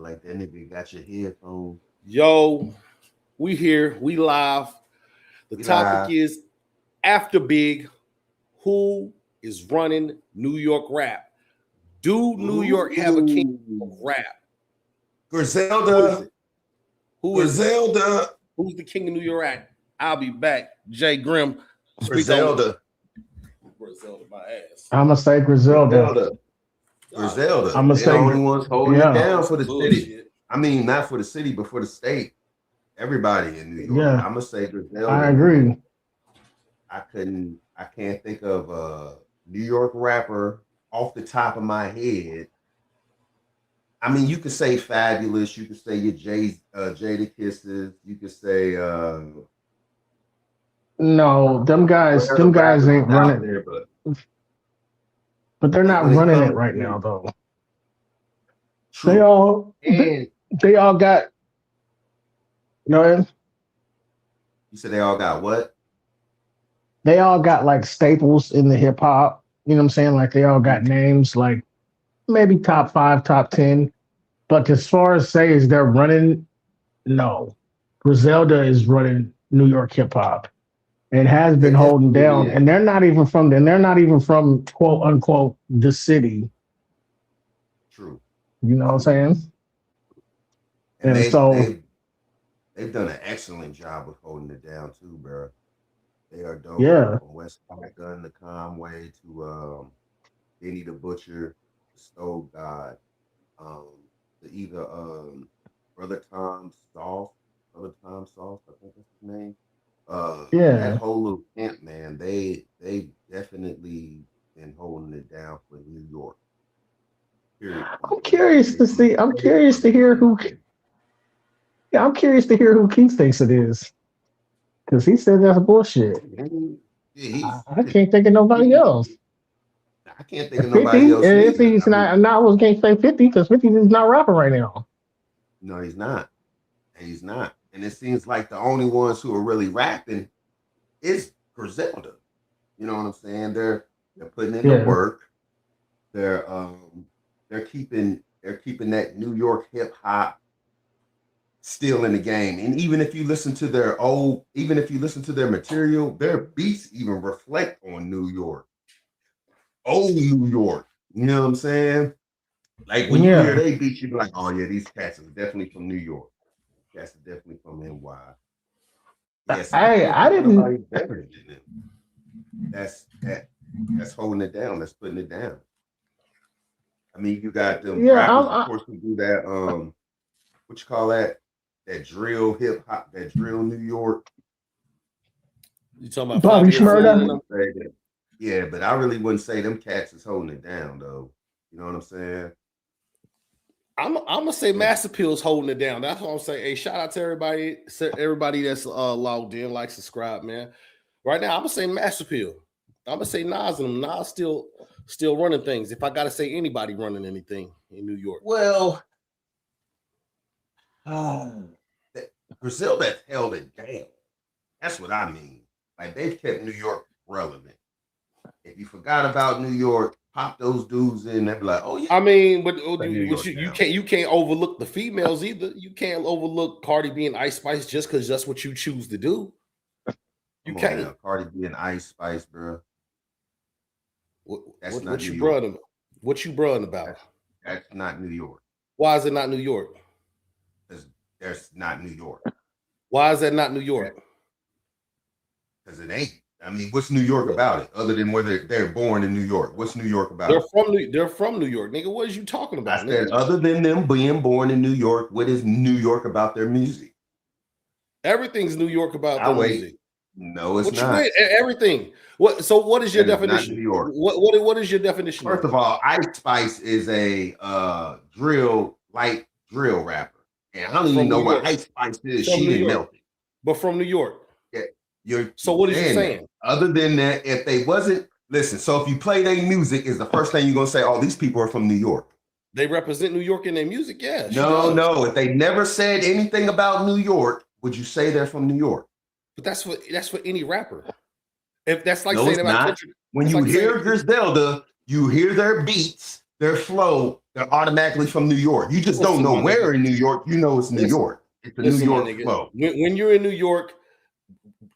like that nigga got your headphones. Yo, we here, we live. The topic is after Big, who is running New York rap? Do New York have a king of rap? Griselda. Who is Griselda? Who's the king of New York rap? I'll be back. Jay Grimm. Griselda. Griselda, my ass. I'm gonna say Griselda. Griselda. I'm gonna say the only ones holding it down for the Bullshit. city. I mean, not for the city, but for the state. Everybody in New York. Yeah. I'm gonna say Griselda. I agree. I can't think of a New York rapper off the top of my head. I mean, you could say Fabulous, you could say your Jadakisses, you could say no, them guys ain't running there, but they're not running it right now though. True. They all got You said they all got what? They all got like staples in the hip hop. You know what I'm saying? Like they all got names like maybe top 5, top 10. But as far as say is they're running, no. Griselda is running New York hip hop. It has been holding down, and they're not even from quote unquote the city. True. You know what I'm saying? And so they've done an excellent job of holding it down too, bro. They are dope. Yeah. From West Gun to Conway to Benny the Butcher, Stove God, to either Brother Tom Sauce, I think that's his name. That whole little camp, man, they definitely been holding it down for New York. Period. I'm curious to hear who Keith thinks it is. Because he said that's bullshit. I can't think of nobody else. I can't think of nobody else. If he's not, I can't say 50 because 50 is not rapping right now. No, he's not. He's not. And it seems like the only ones who are really rapping is Griselda. You know what I'm saying? They're putting in the work. They're keeping that New York hip hop still in the game. And even if you listen to their material, their beats even reflect on New York. Old New York. You know what I'm saying? Like when you hear they beats, you be like, oh yeah, these cats are definitely from New York. Cats are definitely from NY. Yes, I didn't. That's holding it down. That's putting it down. I mean, you got them rappers, of course, who do that. What you call that? That drill hip hop, that drill New York. You talking about Bobby Shmurda? Yeah, but I really wouldn't say them cats is holding it down, though. You know what I'm saying? I'm gonna say Mass Appeal is holding it down. That's what I'm saying. Hey, shout out to everybody that's logged in, like, subscribe, man. Right now, I'm gonna say Mass Appeal. I'm gonna say Nas and them. Nas still running things. If I gotta say anybody running anything in New York, well, Griselda held it down. That's what I mean. Like they've kept New York relevant. If you forgot about New York, pop those dudes in. They'd be like, "Oh yeah." I mean, but you can't overlook the females either. You can't overlook Cardi B and Ice Spice just because that's what you choose to do. You can't. Now, Cardi B and Ice Spice, bro. What you brunning about? That's not New York. Why is it not New York? There's not New York. Why is that not New York? Because it ain't. I mean, what's New York about it? Other than whether they're born in New York, what's New York about? They're from New York, nigga. What is you talking about? I said, other than them being born in New York, what is New York about their music? Everything's New York about their music. No, it's not. Everything. What is your definition? New York. What is your definition? First of all, Ice Spice is a light drill rapper. And I don't even know what Ice Spice is. She didn't melt it. But from New York. Yeah. So what is you saying? Other than that, if they wasn't, listen, so if you play their music, is the first thing you're going to say, oh, these people are from New York. They represent New York in their music, yeah. No. If they never said anything about New York, would you say they're from New York? But that's for any rapper. If that's like no, saying about Kendrick. When you hear Griselda, you hear their beats, their flow, they're automatically from New York. You just don't know where in New York. You know it's New York. It's a New York flow. When you're in New York,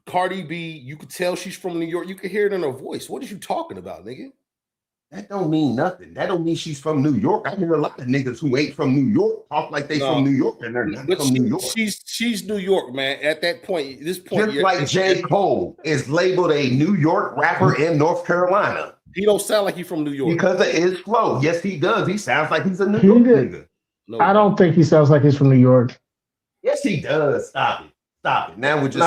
Cardi B, you could tell she's from New York. You can hear it in her voice. What is you talking about, nigga? That don't mean nothing. That don't mean she's from New York. I hear a lot of niggas who ain't from New York talk like they from New York, and they're not from New York. She's New York, man. At that point, just like J. Cole is labeled a New York rapper in North Carolina. He don't sound like he's from New York because of his flow. Yes, he does. He sounds like he's a New York nigga. No, I don't think he sounds like he's from New York. Yes, he does. Stop it. Now we're just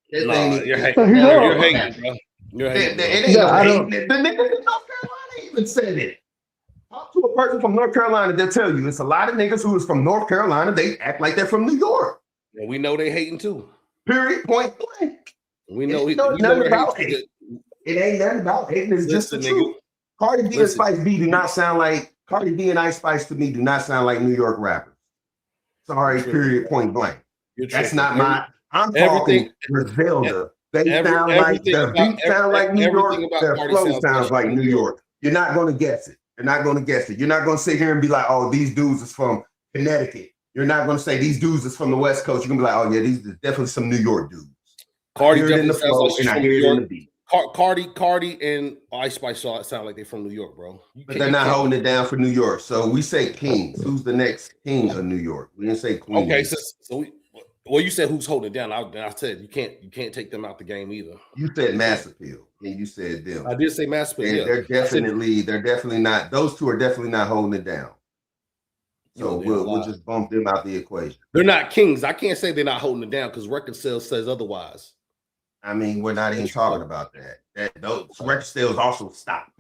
you're hating. You're hating, bro. It ain't no hating. The niggas in North Carolina even said it. Talk to a person from North Carolina, they'll tell you it's a lot of niggas who is from North Carolina. They act like they're from New York. And we know they hating too. Period. Point blank. We know nothing about it. It ain't nothing about hating. It's just the truth. Cardi B and Spice B do not sound like Cardi B and Ice Spice to me do not sound like New York rappers. Sorry. Period. Point blank. That's not my. I'm talking Griselda. They sound like their beats sound like New York. Their flow sounds like New York. You're not going to guess it. You're not going to guess it. You're not going to sit here and be like, oh, these dudes is from Connecticut. You're not going to say these dudes is from the West Coast. You're going to be like, oh, yeah, these are definitely some New York dudes. Cardi definitely in the flow, like and I hear it in the beat. Cardi and Ice Spice sound like they're from New York, bro. But they're not holding it down for New York. So we say kings. Who's the next king of New York? We didn't say queen. Okay, well, you said who's holding it down. I said you can't take them out the game either. You said mass appeal, and you said them. I did say mass appeal. And yeah. they're definitely not. Those two are definitely not holding it down. So we'll just bump them out the equation. They're not kings. I can't say they're not holding it down because record sales says otherwise. I mean, we're not even talking about that. Those record sales also stop.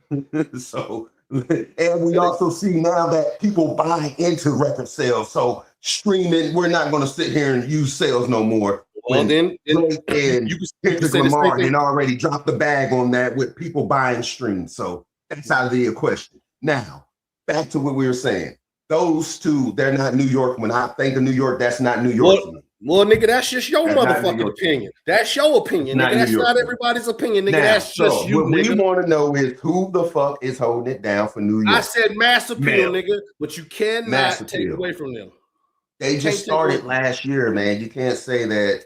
So, and we also see now that people buy into record sales. So streaming, we're not going to sit here and use sales no more. Well, then and Kendrick Lamar and already dropped the bag on that with people buying streams. So that's out of the equation. Now, back to what we were saying. Those two, they're not New York. When I think of New York, that's not New York to me. Well, nigga, that's just your motherfucking opinion. That's your opinion, nigga. That's not everybody's opinion, nigga. That's just you, what we want to know is who the fuck is holding it down for New York. I said mass appeal, nigga, but you cannot take away from them. They just started last year, man. You can't say that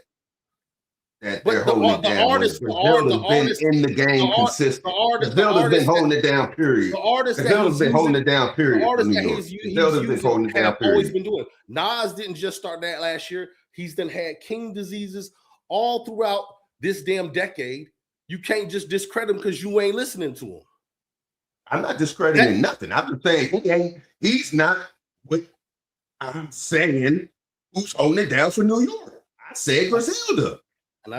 they're holding it down. The artist been in the game consistent. Griselda's been holding it down, period. Griselda's been holding it down, period. The artist that Griselda's been holding it down, period. Always been doing. Nas didn't just start that last year. He's then had king diseases all throughout this damn decade. You can't just discredit him because you ain't listening to him. I'm not discrediting nothing. I'm just saying he's not what I'm saying. Who's holding it down for New York? I said Griselda.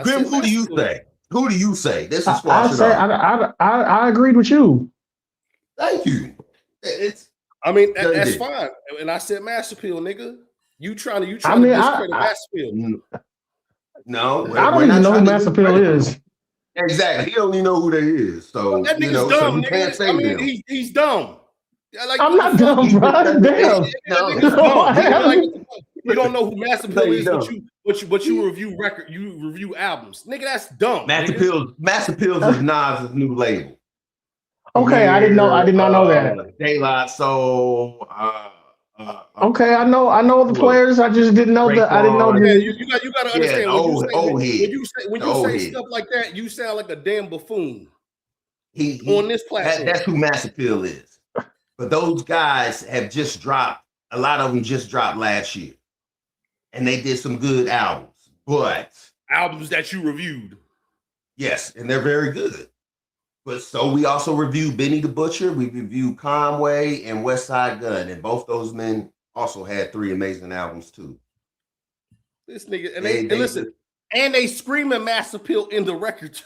Grim, who do you say? Who do you say? This is I agreed with you. Thank you. That's fine. And I said mass appeal, nigga. You trying to discredit mass appeal. No, I don't even know who mass appeal is. Exactly. He don't even know who that is. So that nigga's dumb, so can't say he's dumb. Like, I'm not dumb, bro. Damn. You don't know who mass appeal is, but you review record, you review albums. Nigga, that's dumb. Mass appeal is Nas' new label. Okay, I did not know that. De La Soul. Okay, I know the players. I just didn't know that. I didn't know. You got to understand when you say stuff like that, you sound like a damn buffoon. On this platform. That's who mass appeal is. But those guys have just dropped. A lot of them just dropped last year, and they did some good albums. But albums that you reviewed, yes, and they're very good. But so we also reviewed Benny the Butcher, we reviewed Conway and West Side Gun, and both those men also had 3 amazing albums too. This nigga, and they listen, and they screaming mass appeal in the records.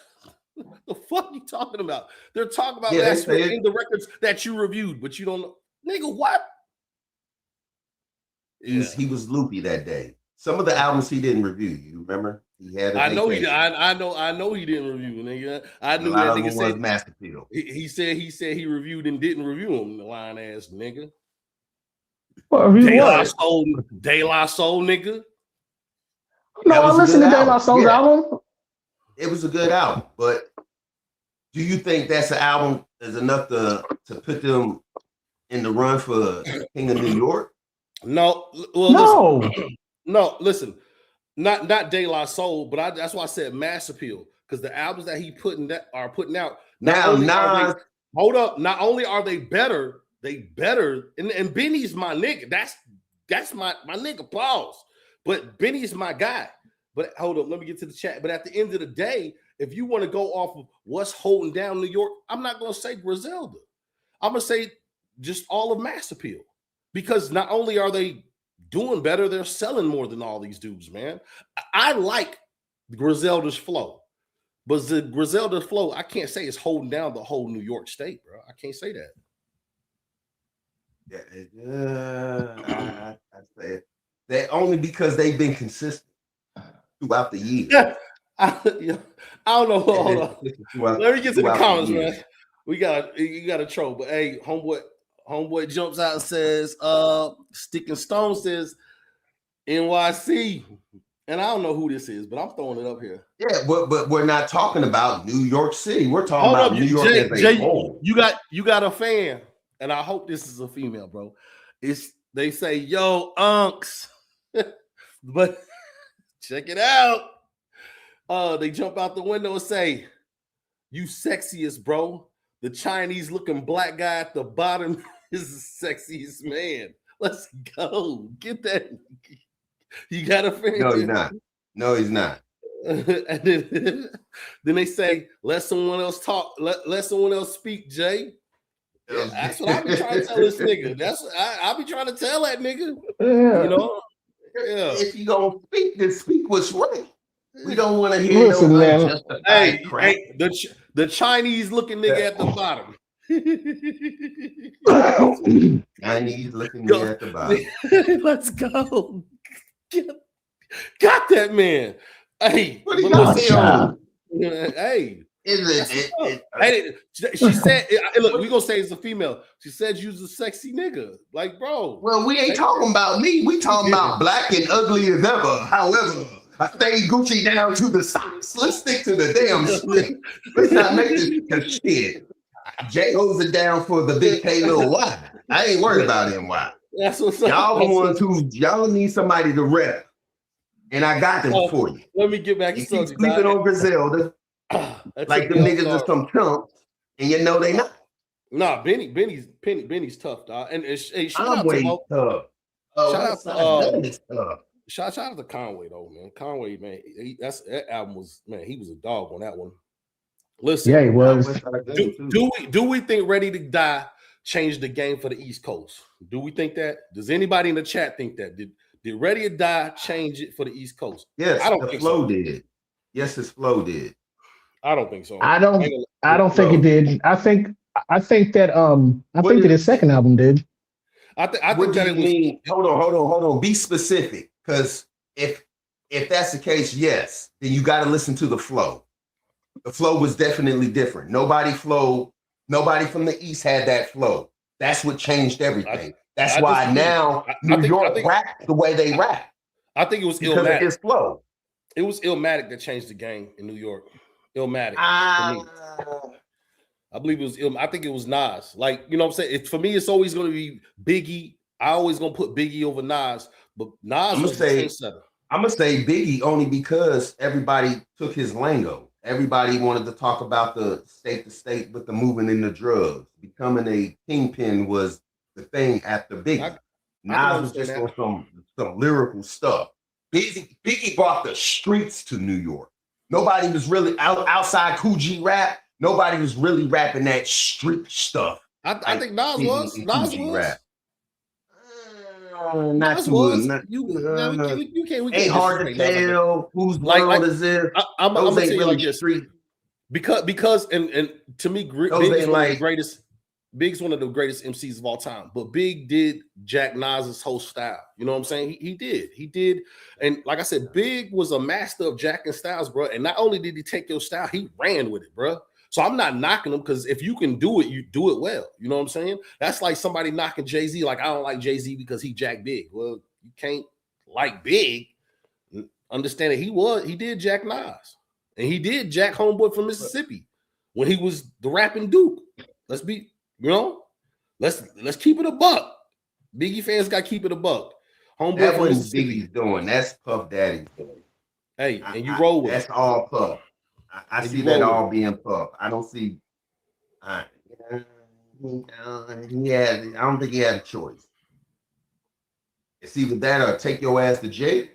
What the fuck you talking about? They're talking about mass appeal in the records that you reviewed, but you don't know, nigga. What? He was loopy that day. Some of the albums he didn't review. You remember? He had. I know he didn't review, nigga. I knew that nigga said mass appeal. He said he reviewed and didn't review him. The lying ass nigga. De La Soul, nigga. No, I listened to De La Soul's album. It was a good album, but do you think that's an album that's enough to put them in the run for King of New York? No, well, No. listen, no, listen, not De La Soul, but that's why I said mass appeal, because the albums that he putting out. Now, Nas. Hold up, not only are they better, and Benny's my nigga. That's my nigga. Pause. But Benny's my guy. But hold up, let me get to the chat. But at the end of the day, if you want to go off of what's holding down New York, I'm not going to say Griselda. I'm going to say just all of mass appeal. Because not only are they doing better, they're selling more than all these dudes, man. I like Griselda's flow. But the Griselda flow, I can't say it's holding down the whole New York state, bro. I can't say that. Yeah, I say it. That only because they've been consistent throughout the year. I don't know. Hold on. Let me get to the comments, man. You got a troll, but hey, homeboy jumps out and says, Stick and Stone says NYC. And I don't know who this is, but I'm throwing it up here. Yeah, but we're not talking about New York City. We're talking about New York as a whole. You got a fan, and I hope this is a female, bro. They say, yo, unks. But check it out. They jump out the window and say, you sexiest, bro. The Chinese looking black guy at the bottom is the sexiest man. Let's go. Get that. You got a fan? No, he's not. No, he's not. And then they say, let someone else talk. Let someone else speak, Jay. Yeah, that's what I be trying to tell this nigga. That's what I be trying to tell that nigga. Yeah. You know? Yeah. If you gonna speak, then speak what's right. We don't want to hear Listen, man. Hey, the Chinese looking nigga at the bottom. Chinese looking nigga at the bottom. Let's go. Got that man. Hey, what do you got? Hey. Hey, she said, look, we gonna say it's a female. She said you was a sexy nigga. Like, bro. Well, we ain't talking about me. We talking about black and ugly as ever. However, I stay Gucci down to the socks. Let's stick to the damn shit. Let's not make this shit. J holds it down for the big K Lil Y. I ain't worried about NY. That's what's y'all the ones who y'all need somebody to rep. And I got them for you. Let me get back to keep sleeping on Griselda. Like the niggas are some chumps, and you know they not. Nah, Benny's tough, dog. And I'm way tough. Shout out to Conway though, man. Conway, man, that album was, man, he was a dog on that one. Listen, yeah, he was. Do we think Ready to Die changed the game for the East Coast? Do we think that? Does anybody in the chat think that? Did Ready to Die change it for the East Coast? Yes, I don't think flow did. Yes, his flow did. I don't think so. I don't think it did. I think that his second album did. I think that it mean. Hold on. Be specific, because if that's the case, yes, then you got to listen to the flow. The flow was definitely different. Nobody from the East had that flow. That's what changed everything. That's why now New York rap the way they rap. I think it was because of his flow. It was Illmatic that changed the game in New York. Illmatic. I believe it was I think it was Nas. Like, you know what I'm saying? For me, it's always going to be Biggie. I always going to put Biggie over Nas, but Nas was the trendsetter. I'm going to say Biggie only because everybody took his lingo. Everybody wanted to talk about the state to state with the moving in the drugs. Becoming a kingpin was the thing after Biggie. Nas was just on some lyrical stuff. Biggie brought the streets to New York. Nobody was really outside Coogee rap. Nobody was really rapping that street stuff. I think Nas was. Nas was. Rap. Not too. You can't. Ain't hard to tell whose world is this. I'm gonna tell you like this. Street. Because and to me, Big's one of the greatest MCs of all time. But Big did Jack Nas's whole style. You know what I'm saying? He did. And like I said, Big was a master of Jack and Styles, bro. And not only did he take your style, he ran with it, bro. So I'm not knocking him, because if you can do it, you do it well. You know what I'm saying? That's like somebody knocking Jay-Z. Like, I don't like Jay-Z because he Jack Big. Well, you can't like Big. Understand that he did Jack Nas. And he did Jack Homeboy from Mississippi when he was the rapping Duke. Let's Let's keep it a buck. Biggie fans got to keep it a buck. Homeboy That from wasn't Mississippi. Biggie's doing. That's Puff Daddy's doing. Hey, and you roll with that's it. all Puff. I see that all being Puff. I don't see. I don't think he had a choice. It's either that or take your ass to jail.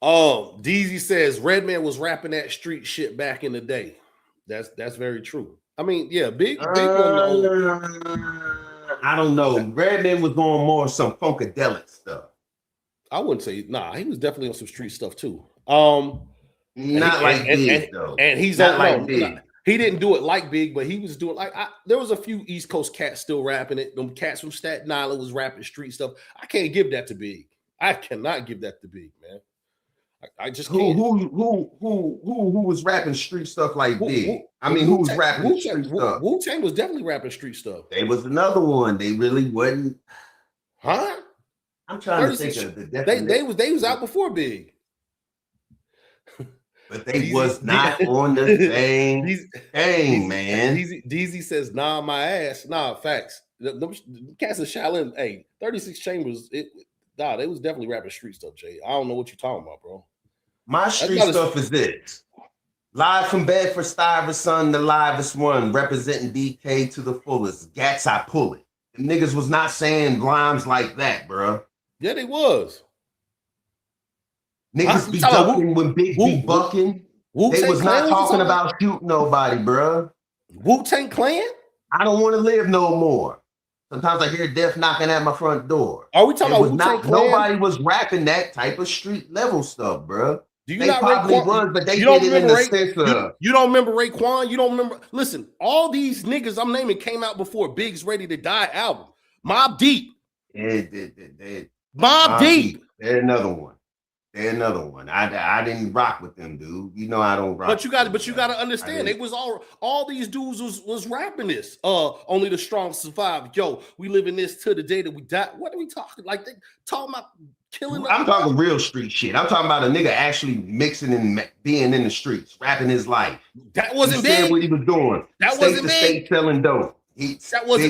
DZ says Redman was rapping that street shit back in the day. That's very true. I mean, yeah, big I don't know. Redman was on more some funkadelic stuff. I wouldn't say he was definitely on some street stuff too. Not like Big though. And he's not like Big. He didn't do it like Big, but he was doing there was a few East Coast cats still rapping it. Them cats from Staten Island was rapping street stuff. I can't give that to Big. I cannot give that to Big, man. I just can't. Who was rapping street stuff like Big? Who was rapping street stuff? Wu-Tang was definitely rapping street stuff. They was another one. They really wasn't. Huh? I'm trying to think of the definition. They was out before Big. But they was not on the same thing, man. DZ says, nah, my ass. Nah, facts. The cats of Shaolin, hey, 36 Chambers, they was definitely rapping street stuff, Jay. I don't know what you're talking about, bro. My street stuff is this. Live from Bedford Stuyvesant, the livest one, representing BK to the fullest. Gats, I pull it. The niggas was not saying rhymes like that, bro. Yeah, they was. Niggas be ducking when Big be bucking. They was not talking about shooting nobody, bro. Wu-Tang Clan? I don't want to live no more. Sometimes I hear death knocking at my front door. Are we talking about Wu-Tang Clan? Nobody was rapping that type of street level stuff, bro. Do you not probably was, but they did it in the sense of... You don't remember Raekwon? You don't remember... Listen, all these niggas I'm naming came out before Big's Ready to Die album. Mobb Deep. Mobb Deep. They're another one. I didn't rock with them, dude. You know I don't rock. But you got to understand, it was all these dudes was rapping this. Only the strong survive. Yo, we live in this till the day that we die. What are we talking? Like they talking about killing. I'm talking real street shit. I'm talking about a nigga actually mixing and being in the streets, rapping his life. That wasn't Big. Big. What he was doing. That wasn't Big. State selling dope. Big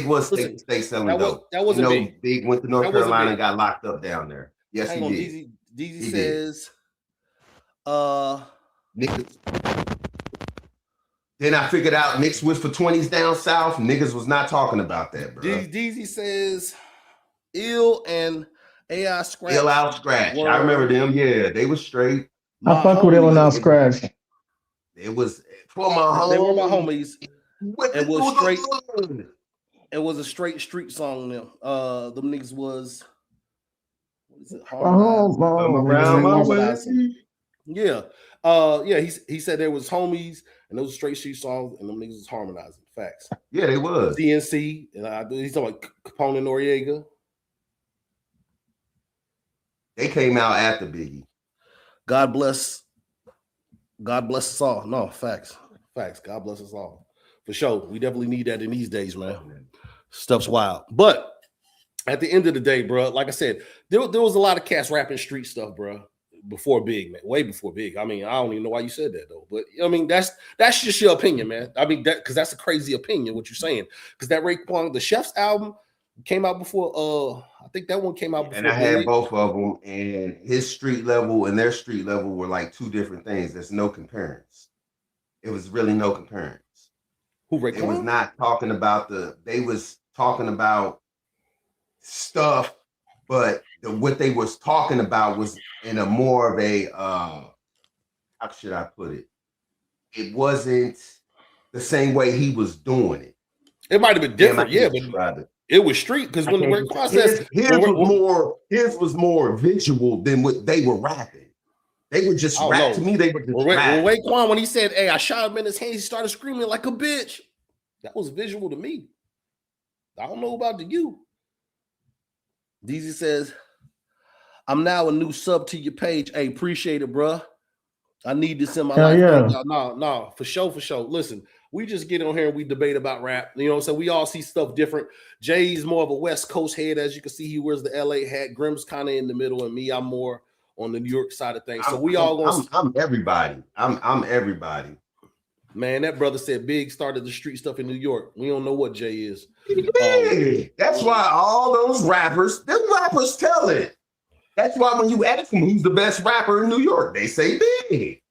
was listen, state selling dope. That wasn't Big. Big went to North Carolina and got locked up down there. Yes, Hang he did. DZ says, niggas. Then I figured out mixed with for 20s down south, niggas was not talking about that, bro. DZ says, Ill and AI Scratch. Ill Out Scratch. I remember them. Yeah, they was straight. I fuck with Ill and Out Scratch. It was for my homies. They were my homies. It was straight. It was a straight street song. Them niggas was. What is it? Yeah. He said there was homies and those straight street songs and them niggas was harmonizing. Facts. Yeah, they was. DNC and he's talking about Capone and Noriega. They came out after Biggie. God bless us all. No, facts. God bless us all. For sure. We definitely need that in these days, man. Stuff's wild. But at the end of the day, bro, like I said, there was a lot of cats rapping street stuff, bro, before Big, man. Way before Big. I mean, I don't even know why you said that, though. But, I mean, that's just your opinion, man. I mean, because that's a crazy opinion, what you're saying. Because that Raekwon, the Chef's album, came out before, I think that one came out before. And I had both of them, and his street level and their street level were like two different things. There's no comparison. It was really no comparison. Who, Raekwon? It was not talking about they was talking about stuff, but what they was talking about was in a more of a how should I put it? It wasn't the same way he was doing it. It might have been different, but it was street because when the Raekwon says his was more visual than what they were rapping. They were just rap to me. They were just Raekwon, when he said, "Hey, I shot him in his hands," he started screaming like a bitch. That was visual to me. I don't know about you. DZ says, "I'm now a new sub to your page. Hey, appreciate it, bro. I need this in my life." Yeah. No, for sure. Listen, we just get on here and we debate about rap. You know, so we all see stuff different. Jay's more of a West Coast head, as you can see. He wears the LA hat. Grim's kind of in the middle, and me, I'm more on the New York side of things. So I'm everybody. I'm everybody. Man, that brother said Big started the street stuff in New York. We don't know what Jay is. Yeah. That's why all those rappers, them rappers tell it. That's why when you ask them who's the best rapper in New York, they say Big.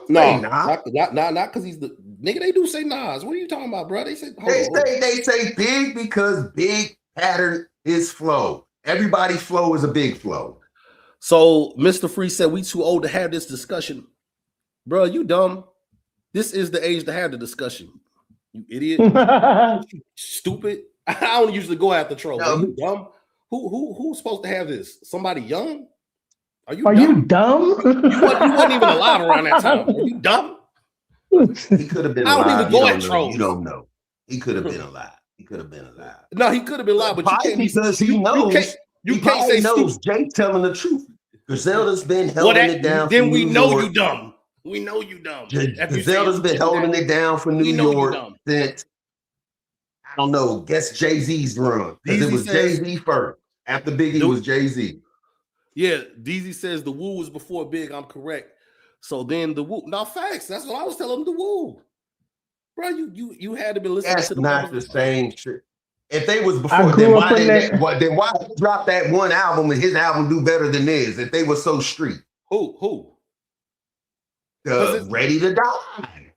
No, not because he's the nigga. They do say Nas. What are you talking about, bro? They say they say Big because Big patterned his flow. Everybody's flow is a Big flow. So Mr. Free said we too old to have this discussion, bro. You dumb. This is the age to have the discussion. You idiot. Stupid. I don't usually go after trolls. No. Are you dumb? Who's supposed to have this? Somebody young? Are you dumb? You wasn't even alive around that time. Are you dumb? He could have been alive. I don't even go at trolls. You don't know. He could have been alive. No, he could have been alive, but you can't because he knows. You can't say knows Jay telling the truth. Griselda's been holding it down. Then we know you dumb. We know you dumb. Griselda's been holding it down for New York since, I don't know, guess Jay-Z's run. Because it was Jay-Z first. After Biggie was Jay-Z. Yeah, DZ says the Wu was before Big. I'm correct. So then the Wu. Now, facts. That's what I was telling him, the Wu. Bro, you had to be listening to the not the same shit. If they was before, then why drop that one album and his album do better than theirs? If they were so street. Who? Ready to Die.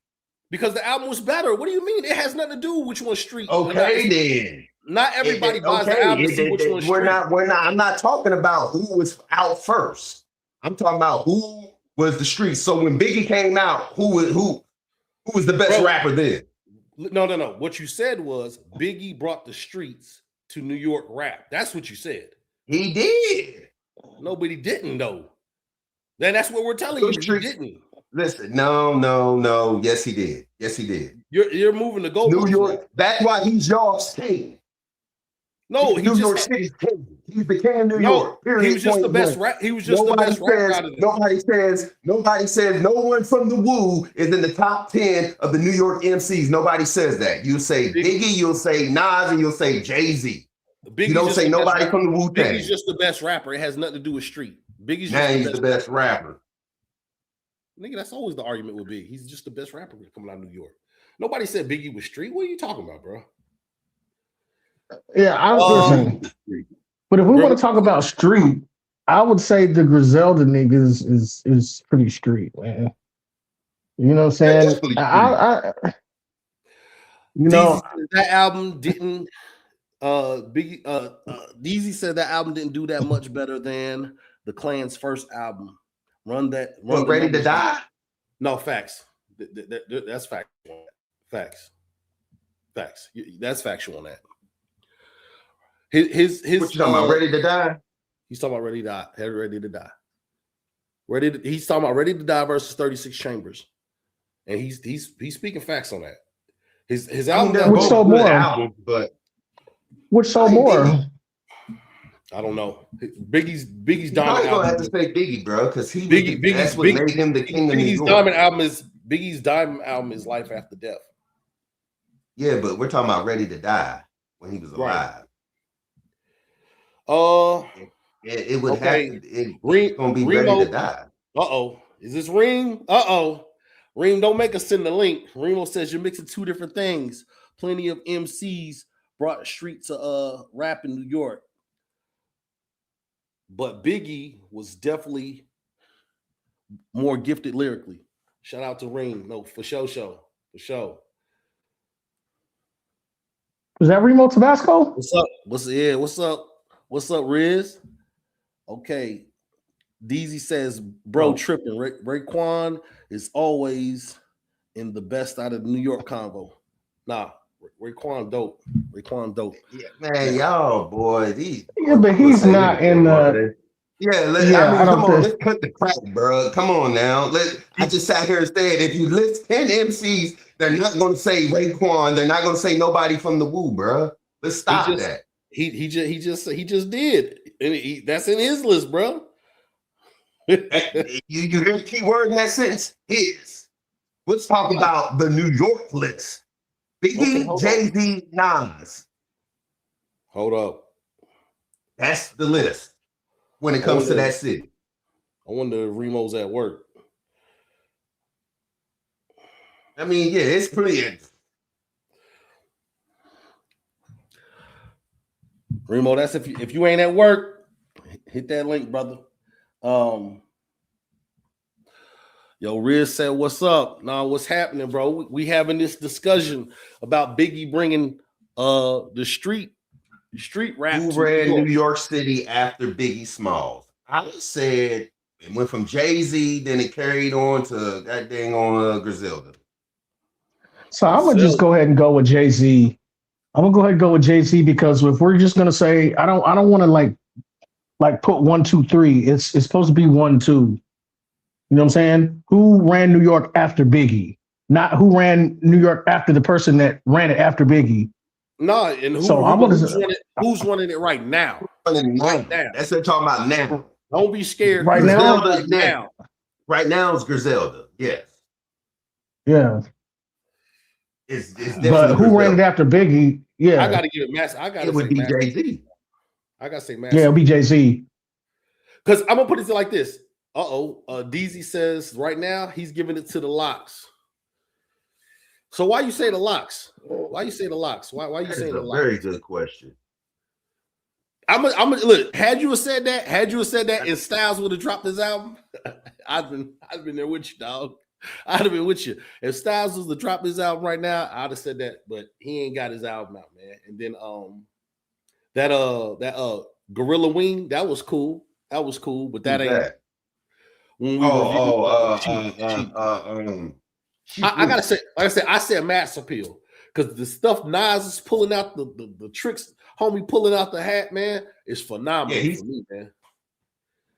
Because the album was better. What do you mean? It has nothing to do with which one's street. Okay, then. Not everybody buys the album to see which one's street. I'm not talking about who was out first. I'm talking about who was the street. So when Biggie came out, who was the best rapper then? No. What you said was Biggie brought the streets to New York rap. That's what you said. He did. Nobody didn't though. Then that's what we're telling you. He didn't. Listen, no. Yes, he did. You're moving the goalposts. New York. That's why he's y'all's king. No, New York City's king. He's the king of New York. Period. He was just the best rap. He was just the best rapper. Nobody says no one from the Wu is in the top 10 of the New York MCs. Nobody says that. You say Biggie, you'll say Nas, and you'll say Jay-Z. You don't say nobody from the Wu-Tang. Biggie's just the best rapper. It has nothing to do with street. Biggie's just the best rapper. Nigga, that's always the argument with Biggie. He's just the best rapper coming out of New York. Nobody said Biggie was street. What are you talking about, bro? Yeah, I was listening. But if we want to talk about street, I would say the Griselda niggas is pretty street, man. You know what I'm saying? That album didn't. Biggie, DZ said that album didn't do that much better than the Clan's first album. Ready to Die? No, facts. That's fact. Facts. That's factual on that. His what you talking about? Ready to Die? He's talking about Ready to Die. Ready to Die. He's talking about Ready to Die versus 36 Chambers, and he's speaking facts on that. His album. Which sold more? Which sold more? I don't know. Biggie's Diamond album. Gonna have to say Biggie, bro, because that's what made him the king of New York. Biggie's Diamond album is Life After Death. Yeah, but we're talking about Ready to Die when he was alive. It would have to. It's gonna be Remo, Ready to Die. Is this Reem? Reem, don't make us send the link. Remo says you're mixing two different things. Plenty of MCs brought street to rap in New York. But Biggie was definitely more gifted lyrically. Shout out to Reem. No, for sure. For sure. Was that Remo Tabasco? What's up? What's up, Riz? Okay. DZ says, bro, tripping. Raekwon is always in the best out of the New York convo. Nah, Raekwon dope. Yeah, man, y'all, boy. But he's not in the. Come on, let's cut the crap, bro. Come on now. I just sat here and said, if you list 10 MCs, they're not going to say Raekwon. They're not going to say nobody from the Wu, bro. Let's stop that. He just did. And that's in his list, bro. You hear the key word in that sentence? His. Let's talk about the New York list. Biggie, Jay-Z, Nas. Hold up. That's the list when it comes to that city. I wonder if Remo's at work. I mean, yeah, it's pretty. Remo, that's if you ain't at work, hit that link, brother. Yo, Riz said, "What's up? Nah, what's happening, bro? We having this discussion about Biggie bringing the street rap Who to ran New New York. York City after Biggie Smalls? I said it went from Jay-Z, then it carried on to that dang on Griselda. So I'm gonna just go ahead and go with Jay-Z. I'm gonna go ahead and go with Jay-Z because if we're just gonna say I don't want to like put 1, 2, 3. It's supposed to be 1, 2. You know what I'm saying? Who ran New York after Biggie? Not who ran New York after the person that ran it after Biggie. No, and who's running it right now? Right now. That's what I'm talking about now. Don't be scared. Right now? Right now. Right now is Griselda. Yes. Yeah. It's but who ran it after Biggie? Yeah. I gotta give it mass. It would be Jay-Z. I gotta say mass. Yeah, it'll be Jay-Z. Because I'm gonna put it like this. DZ says right now he's giving it to the Locks. So why you say the Locks? Why you say the Locks? Why you saying the Locks? Very good question. I'm look. Had you said that, and Styles would have dropped his album, I'd been there with you, dog. I'd have been with you. If Styles was to drop his album right now, I'd have said that. But he ain't got his album out, man. And then that Gorilla Wing, that was cool. That was cool, but that ain't. That? When we I gotta say, like I said, I said mass appeal because the stuff Nas is pulling out the tricks, homie pulling out the hat, man, is phenomenal for me, man.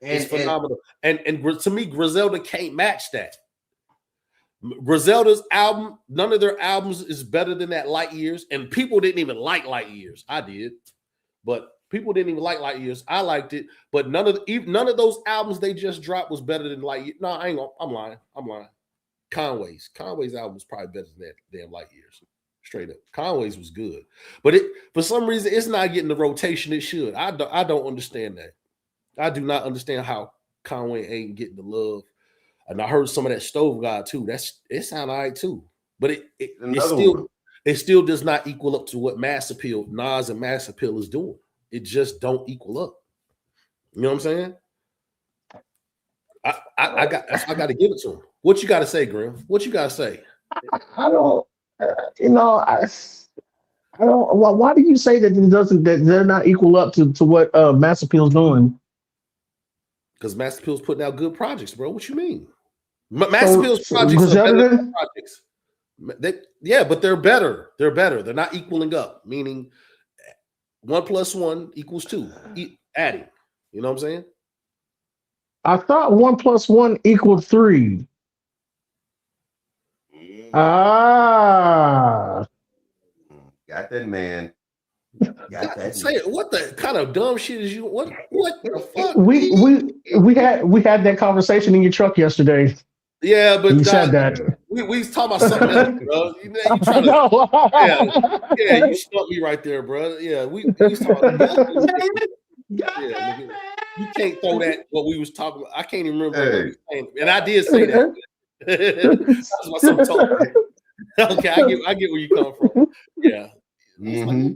It's phenomenal, and to me, Griselda can't match that. Griselda's album, none of their albums is better than that Light Years, and people didn't even like Light Years. I did, but people didn't even like Light Years. I liked it, but none of those albums they just dropped was better than Light Years. No, I ain't gonna. I'm lying. Conway's album was probably better than that damn Light Years. Straight up, Conway's was good, but for some reason it's not getting the rotation it should. I don't understand that. I do not understand how Conway ain't getting the love. And I heard some of that Stove God too. It sound all right too, but it still does not equal up to what Mass Appeal, Nas and Mass Appeal is doing. It just don't equal up. You know what I'm saying? I got to give it to him. What you got to say, Grim? What you got to say? I don't. I don't. Why do you say that that they're not equal up to what Mass Appeal's doing? Because Mass Appeal's putting out good projects, bro. What you mean? Mass Appeal's projects are better than projects. But they're better. They're better. They're not equaling up. Meaning, 1 + 1 = 2. Adding. You know what I'm saying? I thought 1 + 1 = 3. Got that, man. Got that. Say it. What the kind of dumb shit is you? What the fuck? We had that conversation in your truck yesterday. Yeah, but you said that. We was talking about something else, bro. You trying to, you stumped me right there, bro. Yeah, we was talking about you can't throw that what we was talking about. I can't even remember what we was saying. And I did say that. That's what someone told me. Okay, I get where you come from. Yeah. Mm-hmm.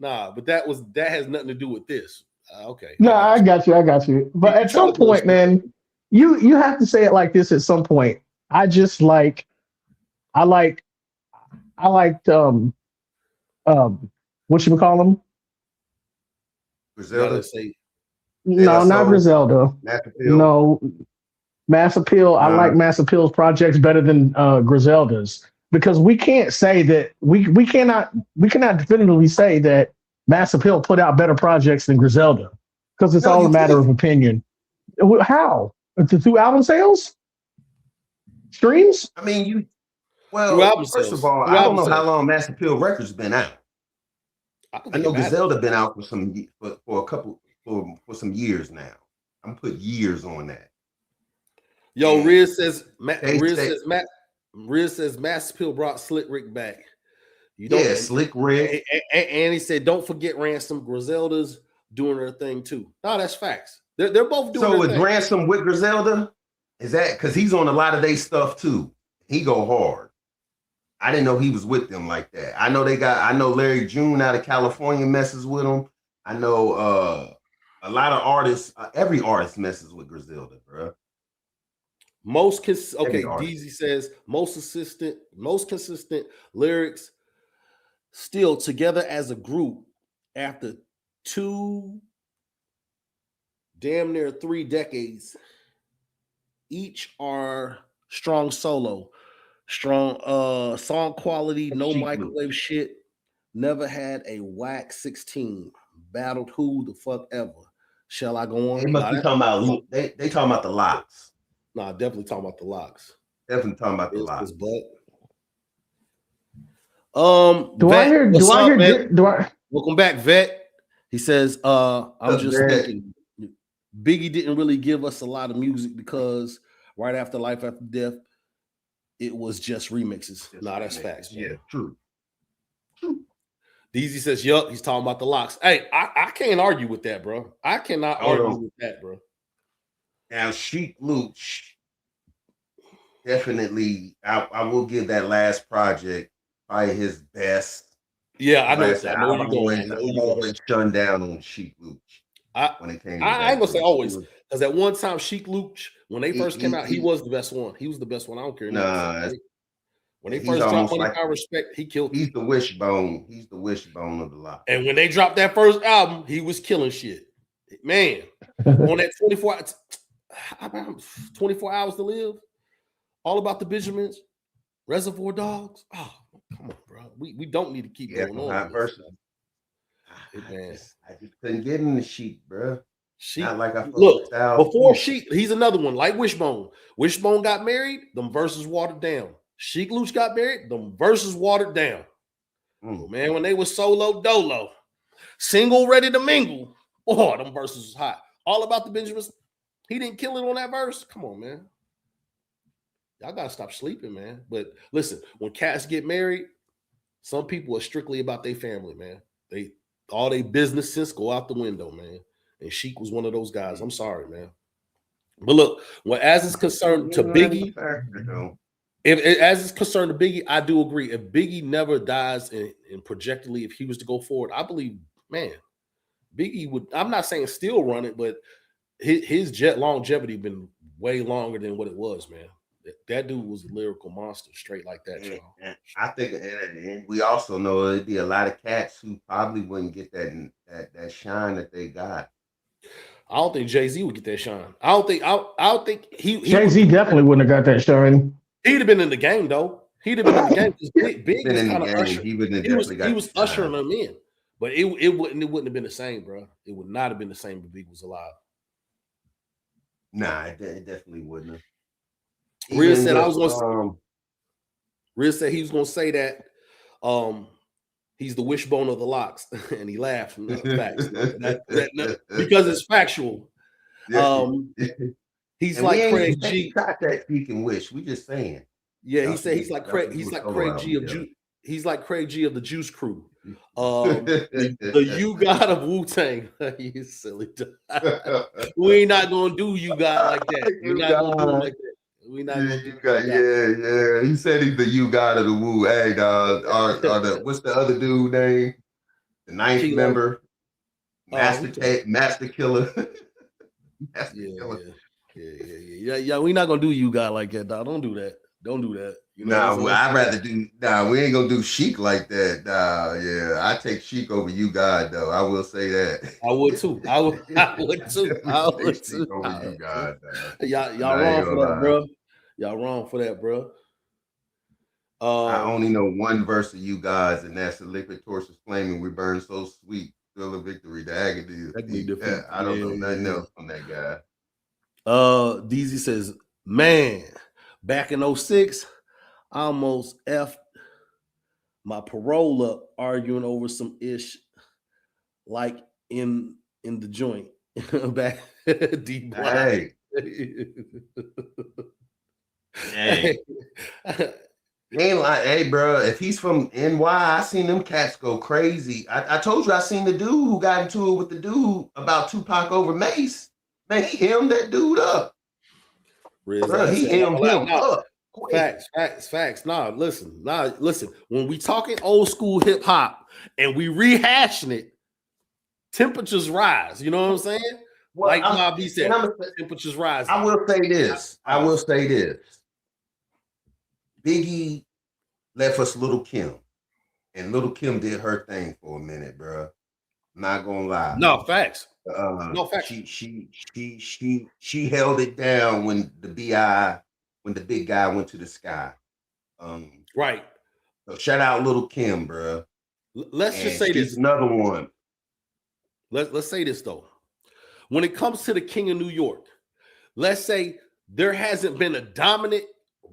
Nah, but that has nothing to do with this. Okay. No, I got you. But at some point, man, you have to say it like this at some point. I liked what you would call them? Griselda. No, not Griselda. No, Mass Appeal. I like Mass Appeal's projects better than Griselda's because we can't say that we cannot definitively say that Mass Appeal put out better projects than Griselda because it's all a matter of opinion. How? Through album sales? Streams? I mean, first of all, I don't know how long Mass Appeal Records been out. I know Griselda been out for some years now. I'm putting years on that. Yo, Riz says Mass Appeal brought Slick Rick back. Slick Rick. And he said, don't forget Ransom. Griselda's doing their thing too. No, that's facts. They're both doing their thing. So is Ransom with Griselda? Is that because he's on a lot of their stuff too? He go hard. I didn't know he was with them like that. I know Larry June out of California messes with him. I know a lot of artists, every artist messes with Griselda, bro. DZ says most consistent lyrics, still together as a group after 2 damn near 3 decades. Each are strong solo, strong song quality, no microwave shit. Never had a whack 16. Battled who the fuck ever. Shall I go on? They must be talking about they talking about the locks. Nah, definitely talking about the locks. Definitely talking about the locks. Welcome back, Vet. He says, I'm just thinking Biggie didn't really give us a lot of music because right after Life After Death, it was just remixes. Nah, that's facts. Yeah, true. DZ says, yup, he's talking about the locks. Hey, I can't argue with that, bro. I cannot argue with that, bro. Now, Sheik Luke, definitely, I will give that last project probably his best. Yeah, I know that. I always shunned down on Sheik Luke when it came to I ain't gonna say always, because at one time, Sheik Luke, when they first came out, he was the best one. He was the best one. I don't care. Nah, when they first dropped Money, Power, Respect, he killed. He's the wishbone. He's the wishbone of the lot. And when they dropped that first album, he was killing shit. Man, on that 24 hours to live, all about the Benjamins, Reservoir Dogs. Oh, come on, bro. We don't need to keep going on. I just couldn't get in the Sheik, bro. Sheik, look, before Sheik, he's another one like Wishbone. Wishbone got married, them verses watered down. Sheik Luch got married, them verses watered down. Man, when they were solo dolo, single ready to mingle, boy, them verses was hot. All about the Benjamins. He didn't kill it on that verse. Come on, man. Y'all gotta stop sleeping, man. But listen, when cats get married, some people are strictly about their family, man. All their business sense go out the window, man. And Sheik was one of those guys. I'm sorry, man. But look, as it's concerned to Biggie, as it's concerned to Biggie, I do agree. If Biggie never dies in projectedly, if he was to go forward, I believe, man, Biggie would. I'm not saying still run it, but his longevity been way longer than what it was, man. That dude was a lyrical monster, straight like that. And I think, and we also know it'd be a lot of cats who probably wouldn't get that shine that they got. I don't think Jay-Z would get that shine. I don't think he Jay-Z definitely wouldn't have got that shine. He'd have been in the game though. He'd have been in the game. Big was kind of usher. He was ushering them in, but it wouldn't have been the same, bro. It would not have been the same if Big was alive. Nah, it definitely wouldn't have. Riz said Riz said he was gonna say that he's the wishbone of the locks, and he laughed. Facts. Because it's factual. He's like Craig G. Got that speaking wish. We just saying. Yeah, he said he's like Craig G of Juice. He's like Craig G of the Juice Crew. The you God of Wu-Tang. You silly. We ain't not gonna do you God like that. We're not gonna do it like that. We not gonna do yeah. He said he's the you God of the Wu. Hey, dog. What's the other dude name? The ninth member, Master Killer. Master Killer. Yeah. We not gonna do you God like that, dog. Don't do that. You know I'd rather do. We ain't gonna do Sheik like that. Yeah, I take Sheik over you God though. I will say that. I would too. I would too. Over you God. Y'all wrong for that, bro. Y'all wrong for that, bro. I only know one verse of you guys, and that's the liquid torch is flaming. We burn so sweet, still a victory. The agony. I don't know nothing else from that guy. DZ says, man, back in 06, I almost effed my parole up arguing over some ish like in the joint. Back deep. Hey. Hey. Ain't like, hey, bro, if he's from NY, I seen them cats go crazy. I told you I seen the dude who got into it with the dude about Tupac over Mace. Man, he hemmed that dude up. Bro, he hemmed him up. Facts. Nah, listen. When we talking old school hip hop and we rehashing it, temperatures rise. You know what I'm saying? Well, like Mobb Deep said, temperatures rise. I will say this. Biggie left us Lil Kim, and Lil Kim did her thing for a minute, bro. Not gonna lie. No facts. No facts. She held it down when the big guy went to the sky. Right. So shout out Lil Kim, bro. Let's just say this. Another one. Let's say this though. When it comes to the King of New York, let's say there hasn't been a dominant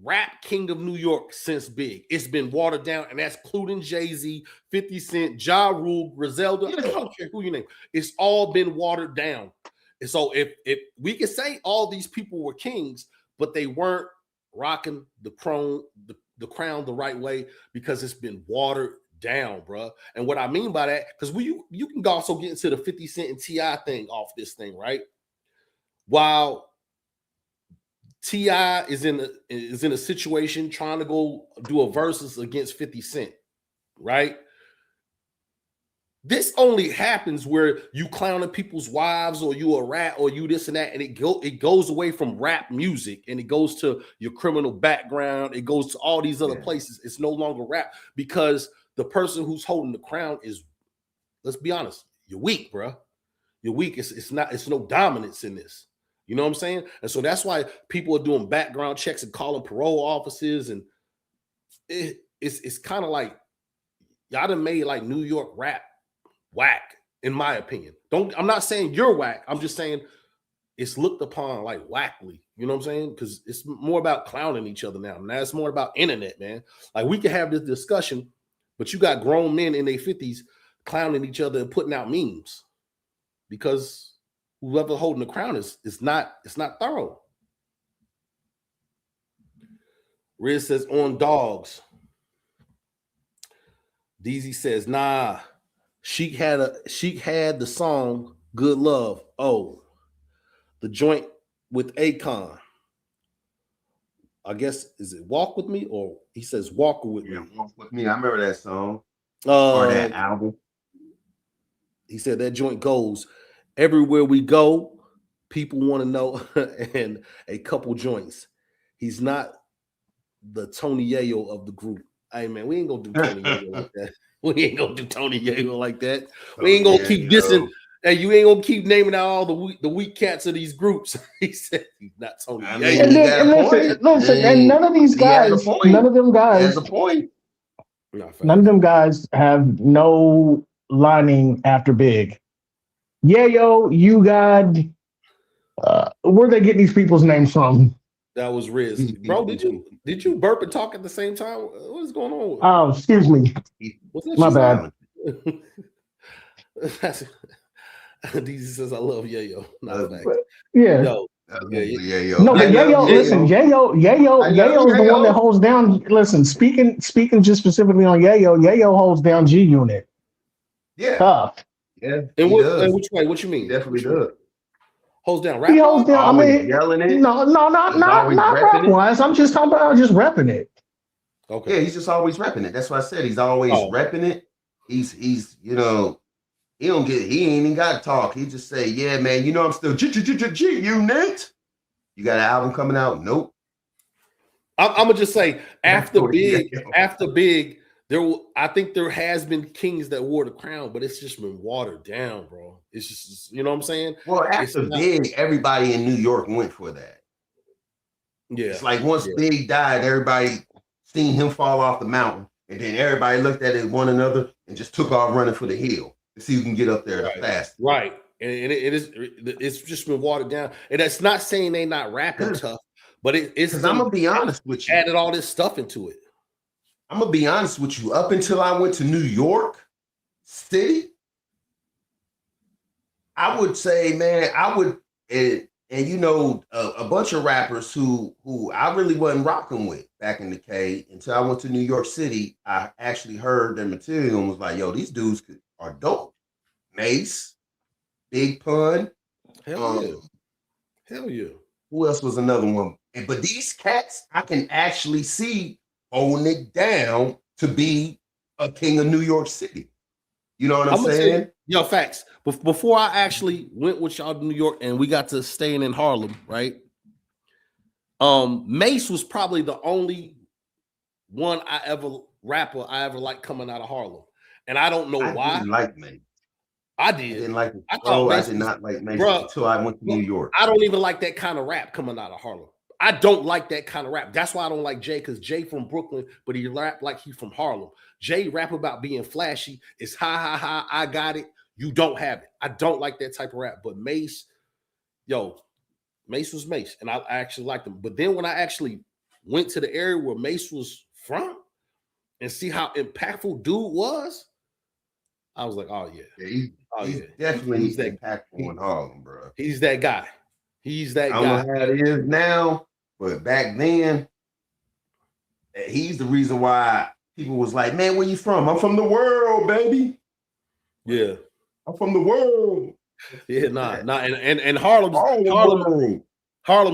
rap king of New York since Big. It's been watered down, and that's including Jay-Z, 50 Cent, Ja Rule, Griselda. I don't care who you name. It's all been watered down. And so if we can say all these people were kings, but they weren't rocking the crown the right way because it's been watered down, bro. And what I mean by that, because you can also get into the 50 Cent and T.I. thing off this thing, right? While T.I. is in a situation trying to go do a versus against 50 Cent, right? This only happens where you clowning people's wives, or you a rat, or you this and that, and it goes away from rap music and it goes to your criminal background. It goes to all these other places. It's no longer rap because the person who's holding the crown is, let's be honest, you're weak, bro. You're weak. It's no dominance in this. You know what I'm saying? And so that's why people are doing background checks and calling parole offices, and it's kind of like y'all done made like New York rap whack, in my opinion. I'm not saying you're whack. I'm just saying it's looked upon like wackly. You know what I'm saying? Because it's more about clowning each other now. Now it's more about internet, man. Like we can have this discussion, but you got grown men in their 50s clowning each other and putting out memes because whoever holding the crown is not thorough. Riz says on dogs. DZ says, nah. Sheik had the song Good Love. Oh, the joint with Akon. I guess, is it Walk With Me, or he says Walk With Me? Walk With Me. I remember that song. Or that album. He said that joint goes, everywhere we go, people want to know, and a couple joints. He's not the Tony Yayo of the group. Hey, man, we ain't going to do Tony Yayo like that. We ain't gonna do Tony Yayo like that. We ain't gonna keep dissing. Hey, you ain't gonna keep naming out all the weak cats of these groups. He said he's not Tony Yayo. Listen, and none of these guys, none of them guys, has a point. None of them guys have no lining after Big. Yayo, you got. Where they getting these people's names from? That was Riz. Bro, did you burp and talk at the same time? What is going on? Oh, excuse me. My bad. DZ says I love Yayo. Not fact. Yeah. Yo. Yayo. No, but Yayo, listen, Yayo is the one that holds down. Listen, speaking just specifically on Yayo holds down G-Unit. Yeah. Tough. Yeah. And which way? What you mean? Definitely does. Holds down rap. He holds down. I mean, yelling it. No, not rap wise. I'm just talking about just repping it. Okay. Yeah, he's just always repping it. That's what I said. He's always repping it. He's he ain't even got to talk. He just say, yeah, man, you know I'm still G-Unit. You got an album coming out? Nope. I'm gonna just say after Big, I think there has been kings that wore the crown, but it's just been watered down, bro. It's just, you know what I'm saying? Well, after Big, everybody in New York went for that. Yeah. It's like once Big died, everybody seen him fall off the mountain, and then everybody looked at one another and just took off running for the hill to see who can get up there fast. Right. And it's just been watered down. And that's not saying they not rapping tough, but it's because I'm gonna be honest with you. Added all this stuff into it. I'm gonna be honest with you. Up until I went to New York City, I would say, man, and you know, a bunch of rappers who I really wasn't rocking with back in the day until I went to New York City. I actually heard their material and was like, yo, these dudes are dope. Mace, Big Pun. Hell yeah. Who else was another one? but these cats, I can actually see holding it down to be a king of New York City. You know what I'm saying? Yo, facts. Before I actually went with y'all to New York and we got to staying in Harlem, right? Mace was probably the only rapper I ever liked coming out of Harlem. And I don't know why. I didn't like Mace. I did. I didn't like his I flow. thought I Mace did was, not like Mace bruh, until I went to New York. I don't even like that kind of rap coming out of Harlem. I don't like that kind of rap. That's why I don't like Jay, because Jay from Brooklyn, but he rap like he from Harlem. Jay rap about being flashy. It's ha ha ha, I got it. You don't have it. I don't like that type of rap. But Mace, Mace was Mace, and I actually liked him. But then when I actually went to the area where Mace was from and see how impactful dude was, I was like, oh yeah. He's definitely impactful in Harlem, bro. He's that guy. He's that guy. I don't know how it is now, but back then, he's the reason why people was like, man, where you from? I'm from the world, baby. Yeah. I'm from the world. Yeah, and Harlem's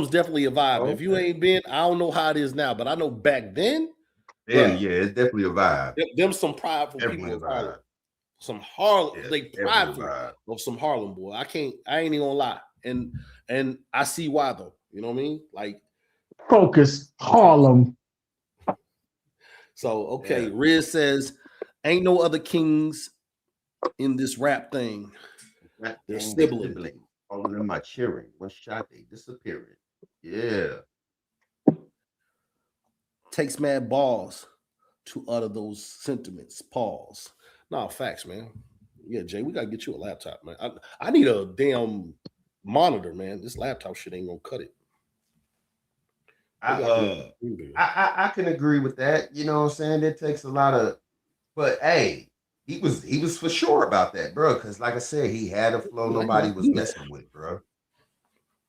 definitely a vibe. Okay. If you ain't been, I don't know how it is now, but I know back then. Yeah, it's definitely a vibe. Them some prideful people of Harlem. Some Harlem, they prideful of some Harlem, boy. I ain't even gonna lie. And I see why though. You know what I mean? Like focus Harlem. So okay, Riz says, ain't no other kings in this rap thing. They're siblings. All of them are cheering. One shot, they disappearing. Yeah. Takes mad balls to utter those sentiments. Pause. No, facts, man. Yeah, Jay, we gotta get you a laptop, man. I need a damn monitor, man. This laptop shit ain't gonna cut it. I can agree with that. You know what I'm saying? It takes a lot of, but hey, he was for sure about that, bro. Because like I said, he had a flow nobody was messing with, bro.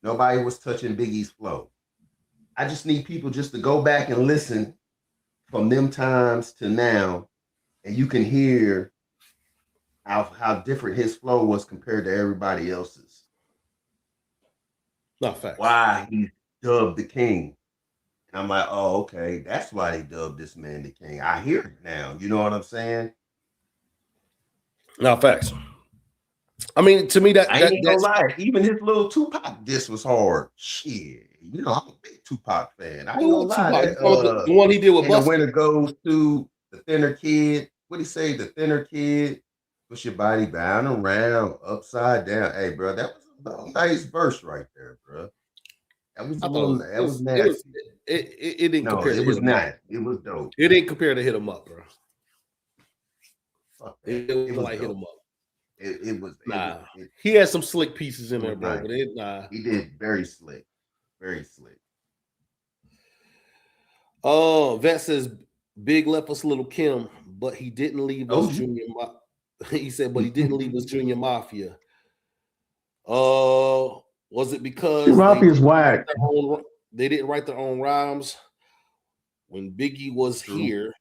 Nobody was touching Biggie's flow. I just need people just to go back and listen from them times to now, and you can hear how different his flow was compared to everybody else's. Not facts. Why he's dubbed the king. And I'm like, oh, okay, that's why they dubbed this man the king. I hear it now. You know what I'm saying? No, facts. I mean, to me, I ain't gonna lie. Even his little Tupac diss was hard. Shit. You know, I'm a big Tupac fan. I ain't gonna lie. The one he did with Busta. The winner goes to the thinner kid. What'd he say? The thinner kid. Push your body down around, upside down. Hey, bro, that was a nice verse right there, bro. That was that was nasty. It didn't compare. It was not. It was dope. It didn't compare to Hit 'Em Up, bro. It was like dope. Hit 'Em Up. It was. He had some slick pieces in there, bro. Nice. But he did very slick. Very slick. Oh, Vet says Big left us Lil Kim, but he didn't leave us Junior. He said, but he didn't leave us Junior Mafia. Was it because Mafia's whack? They didn't write their own rhymes. When Biggie was here,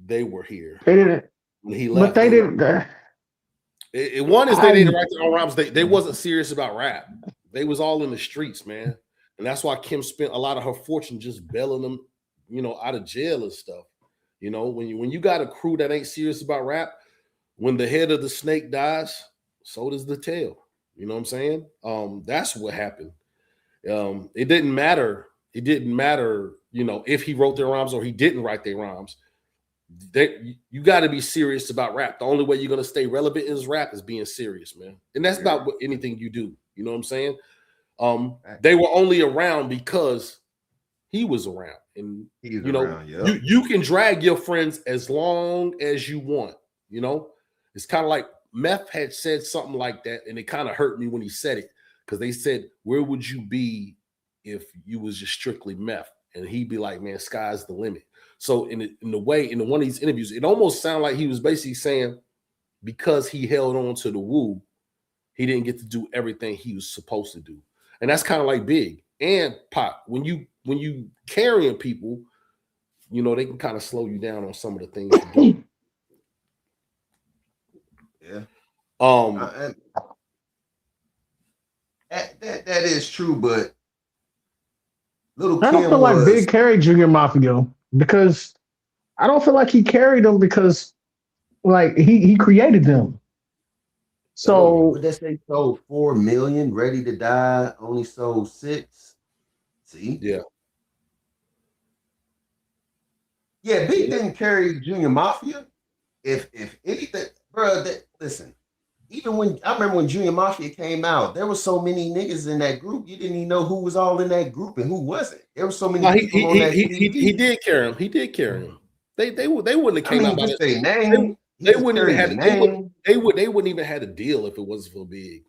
they were here. They didn't. When he left, but they didn't. One is they didn't write their own rhymes. They wasn't serious about rap. They was all in the streets, man. And that's why Kim spent a lot of her fortune just bailing them, out of jail and stuff. When you got a crew that ain't serious about rap, when the head of the snake dies, so does the tail. You know what I'm saying? That's what happened. It didn't matter. It didn't matter, if he wrote their rhymes or he didn't write their rhymes. You got to be serious about rap. The only way you're gonna stay relevant in rap is being serious, man. And that's about anything you do. You know what I'm saying? They were only around because he was around, and you can drag your friends as long as you want. It's kind of like Meth had said something like that, and it kind of hurt me when he said it, because they said, "Where would you be if you was just strictly Meth?" And he'd be like, "Man, sky's the limit." So in one of these interviews, it almost sounded like he was basically saying, because he held on to the Wu, he didn't get to do everything he was supposed to do. And that's kind of like Big and Pop. When you carrying people, they can kind of slow you down on some of the things you do. Yeah. That is true, but Little I don't Kim feel like was. Big carried Junior Mafia because I don't feel like he carried them because like he created them. What So they say sold 4 million, Ready to Die only sold 6. See? Yeah. Yeah, Big Yeah. didn't carry Junior Mafia. If anything, bro, listen, even when I remember when Junior Mafia came out, there was so many niggas in that group, you didn't even know who was all in that group and who wasn't. There were so many No, people on that he CD. did carry him. He did carry him. They wouldn't have I came out mean, by just this. say They, name. He they just wouldn't even carried had the it. name. They wouldn't even had a deal if it wasn't for Big.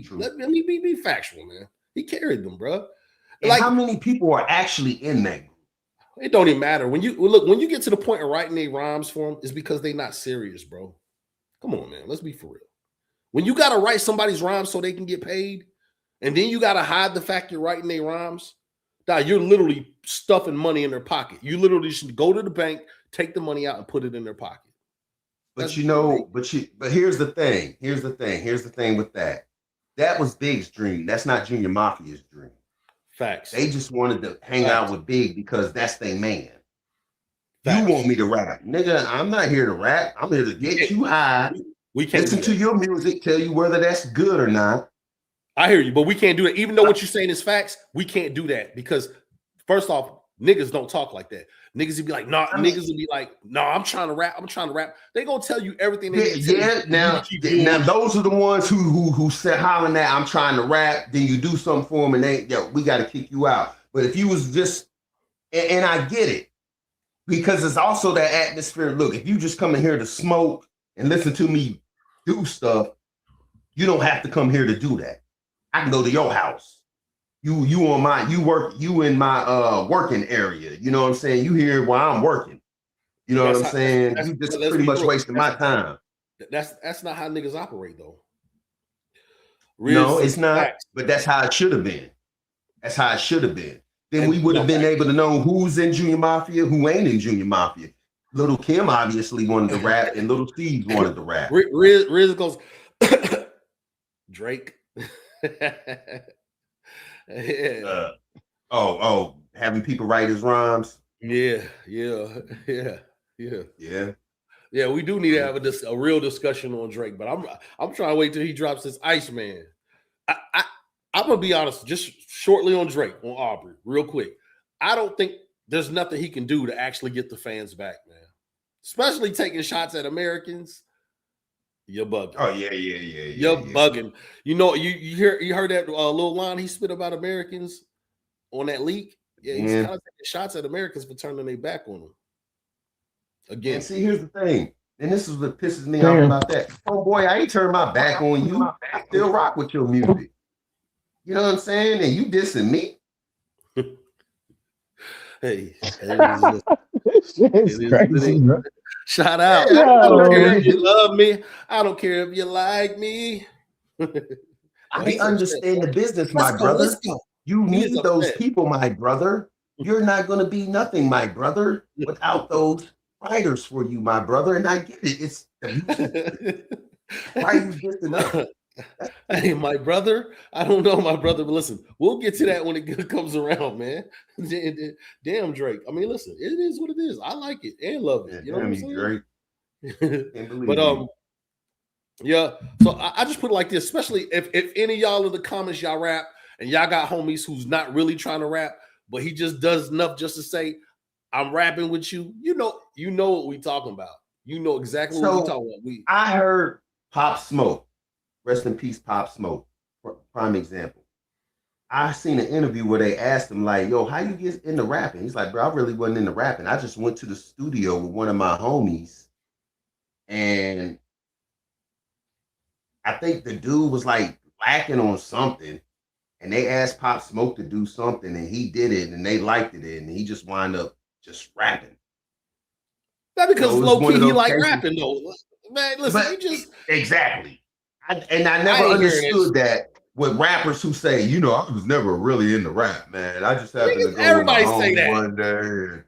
True. Let me be factual, man. He carried them, bro. And Like how many people are actually in that group? it don't even matter when you get to the point of writing their rhymes for them, it's because they not serious, bro. Come on, man. Let's be for real. When you gotta write somebody's rhymes so they can get paid, and then you gotta hide the fact you're writing their rhymes, you're literally stuffing money in their pocket. You literally should go to the bank, take the money out, and put it in their pocket. But here's the thing. Here's the thing with that. That was Big's dream. That's not Junior Mafia's dream. Facts. They just wanted to hang out with Big because that's their man. Facts. You want me to rap. Nigga, I'm not here to rap. I'm here to get you high. We can't listen to your music, tell you whether that's good or not. I hear you, but we can't do it. Even though what you're saying is facts, we can't do that because first off, niggas don't talk like that. Niggas would be like, nah, niggas would be like, no, I'm trying to rap. They gonna tell you everything they need to tell you. Now those are the ones who said hollering that I'm trying to rap, then you do something for them and we gotta kick you out. But if you was just and I get it, because it's also that atmosphere. Look, if you just come in here to smoke and listen to me do stuff, you don't have to come here to do that. I can go to your house. You in my working area. You know what I'm saying? You here while I'm working. You know what I'm saying? You just pretty much wasting my time. That's not how niggas operate though. No, it's not. But that's how it should have been. That's how it should have been. Then we would have been able to know who's in Junior Mafia, who ain't in Junior Mafia. Lil Kim obviously wanted to rap, and Lil Steve wanted to rap. Riz goes, Drake. Yeah. Having people write his rhymes. Yeah. We do need to have a real discussion on Drake, but I'm trying to wait till he drops this Iceman. I'm gonna be honest, just shortly on Drake, on Aubrey, real quick. I don't think there's nothing he can do to actually get the fans back, man. Especially taking shots at Americans. You're bugging. Oh yeah. You're bugging. You know, you heard that little line he spit about Americans on that leak. Yeah, he's kind of taking shots at Americans for turning their back on them. Again, and see, here's the thing, and this is what pisses me off about that. Oh boy, I ain't turned my back on you. I still rock with your music. You know what I'm saying? And you dissing me. Hey, it's crazy, bro. Shout out. No. I don't care if you love me. I don't care if you like me. I understand the business, my brother. You need those people, my brother. You're not going to be nothing, my brother, without those writers for you, my brother. And I get it. It's why are you dissing us? Hey, my brother. I don't know, my brother, but listen, we'll get to that when it comes around, man. Damn, Drake. I mean, listen, it is what it is. I like it and love it. You know what I'm saying? Drake. But yeah. So I just put it like this, especially if any of y'all in the comments y'all rap and y'all got homies who's not really trying to rap, but he just does enough just to say, I'm rapping with you. You know what we talking about. You know exactly what we talking about. I heard Pop Smoke. Rest in peace, Pop Smoke. Prime example. I seen an interview where they asked him, like, yo, how you get into rapping? He's like, bro, I really wasn't into rapping. I just went to the studio with one of my homies. And I think the dude was like lacking on something. And they asked Pop Smoke to do something, and he did it, and they liked it, and he just wound up just rapping. That because low key he like rapping though. Man, listen, exactly. I never understood that with rappers who say, you know, I was never really into rap, man. I just happened to go everybody say that one day.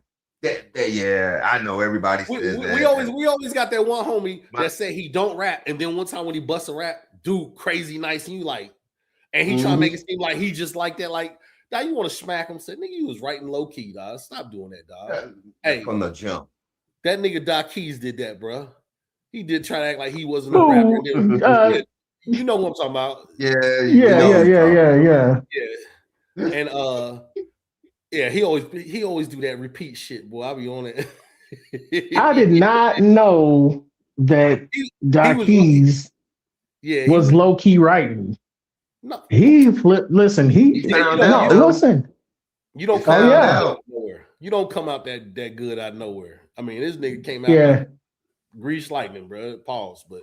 Yeah, I know everybody says that. We always got that one homie that said he don't rap, and then one time when he busts a rap, dude, crazy nice, and you like, and he trying to make it seem like he just like that. Like Dog, you want to smack him? Say, nigga, you was writing low key, dog. Stop doing that, dog. Hey, from the jump, that nigga Keys did that, bro. He did try to act like he wasn't a rapper. You know what I'm talking about? Yeah. And he always do that repeat shit, boy. I'll be on it. I did not know that Keys was low key writing. No, he flipped. Listen, listen. You don't come out of nowhere. You don't come out that good out of nowhere. I mean, this nigga came out like grease lightning, bro. Pause, but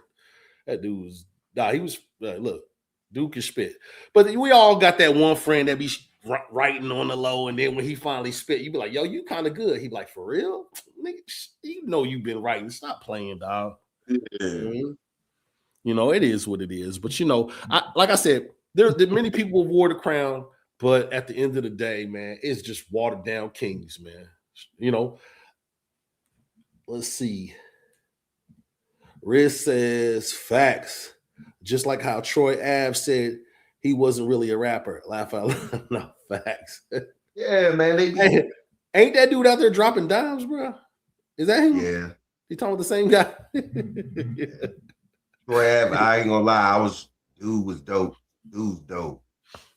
that dude was he was look, dude can spit. But we all got that one friend that be writing on the low, and then when he finally spit, you be like, yo, you kind of good. He be like, for real? Nigga, you know you've been writing. Stop playing, dog. Yeah. Mm-hmm. You know, it is what it is. But you know, like I said, there many people wore the crown, but at the end of the day, man, it's just watered down kings, man. You know, let's see. Riz says facts, just like how Troy Ave said he wasn't really a rapper. Laugh out loud. No, facts. Yeah, man. Ain't that dude out there dropping dimes, bro? Is that him? Yeah. You talking about the same guy? Troy Ave, I ain't gonna lie. Dude was dope. Dude's dope.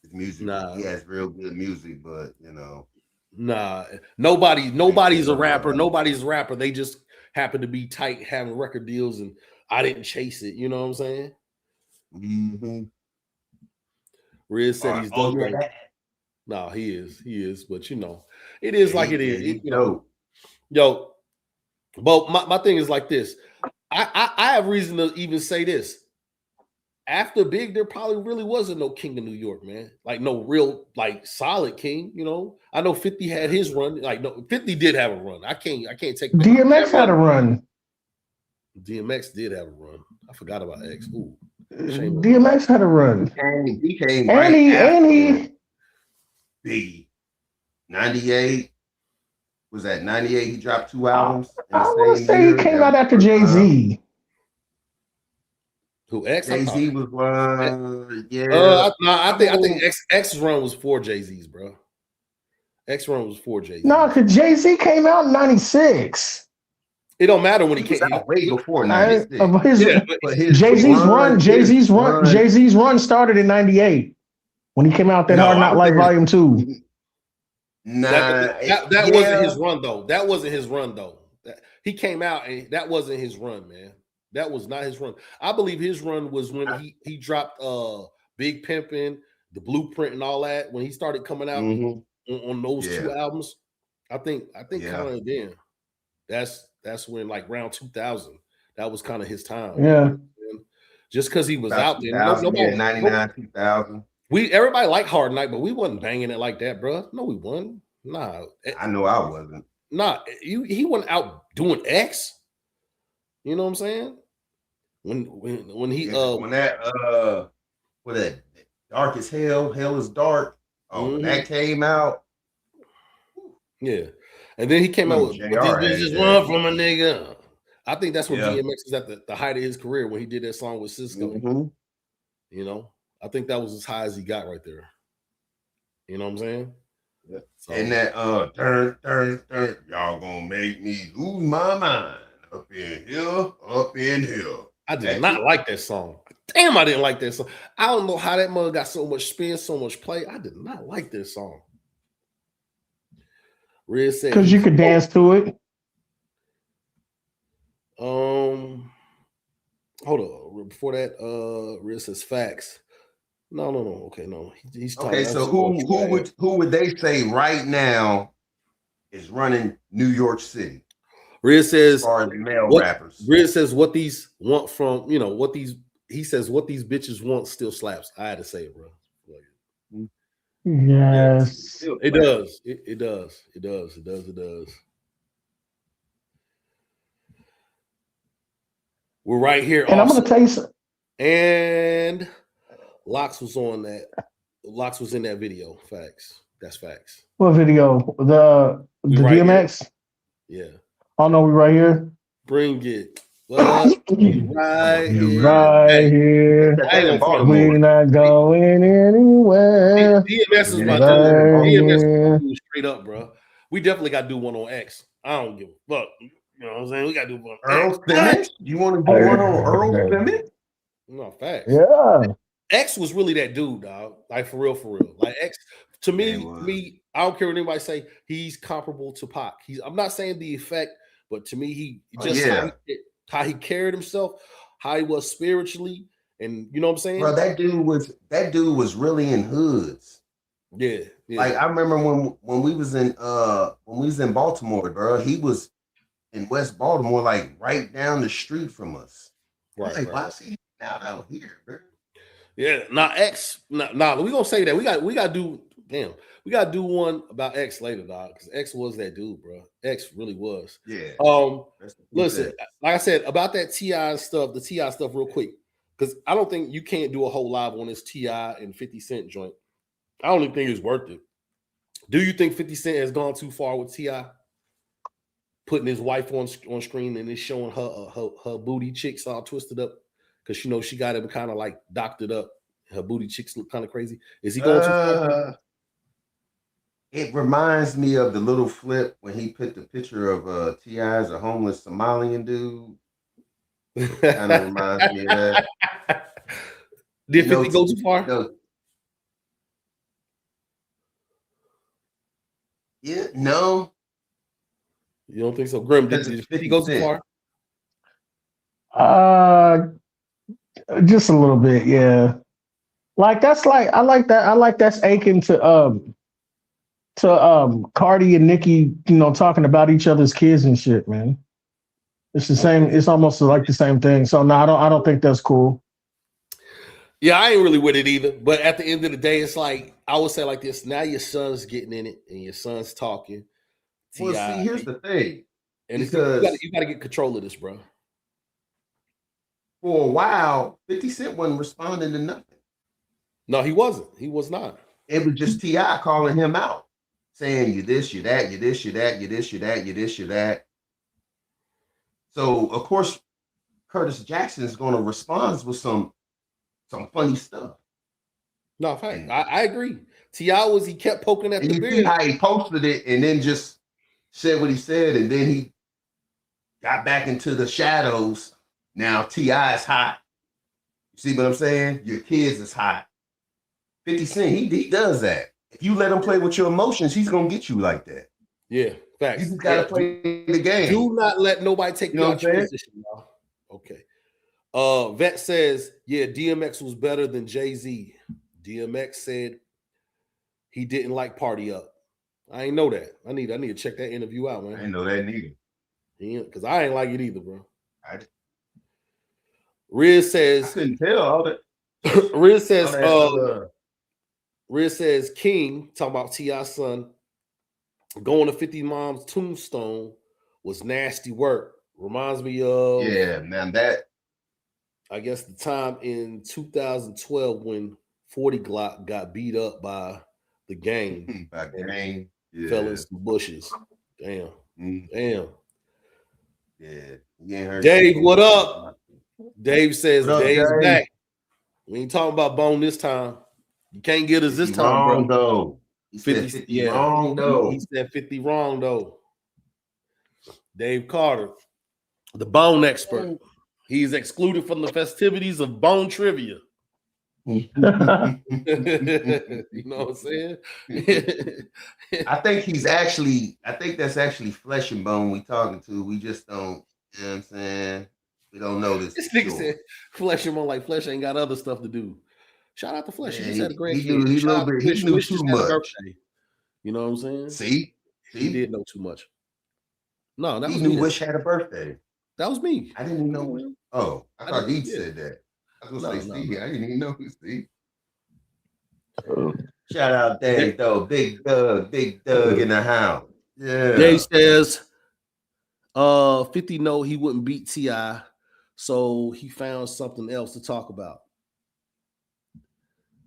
His music, he has real good music, but you know. Nah, nobody's a rapper. Nobody's a rapper. They just happen to be tight, having record deals, and I didn't chase it. You know what I'm saying? Mm-hmm. Riz said he's dope. No, he is. But you know, it is like it is. You know, yo. But my thing is like this. I have reason to even say this. After Big, there probably really wasn't no King of New York, man. Like no real, like solid king. You know, I know 50 had his run. Like no, 50 did have a run. I can't take. DMX had a run. DMX did have a run. I forgot about X. Ooh, DMX had a run. He came and he Biggie. 98. Was that 98? He dropped 2 albums. I want to say he came out after Jay-Z. Who X? Jay-Z was one. Yeah. I think X's run was for Jay-Z's, bro. X run was for Jay-Z. No, because Jay-Z came out in 96. It don't matter when he came out way before 96. Jay-Z's run started in 98 when he came out that Hard Knock Life Volume 2. That wasn't his run though. That wasn't his run though. He came out and that wasn't his run, man. That was not his run. I believe his run was when he dropped Big Pimpin', The Blueprint, and all that. When he started coming out on those 2 albums, I think kind of then. That's when like around 2000. That was kind of his time. Yeah. Just because he was out there. 99, 2000. Everybody liked Hard Night, but we wasn't banging it like that, bro. No, we wasn't. Nah. I know I wasn't. Nah, he wasn't out doing X. You know what I'm saying? When that Dark as Hell is Dark. When that came out. Yeah. And then he came out with These Bitches Run From a Nigga. I think that's when DMX was at the height of his career when he did that song with Cisco. Mm-hmm. You know, I think that was as high as he got right there. You know what I'm saying? Yeah. So, and that turn, y'all gonna make me lose my mind up in here. I did not like that song. Damn, I didn't like that song. I don't know how that mother got so much spin, so much play. I did not like this song. Riz said because you could dance to it. Hold on. Before that, Riz says facts. No. Okay, no. He's talking. Okay, so who would they say right now is running New York City? Riz says, as far as male rappers. Riz says what these want from, he says what these bitches want still slaps. I had to say it, bro. Yes. It does. It does. We're right here. And also. I'm gonna tell you something. And Lox was on that. Lox was in that video. Facts. That's facts. What video? The right DMX? Here. Yeah. Oh no, we right here. Bring it. But right here. I ain't gonna We're not going anywhere. DMS is my Right dude. DMS is here. my dude straight up, bro. We definitely got to do one on X. I don't give a fuck. You know what I'm saying? We got to do one on Earl X. Simmons? You want to do one on Earl Simmons? No, facts. Yeah. X was really that dude, dog. Like for real, for real. Like X, to me, I don't care what anybody say. He's comparable to Pac. I'm not saying the effect, but to me, he just how he carried himself, how he was spiritually, and you know what I'm saying. Bro, that dude was really in hoods. Yeah. Like I remember when we was in Baltimore, bro. He was in West Baltimore, like right down the street from us. Right. Like, why is he out here, bro? Yeah, X. We gonna say that we got to do. Damn, we got to do one about X later, dog. Because X was that dude, bro. X really was. Yeah. Listen, like I said about that T.I. stuff, the T.I. stuff, real quick, because I don't think you can't do a whole live on this T.I. and 50 Cent joint. I don't even think it's worth it. Do you think 50 Cent has gone too far with T.I.? Putting his wife on screen and it's showing her booty cheeks all twisted up because you know she got him kind of like doctored up. Her booty cheeks look kind of crazy. Is he going too far? It reminds me of the Lil Flip when he put the picture of T.I. as a homeless Somalian dude. Kind of reminds me of that. Did 50 go too far? Yeah, no. You don't think so? Grim, did 50 go too far? Just a little bit, yeah. Like I like that's akin to Cardi and Nicki, you know, talking about each other's kids and shit, man. It's the same, it's almost like the same thing. So no, I don't think that's cool. Yeah, I ain't really with it either. But at the end of the day, it's like I would say like this. Now your son's getting in it and your son's talking. Well, see, here's the thing. And because you got to get control of this, bro. For a while, 50 Cent wasn't responding to nothing. No, he wasn't. He was not. It was just T.I. calling him out, saying you this, you that, you this, you that, you this, you that, you this, you that. So of course, Curtis Jackson is going to respond with some funny stuff. No, fact. I agree. T.I. he kept poking at the beard. See how he posted it and then just said what he said, and then he got back into the shadows. Now T.I. is hot. You see what I'm saying? Your kids is hot. 50 Cent, he does that. If you let him play with your emotions, he's gonna get you like that. Yeah, facts. You just gotta play the game. Do not let nobody take you out your position, y'all. Okay. Vet says, yeah, DMX was better than Jay-Z. DMX said he didn't like Party Up. I ain't know that. I need to check that interview out, man. I didn't know that neither. Because I ain't like it either, bro. Riz says, I couldn't tell all that. Riz says King, talking about T.I.'s son, going to 50 Mom's tombstone was nasty work. Reminds me of, yeah, man, that I guess the time in 2012 when 40 Glock got beat up by the gang. Fell in some bushes. Damn. Damn. Yeah. Dave, what up? Dave says Dave's back. We ain't talking about Bone this time. You can't get us this time, wrong, bro. Though. He 50 wrong, though. He said 50 wrong, though. Dave Carter, the Bone expert. He's excluded from the festivities of Bone Trivia. You know what I'm saying? I think that's actually Flesh and Bone we talking to. We just don't, you know what I'm saying? We don't know this. This nigga said Flesh and Bone, like Flesh ain't got other stuff to do. Shout out to Flesh. He just had a great kid. He knew too much. You know what I'm saying? See? He did know too much. No, that was me. Wish had a birthday. That was me. I didn't even know him. Oh, I thought he said that. I was gonna say Steve. I didn't even know who Steve. Shout out Dave though. Big Doug in the house. Yeah. Dave says 50 know he wouldn't beat T.I., so he found something else to talk about.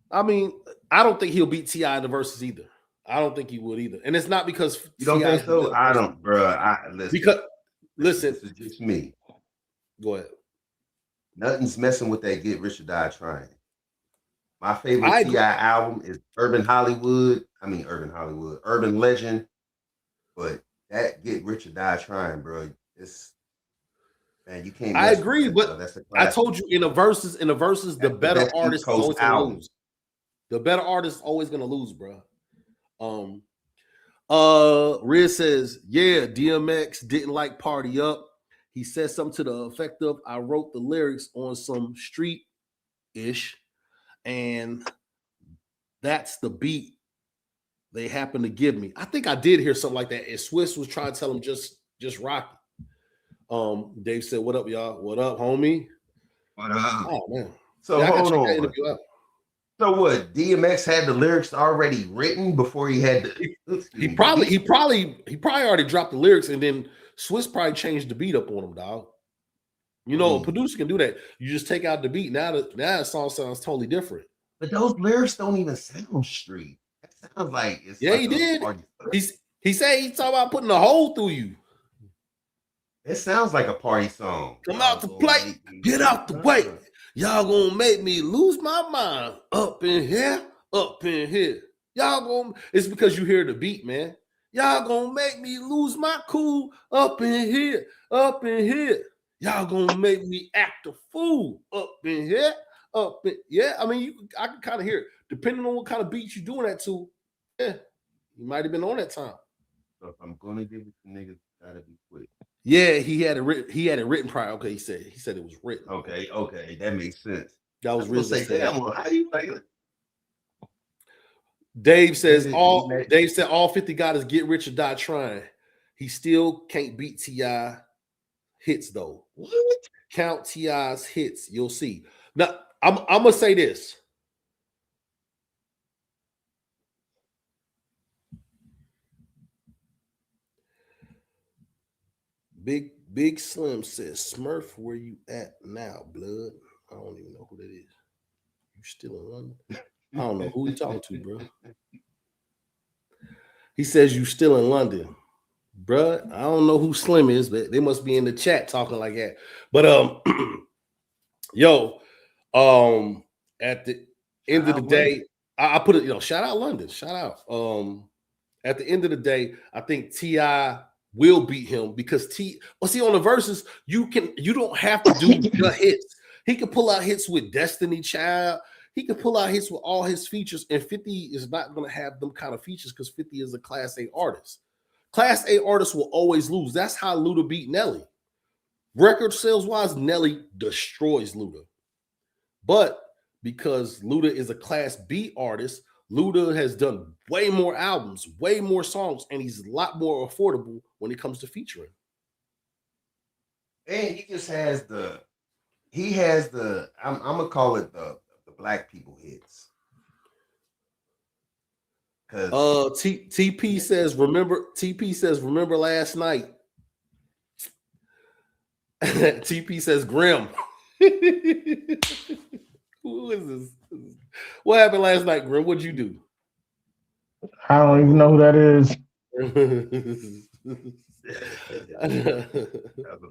I mean, I don't think he'll beat T.I. in the verses either. I don't think he would either. And it's not because you don't think so? I don't, bro. Listen, this is just me. Go ahead. Nothing's messing with that Get Rich or Die Trying. My favorite I T.I. album is Urban Legend. But that Get Rich or Die Trying, bro, it's man, you can't I mess with agree, that, but bro. That's a I classic. told you in the verses, the That's the better best East artist is Coast always gonna album. lose. The better artist is always gonna lose, bro. Riz says, yeah, DMX didn't like Party Up. He said something to the effect of, I wrote the lyrics on some street-ish, and that's the beat they happen to give me. I think I did hear something like that. And Swiss was trying to tell him just rock it. Dave said, what up, y'all? What up, homie? What up? Oh man. So yeah, hold on. So what? DMX had the lyrics already written before he had the. He probably already dropped the lyrics, and then Swiss probably changed the beat up on him, dog. You know, a producer can do that. You just take out the beat. Now the song sounds totally different. But those lyrics don't even sound street. That sounds like it's yeah, like he did. He said he's talking about putting a hole through you. It sounds like a party song. Come out to play. Get out the way. Y'all gonna make me lose my mind up in here, up in here. Y'all gonna, it's because you hear the beat, man. Y'all gonna make me lose my cool up in here, up in here. Y'all gonna make me act a fool up in here, up in, yeah. I mean, I can kind of hear it. Depending on what kind of beats you're doing that to, yeah, you might have been on that time. So if I'm gonna give it to niggas, gotta be quick. Yeah, he had it written prior. Okay, he said it was written. Okay, that makes sense. That was real. Say, damn, how you like it? Dave says all 50 guys get rich or die trying. He still can't beat T.I. hits though. What? Count T.I.'s hits, you'll see. Now I'm gonna say this. Big Slim says, Smurf, where you at now, blood? I don't even know who that is. You still in London? I don't know who he talking to, bro. He says you still in London. Bruh, I don't know who Slim is, but they must be in the chat talking like that. But at the end of the day, I put it, shout out London, shout out. At the end of the day, I think T.I. will beat him because on the verses, you don't have to do the hits. He can pull out hits with Destiny Child. He can pull out hits with all his features, and 50 is not going to have them kind of features because 50 is a Class A artist. Class A artists will always lose. That's how Luda beat Nelly. Record sales wise, Nelly destroys Luda. But because Luda is a Class B artist, Luda has done way more albums, way more songs, and he's a lot more affordable when it comes to featuring. And he just has I'm gonna call it the black people hits. TP says remember last night. TP says Grim. Who is this? What happened last night, Grim? What'd you do? I don't even know who that is.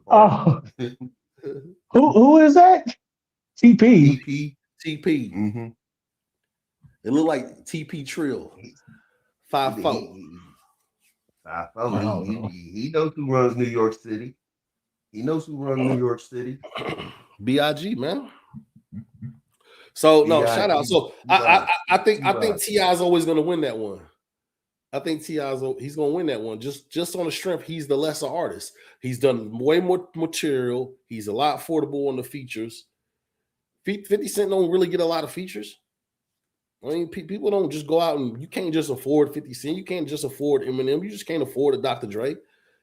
Oh, who is that? TP. Mm-hmm. It looked like TP Trill. 5'4". 5'4". He knows who runs New York City. B.I.G, man. So no, shout out. So I think T.I.'s always going to win that one. I think he's going to win that one just on the strength. He's the lesser artist. He's done way more material. He's a lot affordable on the features. 50 Cent don't really get a lot of features. I mean, people don't just go out and you can't just afford 50 Cent. You can't just afford Eminem. You just can't afford a Dr. Dre.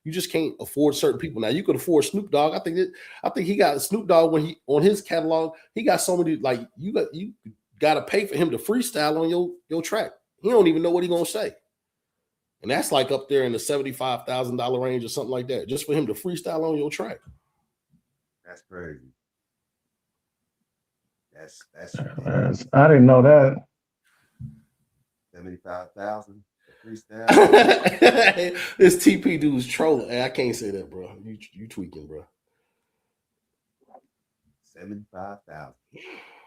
You just can't afford certain people. Now you could afford Snoop Dogg. I think he got Snoop Dogg when he on his catalog. He got so many like you got to pay for him to freestyle on your track. He don't even know what he gonna say, and that's like up there in the $75,000 range or something like that, just for him to freestyle on your track. That's crazy. That's I didn't know that. 75,000 freestyle. This TP dude's trolling. Hey, I can't say that, bro. You tweaking, bro. $75,000.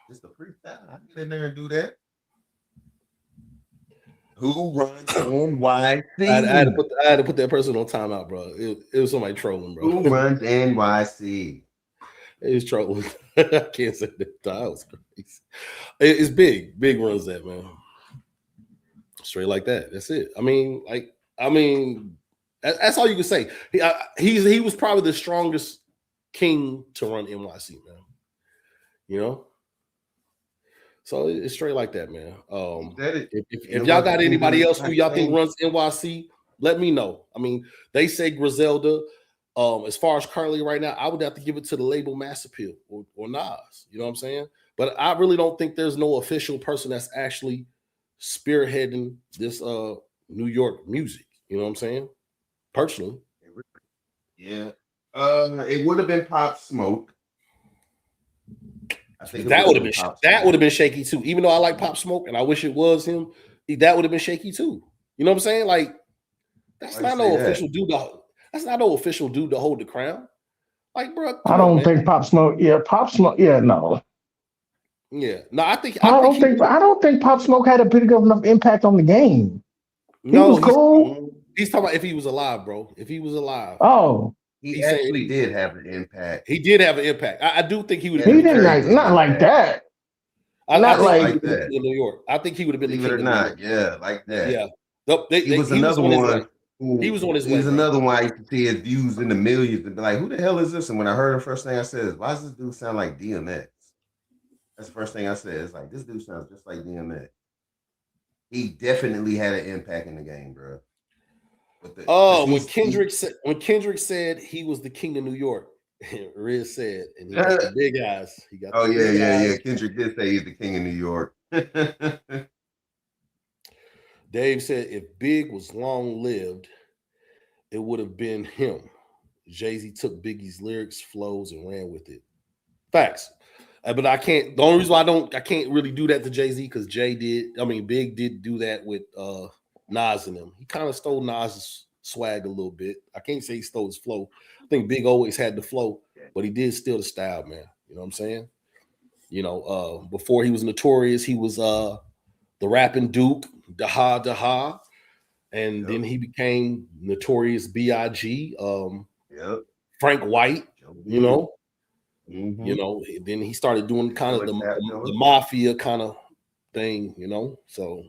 Just a freestyle. I get in there and do that. Who runs NYC? I had to put that person on timeout, bro. It was somebody trolling, bro. Who runs NYC? It was trolling. I can't say that. That was crazy. It's big. Big runs that, man. Straight like that. That's it. I mean, that's all you can say. He was probably the strongest king to run NYC, man. You know? So it's straight like that, man. If y'all got anybody else who y'all think runs NYC, let me know. I mean, they say Griselda. As far as currently right now, I would have to give it to the label Mass Appeal or Nas. You know what I'm saying? But I really don't think there's no official person that's actually spearheading this New York music. You know what I'm saying? Personally. Yeah. It would have been Pop Smoke. I think that would have been shaky too. Even though I like Pop Smoke and I wish it was him, that would have been shaky too. You know what I'm saying? Like, that's not no official dude. That's not no official dude to hold the crown. Like, bro, I don't think Pop Smoke. Yeah, Pop Smoke. Yeah, no. Yeah, no. I don't think Pop Smoke had a big enough impact on the game. He was cool. He's talking about if he was alive, bro. If he was alive. Oh. He actually did have an impact. He did have an impact. I do think he would have been. He didn't not like that. Not like that. In New York. I think he would have been the king or not. Yeah, like that. Yeah. He was another one. He was on his way. He was another one I used to see his views in the millions and be like, who the hell is this? And when I heard the first thing I said is, why does this dude sound like DMX? That's the first thing I said. It's like, this dude sounds just like DMX. He definitely had an impact in the game, bro. When Kendrick said he was the king of New York, Riz said, and he got the big eyes. He got yeah. Kendrick did say he's the king of New York. Dave said if Big was long lived, it would have been him. Jay-Z took Biggie's lyrics, flows, and ran with it. Facts. But I can't. The only reason why I can't really do that to Jay-Z because Big did do that with Nas and him. He kind of stole Nas's swag a little bit. I can't say he stole his flow. I think Big always had the flow, but he did steal the style, man. You know what I'm saying? You know, before he was Notorious, he was the rapping Duke, Daha, and then he became Notorious B.I.G. Frank White, you know. Mm-hmm. You know, then he started doing kind of the Mafia kind of thing, you know. So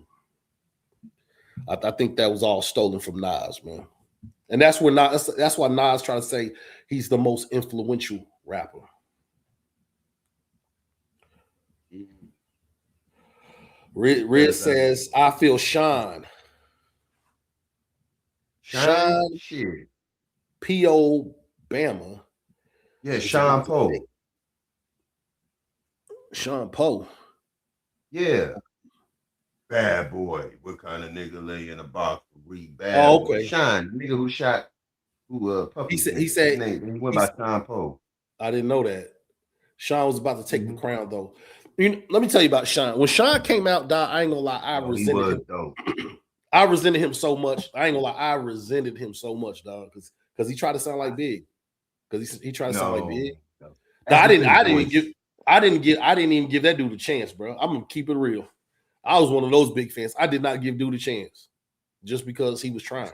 I think that was all stolen from Nas, man. And that's why Nas trying to say he's the most influential rapper. Riz says, I feel Sean. Sean shit. P.O. Bama. Yeah, Sean Poe. Sean Poe. Yeah. Bad boy. What kind of nigga lay in a box for read bad? Oh, okay. Sean, nigga who shot Puppy. He said he went by Sean Poe. I didn't know that. Sean was about to take the crown though. Let me tell you about Sean. When Sean came out, I ain't gonna lie, I resented him. I resented him so much. I ain't gonna lie, I resented him so much, dog, because he tried to sound like Big. Because he tried to sound like Big. No. I didn't even give that dude a chance, bro. I'm gonna keep it real. I was one of those big fans. I did not give dude a chance just because he was trying.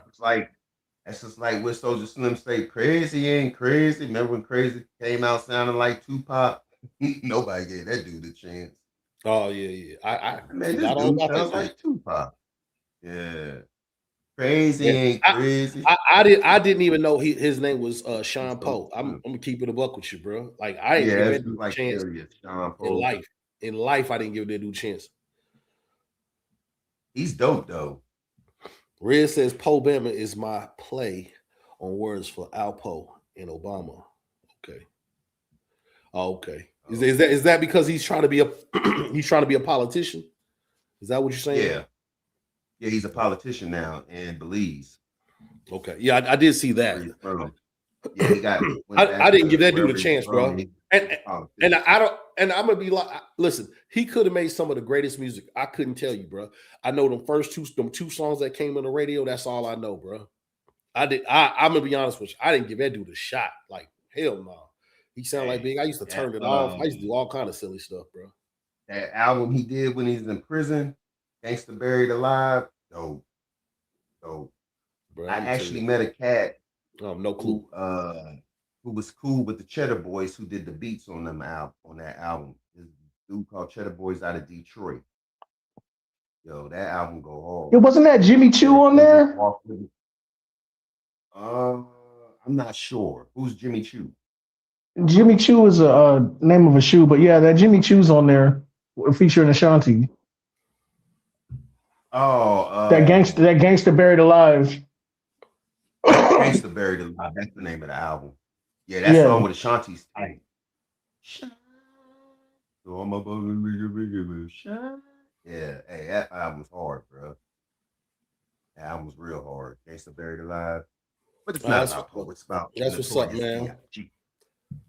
That's just like what Soulja Slim say, crazy ain't crazy. Remember when Crazy came out sounding like Tupac? Nobody gave that dude a chance. Oh yeah. This dude sounds like Tupac. Yeah. Crazy ain't crazy. I didn't even know his name was Sean Poe. I'm gonna keep it a buck with you, bro. Like I didn't give that dude a chance in life. In life, I didn't give that dude a chance. He's dope though. Red says Poe Bama is my play on words for Alpo and Obama. Okay. Oh, okay. Is that because he's trying to be a politician? Is that what you're saying? Yeah. Yeah, he's a politician now in Belize. Okay. Yeah, I did see that. Yeah, he got. I didn't give that dude a chance, bro. And I'm gonna be like, listen, he could have made some of the greatest music. I couldn't tell you, bro. I know them two songs that came on the radio. That's all I know, bro. I'm gonna be honest with you. I didn't give that dude a shot. Like hell no. He sound like Big. I used to turn it off. I used to do all kind of silly stuff, bro. That album he did when he was in prison, Gangsta Buried Alive, dope. Bro, I actually met a cat no clue. Who was cool with the Cheddar Boys who did the beats on that album. This dude called Cheddar Boys out of Detroit. Yo, that album go hard. It wasn't that Jimmy Choo on there? I'm not sure. Who's Jimmy Choo? Jimmy Choo is a name of a shoe, but yeah, that Jimmy Choo's on there featuring Ashanti. Oh, that gangster buried alive. Gangsta Buried Alive. That's the name of the album. Yeah, that song with Ashanti's tight. Yeah, hey, that album's hard, bro. That album's real hard. Gangsta Buried Alive. But it's not about poets. It's about that's what's up, man.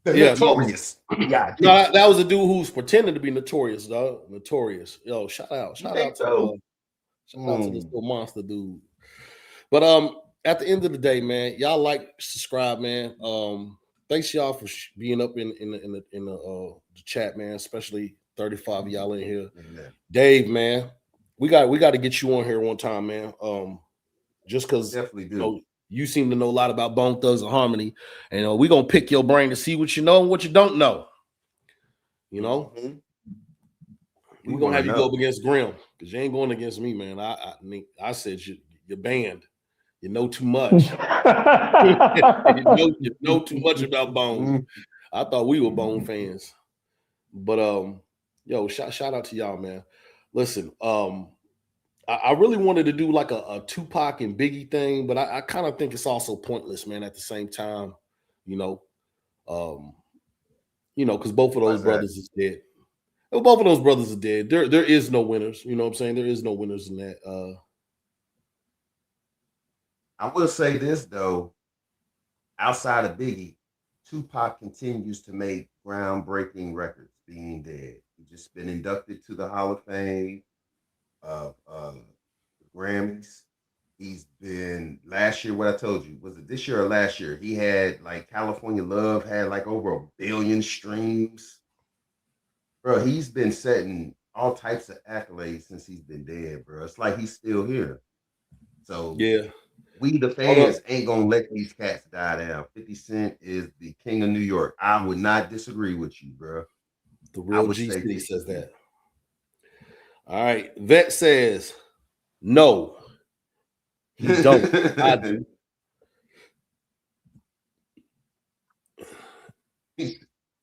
Notorious. Yeah, no, that was a dude who's pretending to be notorious, dog. Notorious. Yo, shout out to this little monster dude. But at the end of the day, man, y'all like, subscribe, man. Thanks y'all for being up in the chat, man. Especially 35 of y'all in here. Yeah. Dave, man, we got to get you on here one time, man. Just because definitely do. You seem to know a lot about Bone Thugs and Harmony, and we're gonna pick your brain to see what you know and what you don't know. You know, we're gonna have you go up against Grim because you ain't going against me, man. I said you're banned. You know too much. you know too much about Bone. I thought we were Bone fans, but yo, shout out to y'all, man. Listen, I really wanted to do like a Tupac and Biggie thing, but I kind of think it's also pointless, man. At the same time, because both of those brothers is dead. Both of those brothers are dead. There is no winners. You know what I'm saying? There is no winners in that. I will say this though, outside of Biggie, Tupac continues to make groundbreaking records. Being dead, he's just been inducted to the Hall of Fame. The Grammys. He's been last year. What I told you, was it this year or last year? He had like California Love had like over 1 billion streams. Bro, he's been setting all types of accolades since he's been dead, bro. It's like he's still here. So yeah, we the fans ain't gonna let these cats die down. 50 Cent is the king of New York. I would not disagree with you, bro. The real G City says that. All right, Vet says no. He don't. I do.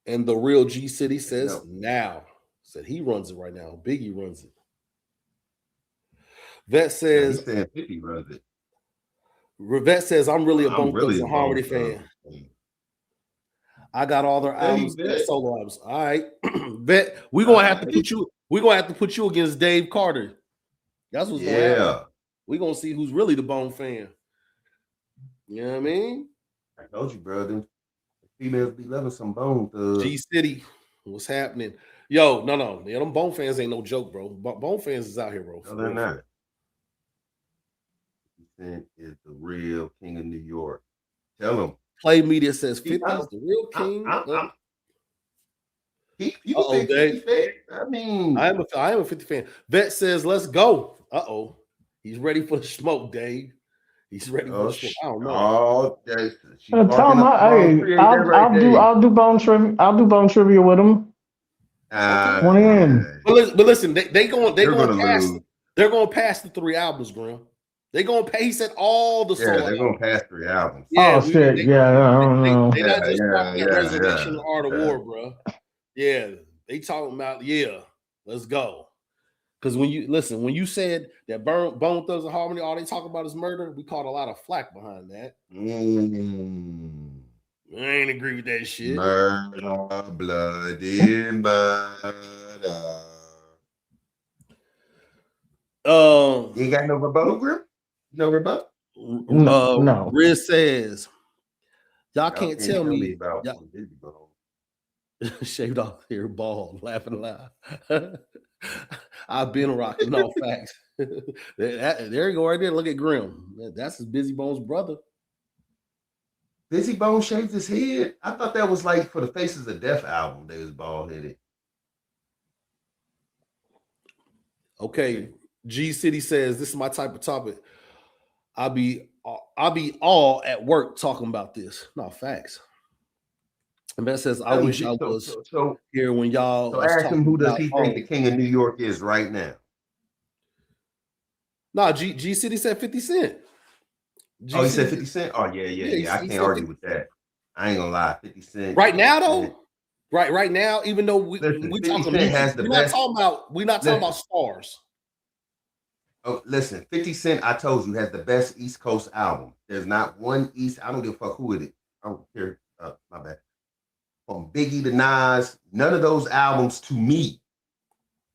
And the real G City says now. Said he runs it right now. Biggie runs it. Vet says 50 runs it. Vet says I'm really a Bone Thugs and Harmony fan. I got all their albums, solo albums. All right, Vet, we're gonna have to put you. We're gonna have to put you against Dave Carter. That's what's going to happen. We're gonna see who's really the Bone fan. You know what I mean? I told you, bro. Them females be loving some Bone Thugs. G City, what's happening? Yo, no. Yeah, them Bone fans ain't no joke, bro. Bone fans is out here, bro. No, they're not. Cent is the real king of New York. Tell them. Play Media says 50 is the real king. Dave. I mean, I am a 50 fan. Vet says, let's go. He's ready for the smoke, Dave. He's ready for the smoke. I don't know. I'll do Bone trivia. I'll do Bone trivia with him. But listen, they're going to pass the 3 albums, Grim. They're going to pay. He said all the songs. They're going to pass 3 albums. Yeah, shit. I don't know. They're not just talking about Resurrection and Art of War, bro. Yeah, they talking about, let's go. Because when you said that Bone Thugs and Harmony, all they talk about is murder, we caught a lot of flack behind that. I ain't agree with that shit. Murder, bloody murder. You ain't got no rebuttal, Grim? No rebuttal? No. Riz says, y'all can't tell me about shaved off hair, bald, laughing loud. I've been rocking all facts. There you go, right there. Look at Grim. That's his Busy Bones brother. Busy Bone shaved his head. I thought that was like for the Faces of Death album. They was bald headed. Okay. G City says this is my type of topic. I'll be all at work talking about this. No facts. And that says I wish I was here when y'all. So ask him, who does he think the King of New York is right now? Nah, G City said 50 Cent. Oh, he said 50 Cent? Oh, yeah. I can't argue with that. I ain't gonna lie, 50 Cent. Right now, though, right now, even though we talking music, we're not talking about stars. Oh, listen, 50 Cent, I told you, has the best East Coast album. There's not one I don't give a fuck who it is. I don't care. My bad. From Biggie to Nas, none of those albums to me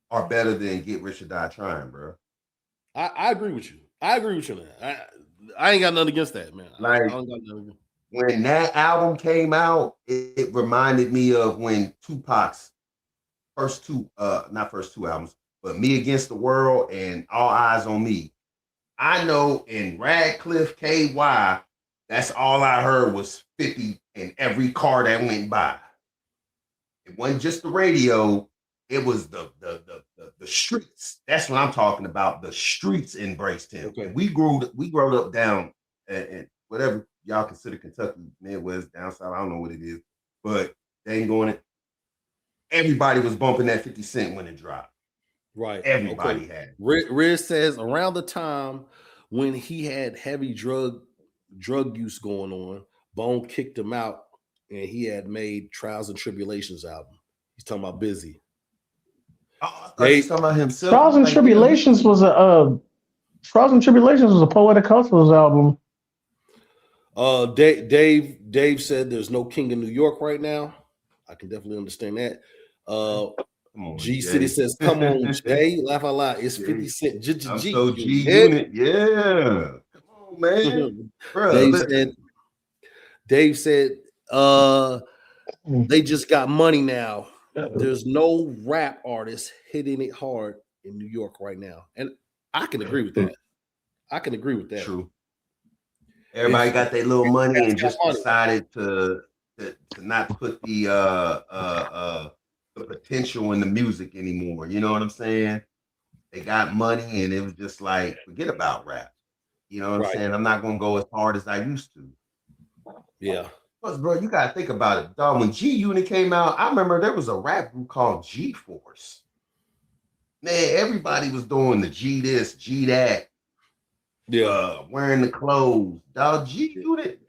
are better than Get Rich or Die Tryin', bro. I agree with you. I agree with you on that. I ain't got nothing against that, man. Like, I don't got nothing. When that album came out, it reminded me of when Tupac's not first two albums, but Me Against the World and All Eyes on Me. I know in Radcliffe, KY, that's all I heard was 50 in every car that went by. It wasn't just the radio, it was the streets. That's what I'm talking about. The streets embraced him. Okay. We grew up down and whatever y'all consider Kentucky, Midwest, down south, I don't know what it is, but they ain't going it. Everybody was bumping that 50 Cent when it dropped. Right. Everybody had. Riz says around the time when he had heavy drug use going on, Bone kicked him out and he had made Trials and Tribulations album. He's talking about Busy. Oh, he's talking about himself. Trials and Tribulations was a Poetic Hustlers album. Dave said there's no King of New York right now. I can definitely understand that. G City says, "Come on, Jay, laugh out loud. It's 50 Cent." G-Unit, yeah. Come on, man. Dave said, they just got money now. There's no rap artist hitting it hard in New York right now, and I can agree with that. True. Everybody got their little money and just decided to not put the potential in the music anymore. You know what I'm saying? They got money and it was just like, forget about rap. You know what I'm saying? I'm not gonna go as hard as I used to. Yeah. Plus, bro, you gotta think about it, dog. When G-Unit came out, I remember there was a rap group called G-Force. Man, everybody was doing the G this, G that. Yeah, wearing the clothes. Dog, G-Unit.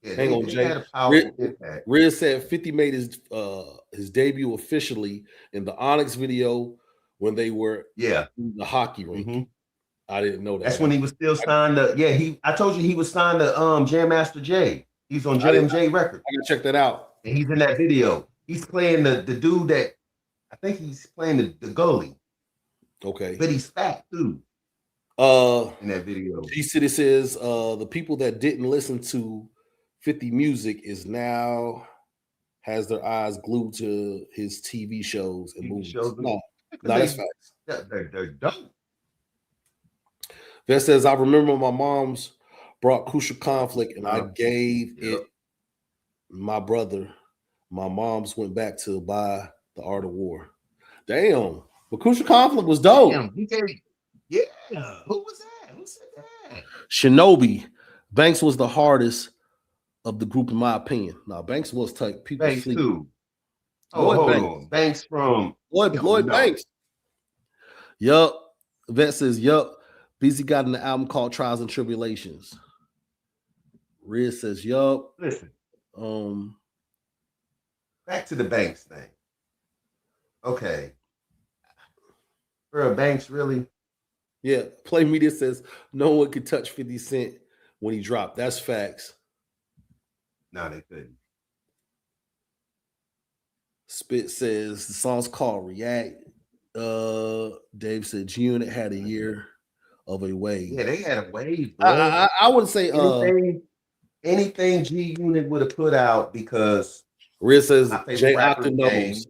Yeah, hang on, Jay. Had a powerful impact. Riz said 50 made his debut officially in the Onyx video when they were in the hockey rink. Mm-hmm. I didn't know that. That's when he was still signed to I told you he was signed to Jam Master Jay. He's on JMJ Records. I gotta check that out. And he's in that video. He's playing the dude that I think he's playing the goalie. Okay. But he's fat too. In that video. G City says the people that didn't listen to 50 music is now has their eyes glued to his TV shows and movies. No, that's facts. They're dope. That says I remember my mom's brought Crucial Conflict and I gave it my brother. My mom's went back to buy The Art of War. Damn, but Crucial Conflict was dope. Damn, yeah, who was that? Who said that? Shinobi. Banks was the hardest of the group, in my opinion. Now, Banks was tight. People Banks sleep. Too. Oh, hold on. Banks from Lloyd Banks. Yup. Vet says, yup. BZ got an album called Trials and Tribulations. Riz says, yup. Listen. Back to the Banks thing. Okay. Bro, Banks really? Yeah. Play Media says no one could touch 50 Cent when he dropped. That's facts. No, they couldn't. Spit says the song's called React. Dave said G-Unit had a year of a wave. Yeah, they had a wave, bro. I wouldn't say anything G-Unit would have put out because Riz says Jay Octa knows.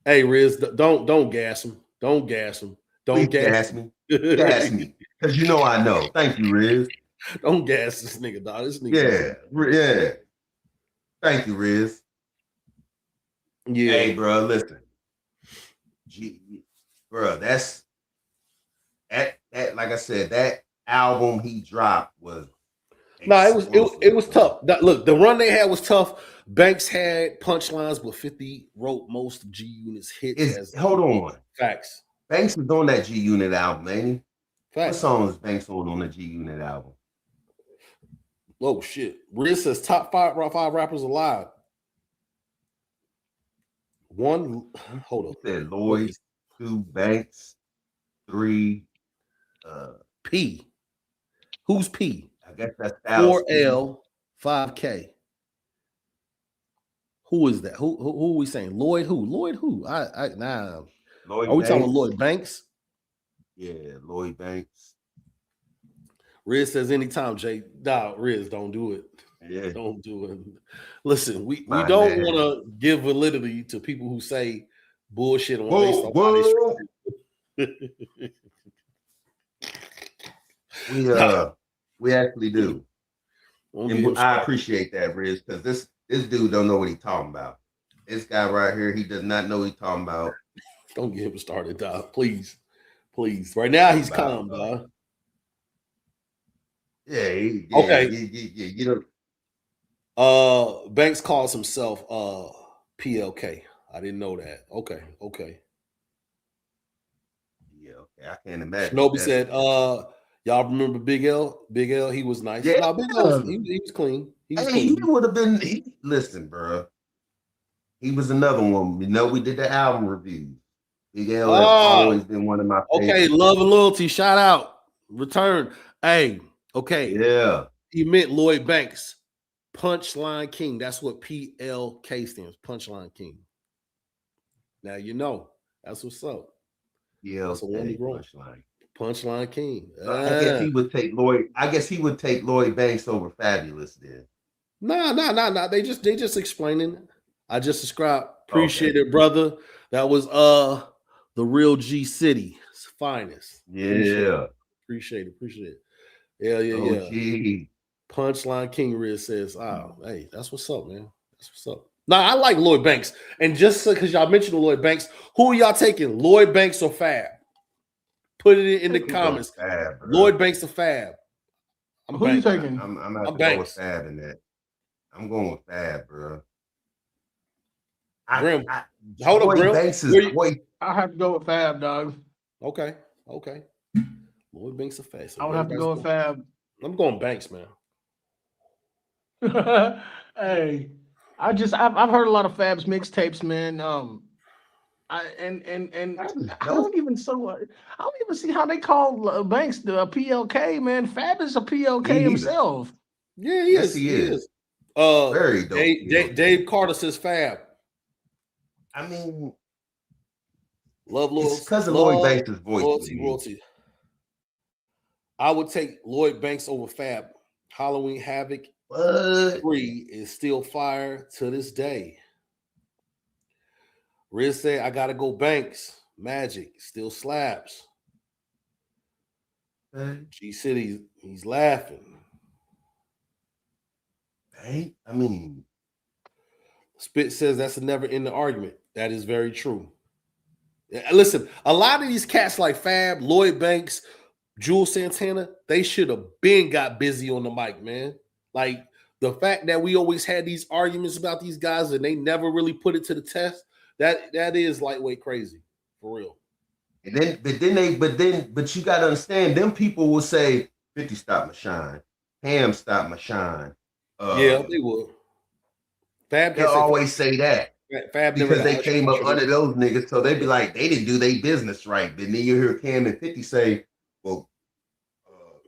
Hey, Riz, don't gas him. Don't gas him. Don't gas me. Gas me. Because you know I know. Thank you, Riz. Don't gas this nigga, dog. This nigga. Yeah. Thank you, Riz. Yeah. Hey, bro, listen. Bro, that's that like I said, that album he dropped was it was tough. Look, the run they had was tough. Banks had punchlines, but 50 wrote most of G-Unit's hits. Hold on. Facts. Banks was on that G-Unit album, ain't he? Facts. What song is Banks on the G-Unit album? Oh shit. Riz says top five rappers alive. One, hold on. Said Lloyd, 2 Banks, 3 P. Who's P? I guess that's Styles 4L, 5K. Who is that? Who are we saying? Lloyd who? Lloyd who? Lloyd are we Banks? talking Lloyd Banks? Yeah, Lloyd Banks. Riz says anytime, Jay. Nah, Riz, don't do it. Yeah. Don't do it. Listen, we don't want to give validity to people who say bullshit on based on how they we actually do. And I appreciate that, Riz, because this dude don't know what he's talking about. This guy right here, he does not know what he's talking about. Don't get him started, dog. Please. Right now he's calm, dog. Yeah, okay. You know. Banks calls himself PLK. I didn't know that. Okay. Yeah, okay. I can't imagine. Shinobi said, y'all remember Big L? Big L, he was nice. Yeah. No, Big L, he was clean. He would have been. Listen, bro. He was another one. You know, we did the album review. Big L has always been one of my favorites. Okay, love and loyalty. Shout out. Return. Hey, okay. Yeah. He meant Lloyd Banks. Punchline King. That's what PLK stands. Punchline King. Now you know. That's what's up. Yeah. That's a Punchline King. I guess he would take Lloyd. I guess he would take Lloyd Banks over Fabulous then. Nah. They just explaining. I just subscribed. Appreciate it, brother. That was the real G City's finest. Yeah. Appreciate it. Yeah. Punchline King Riz says, hey, that's what's up, man. That's what's up. Now, I like Lloyd Banks. And just because y'all mentioned Lloyd Banks, who are y'all taking? Lloyd Banks or Fab? Put it in the comments. Fab, Lloyd Banks or Fab? Who are you taking? I'm not going with Fab in that. I'm going with Fab, bro. Grim. Hold up, Grim. I have to go with Fab, dog. Okay. Lloyd Banks or Fab. So I would have to go with Fab. I'm going Banks, man. Hey, I've heard a lot of Fab's mixtapes, man. I don't even see how they call Banks the PLK, man. Fab is a PLK himself. Yeah, he is. Very dope. Dave Carter says Fab. I mean, love Lloyd. It's because of Lloyd Banks' voice. Royalty. I would take Lloyd Banks over Fab. Halloween Havoc 3 is still fire to this day. Riz say, I gotta go Banks. Magic still slaps. G City, he's laughing. Hey, I mean, Spit says that's a never-ending argument. That is very true. Listen, a lot of these cats like Fab, Lloyd Banks, Jules Santana, they should have been got busy on the mic, man. Like the fact that we always had these arguments about these guys and they never really put it to the test, that is lightweight crazy, for real. And but you gotta understand, them people will say 50 stopped my shine, Ham stopped my shine. Yeah, they will. Fab they'll always say that. Fab because they came up under those niggas, so they'd be like, they didn't do their business right. But then you hear Cam and 50 say, well,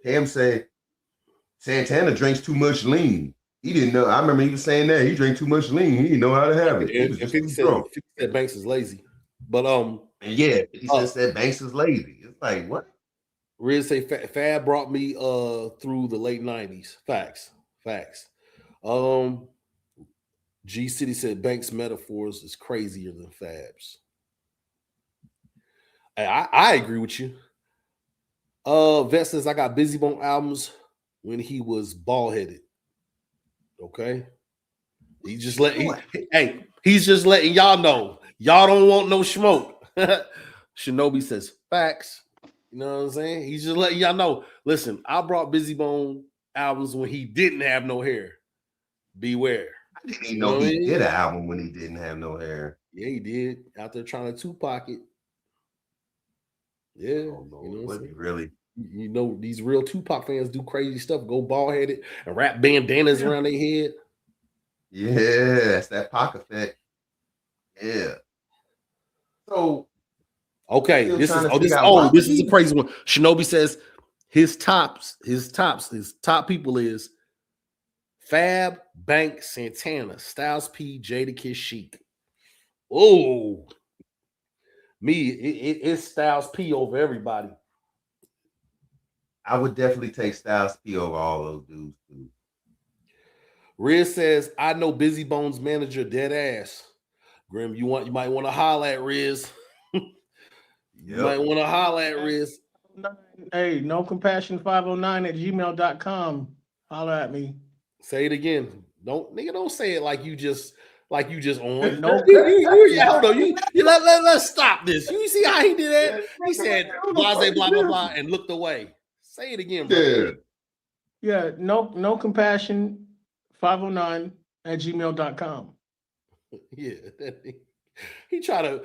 Cam said Santana drinks too much lean. He didn't know. I remember he was saying that he drank too much lean. He didn't know how to have it. And 50 said Banks is lazy. But yeah, he said Banks is lazy. It's like, what? Riz say Fab brought me through the late 90s. Facts. G City said Banks' metaphors is crazier than Fab's. I agree with you. Vet says I got Busy Bone albums when he was bald headed. Okay, he's just letting y'all know y'all don't want no smoke. Shinobi says facts. You know what I'm saying? He's just letting y'all know. Listen, I brought Busy Bone albums when he didn't have no hair. Beware. I didn't even know he did an album when he didn't have no hair. Yeah, he did. Out there trying to Tupac it. Yeah, oh, Lord, you know what I'm saying? Really? You know, these real Tupac fans do crazy stuff, go bald headed and wrap bandanas around their head. Yeah, that's that Pac effect. Yeah. So okay, this is a crazy one. Shinobi says his top people is Fab, Bank, Santana, Styles P, Jadakiss, Chic. Oh, it's Styles P over everybody. I would definitely take Styles P over all those dudes too. Riz says, I know Busy Bones manager dead ass. Grim, you might want to holler at Riz. You might want to holler at Riz. Hey, no compassion 509@gmail.com. Holler at me. Say it again. Don't say it like you just on. No, hold on. Let's stop this. You see how he did that? He said blase blah blah blah and looked away. Say it again, bro. Yeah, no compassion 509@gmail.com. Yeah. He tried to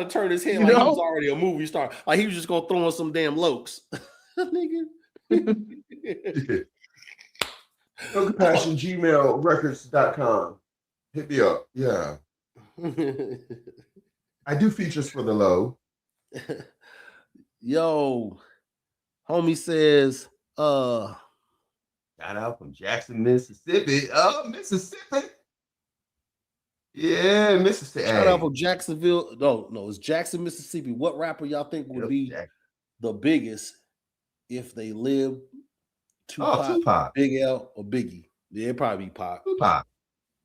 turn his head like he was already a movie star. Like he was just gonna throw on some damn lokes. Nigga. No compassion gmailrecords.com. Hit me up. Yeah. I do features for the low. Yo, homie says, shout out from Jackson, Mississippi. Oh, Mississippi. Yeah, Mississippi. Shout out from Jacksonville. No, it's Jackson, Mississippi. What rapper y'all think would be the biggest if they live? Tupac, Big L, or Biggie? Yeah, it'd probably be Pac. Tupac.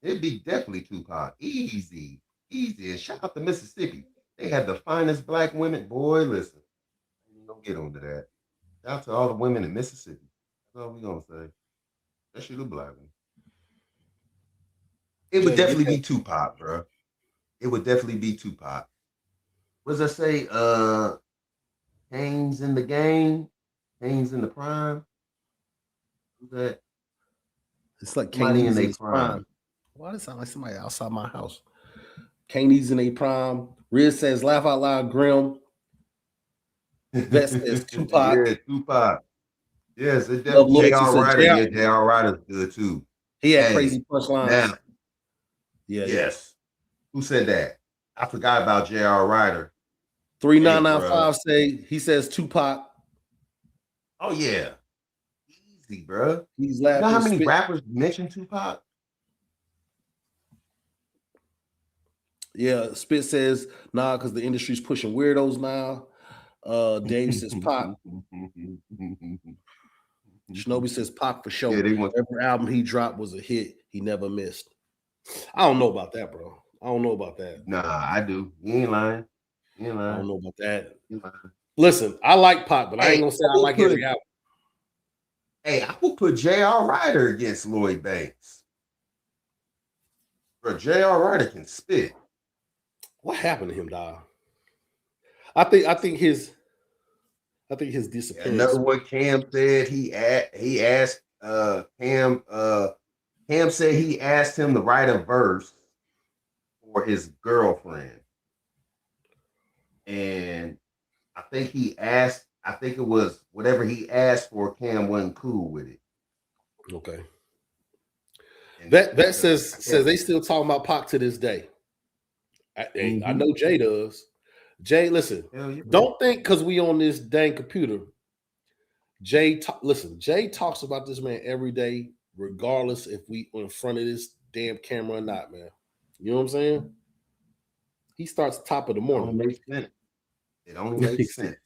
It'd be definitely Tupac. Easy. And shout out to Mississippi. They had the finest black women. Boy, listen. Don't get on to that. Shout out to all the women in Mississippi. That's all we gonna say. Especially the black one. It would definitely be Tupac, bro. It would definitely be Tupac. What does I say? Kane's in the game. Kane's in the prime. Who's that? It's like Kane's in a prime. Why does it sound like somebody outside my house? Kane's in a prime. Riz says, laugh out loud, Grim. Vet says Tupac. Yeah, Tupac. Yes, it definitely J.R. Ryder. Yeah, J.R. Ryder's good too. He had crazy punchlines. Yes. Who said that? I forgot about J.R. Ryder. 3995 says Tupac. Oh yeah. Easy, bro. He's laughing. You know how many rappers mentioned Tupac? Yeah, Spit says, nah, because the industry's pushing weirdos now. Dave says Pac. Shinobi says Pac for sure. Yeah, every album he dropped was a hit. He never missed. I don't know about that, bro. I don't know about that. Nah, I do. You ain't lying. I don't know about that. Listen, I like Pac, but I ain't gonna say I like every album. Hey, I will put J.R. Ryder against Lloyd Banks. Bro, J.R. Ryder can spit. What happened to him, dog? I think his disappearance. Another one Cam said he asked Cam said he asked him to write a verse for his girlfriend. And I think it was whatever he asked for, Cam wasn't cool with it. Okay. And that says they still talking about Pac to this day. I know Jay does. Jay, listen, don't think because we on this dang computer. Jay talks about this man every day, regardless if we in front of this damn camera or not, man. You know what I'm saying? He starts top of the morning. It only makes sense.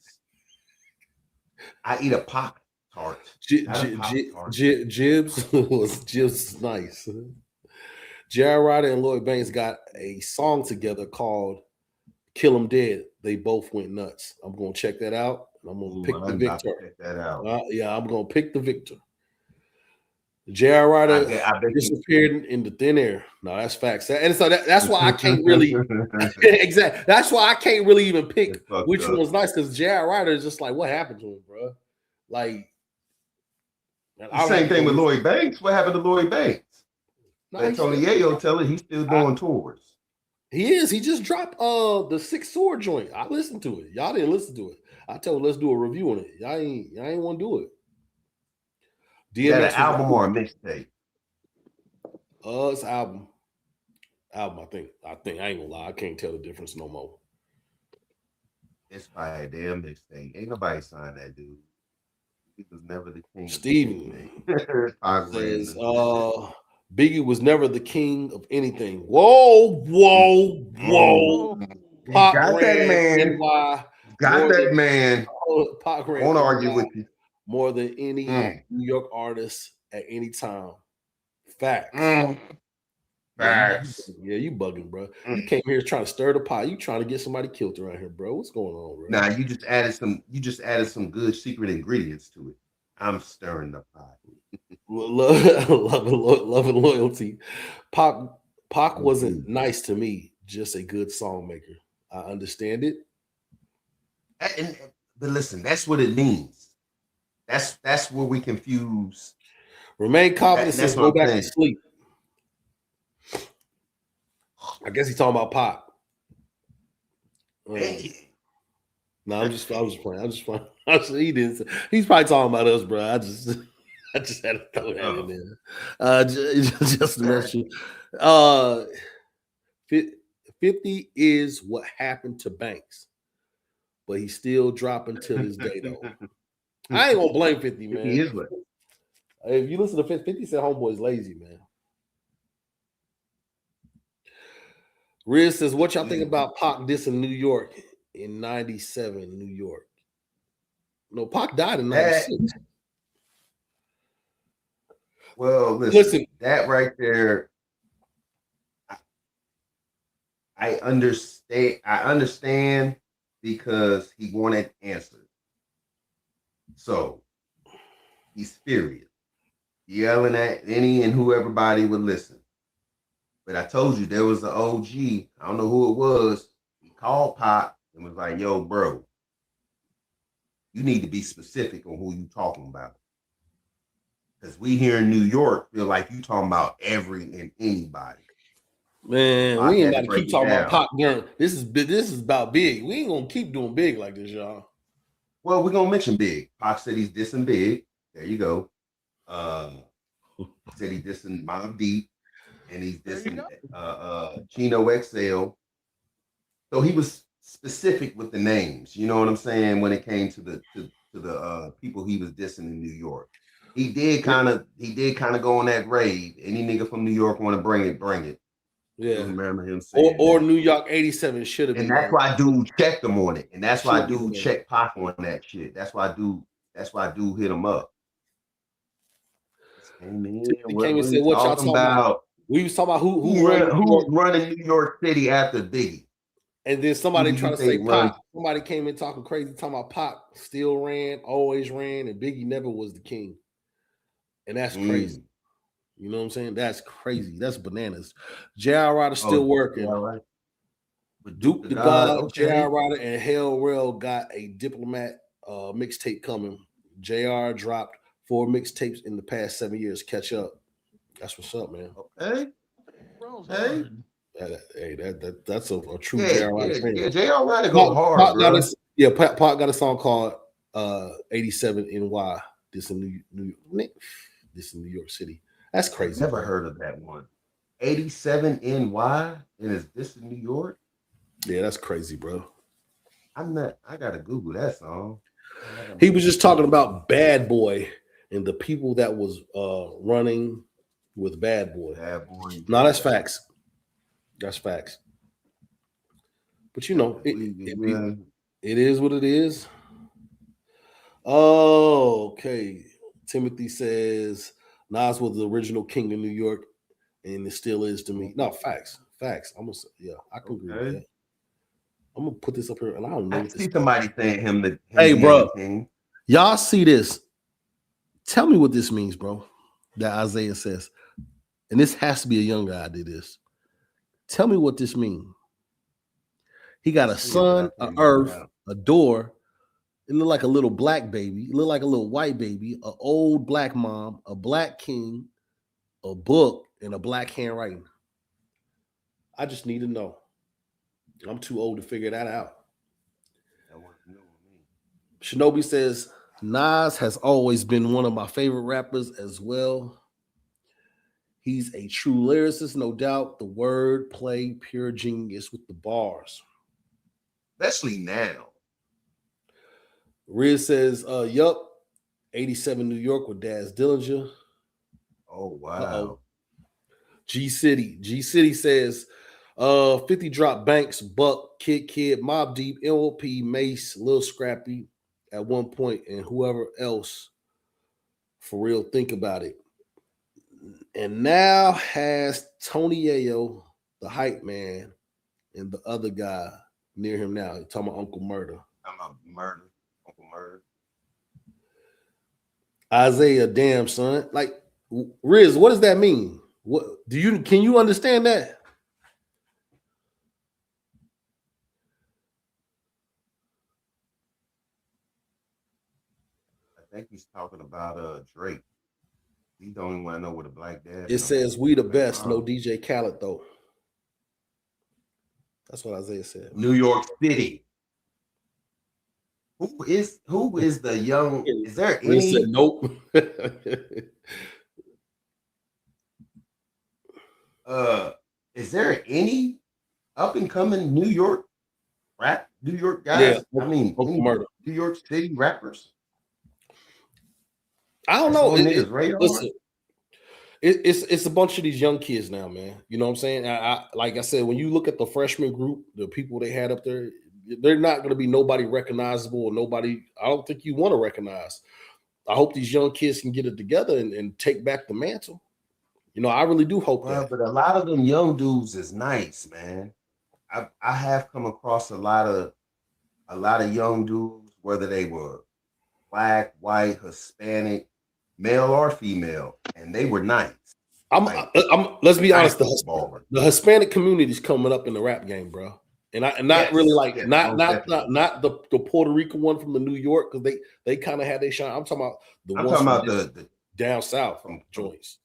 I eat a Pop Tart. Jibs was nice. J.R. Ryder and Lloyd Banks got a song together called Kill 'Em Dead. They both went nuts. I'm going to check that out. And I'm going to pick the victor. Check that out. I'm going to pick the victor. J.R. Ryder I bet disappeared into thin air. No, that's facts. And so that's why I can't really exactly. That's why I can't really even pick which one was nice because J.R. Ryder is just like, what happened to him, bro? Like, the same thing with Lloyd Banks. What happened to Lloyd Banks? No, Tony Yayo tell it he's still doing tours. He is. He just dropped the 6 Sword joint. I listened to it. Y'all didn't listen to it. I told let's do a review on it. Y'all ain't want to do it. DMX, is that an album or a mixtape? It's an album. I think I ain't gonna lie. I can't tell the difference no more. It's probably a damn mixtape. Ain't nobody signed that dude. He was never the king. Steven says, Biggie was never the king of anything. Whoa. Pac got that man. Got that man. Pac ran. Won't argue with you. More than any New York artist at any time. Facts. Facts. Yeah, you bugging, bro. You came here trying to stir the pot. You trying to get somebody killed around here, bro. What's going on, bro? Nah, you just added some good secret ingredients to it. I'm stirring the pot. love and loyalty. Pac wasn't nice to me, just a good song maker. I understand it. But listen, that's what it means. That's where we confuse. Remain confident and go back to sleep. I guess he's talking about Pac. No, I was just playing. He didn't. He's probably talking about us, bro. I just had to throw that in there. Just to mention, 50 is what happened to Banks, but he's still dropping till this day, though. I ain't gonna blame 50, man. He is what. If you listen to 50 said homeboy's lazy, man. Riz says, what y'all think about Pac dissing New York in 97, New York? No, Pac died in 96. Well, listen, that right there, I understand because he wanted answers. So he's furious, yelling at any and who everybody would listen. But I told you there was an OG, I don't know who it was, he called Pac and was like, yo, bro, you need to be specific on who you talking about. Because we here in New York feel like you talking about every and anybody. Man, we ain't got to keep talking about Pac. This is about Big. We ain't gonna keep doing Big like this, y'all. Well, we're gonna mention Big. Pac said he's dissing Big. There you go. Said he's dissing Mobb Deep, and he's dissing Chino XL. So he was specific with the names. You know what I'm saying? When it came to the people he was dissing in New York, he did kind of go on that raid. Any nigga from New York want to bring it, bring it. Yeah, I remember him saying or New York 87 should have been. And that's why dude checked him on it. And that's why dude checked Pac on that shit. That's why dude hit him up. He came and said, what y'all talking about? We was talking about who's running New York City after Biggie. And then somebody trying to say Pac. Somebody came in talking crazy, talking about Pac still ran, always ran, and Biggie never was the king. And that's crazy. You know what I'm saying? That's crazy. That's bananas. J.R. Ryder still working. Right. Duke the God, J.R. Ryder, and Hell Rell got a Diplomat mixtape coming. J.R. dropped 4 mixtapes in the past 7 years. Catch up. That's what's up, man. Okay. Hey, that's a true J.R. Ryder thing. Yeah, J.R. Ryder go hard, Pac got a song called 87 NY. This in New York City. That's crazy. Never heard of that one. 87 NY, and is this in New York? Yeah, that's crazy, bro. I gotta Google that song. He was just talking about Bad Boy and the people that was running with Bad Boy. No, that's facts. That's facts. But you know, it is what it is. Oh, okay. Timothy says Nas was the original king of New York, and it still is to me. No, facts. I can agree with that. I'm gonna put this up here, and I don't know. I see somebody saying him hey, bro, king. Y'all see this? Tell me what this means, bro. that Isaiah says, and this has to be a young guy did this. Tell me what this means. He got a sun, an earth, a door. It looked like a little black baby. It looked like a little white baby, an old black mom, a black king, a book, and a black handwriting. I just need to know. I'm too old to figure that out. Shinobi says, Nas has always been one of my favorite rappers as well. He's a true lyricist, no doubt. The word play, pure genius with the bars. Especially now. Riz says, yup, 87 New York with Daz Dillinger. Oh, wow. Uh-oh. G City says, 50 drop Banks, Buck, Kid, Mobb Deep, NOP, Mace, Lil Scrappy at one point, and whoever else. For real, think about it. And now has Tony Yayo, the hype man, and the other guy near him now. He's talking about Uncle Murder. Uncle Murder. Isaiah, damn son. Like, Riz, what does that mean? What can you understand that? I think he's talking about Drake. He don't even want to know what a black dad. It says we the best, no DJ Khaled though. That's what Isaiah said. New York City. Who is the young? Is there any? He said nope. Is there any up and coming New York guys? Yeah, I mean, New York City rappers. I don't know. Listen, it's a bunch of these young kids now, man. You know what I'm saying? Like I said, when you look at the freshman group, the people they had up there, they're not going to be nobody recognizable or nobody. I don't think you want to recognize. I hope these young kids can get it together and take back the mantle. You know, I really do hope that. But a lot of them young dudes is nice, man. I have come across a lot of young dudes, whether they were black, white, Hispanic, male or female, and they were nice. Let's be honest, the Hispanic community is coming up in the rap game, bro. And not really like not the Puerto Rican one from the New York, because they kind of had their shine. I'm talking about the down south from joints.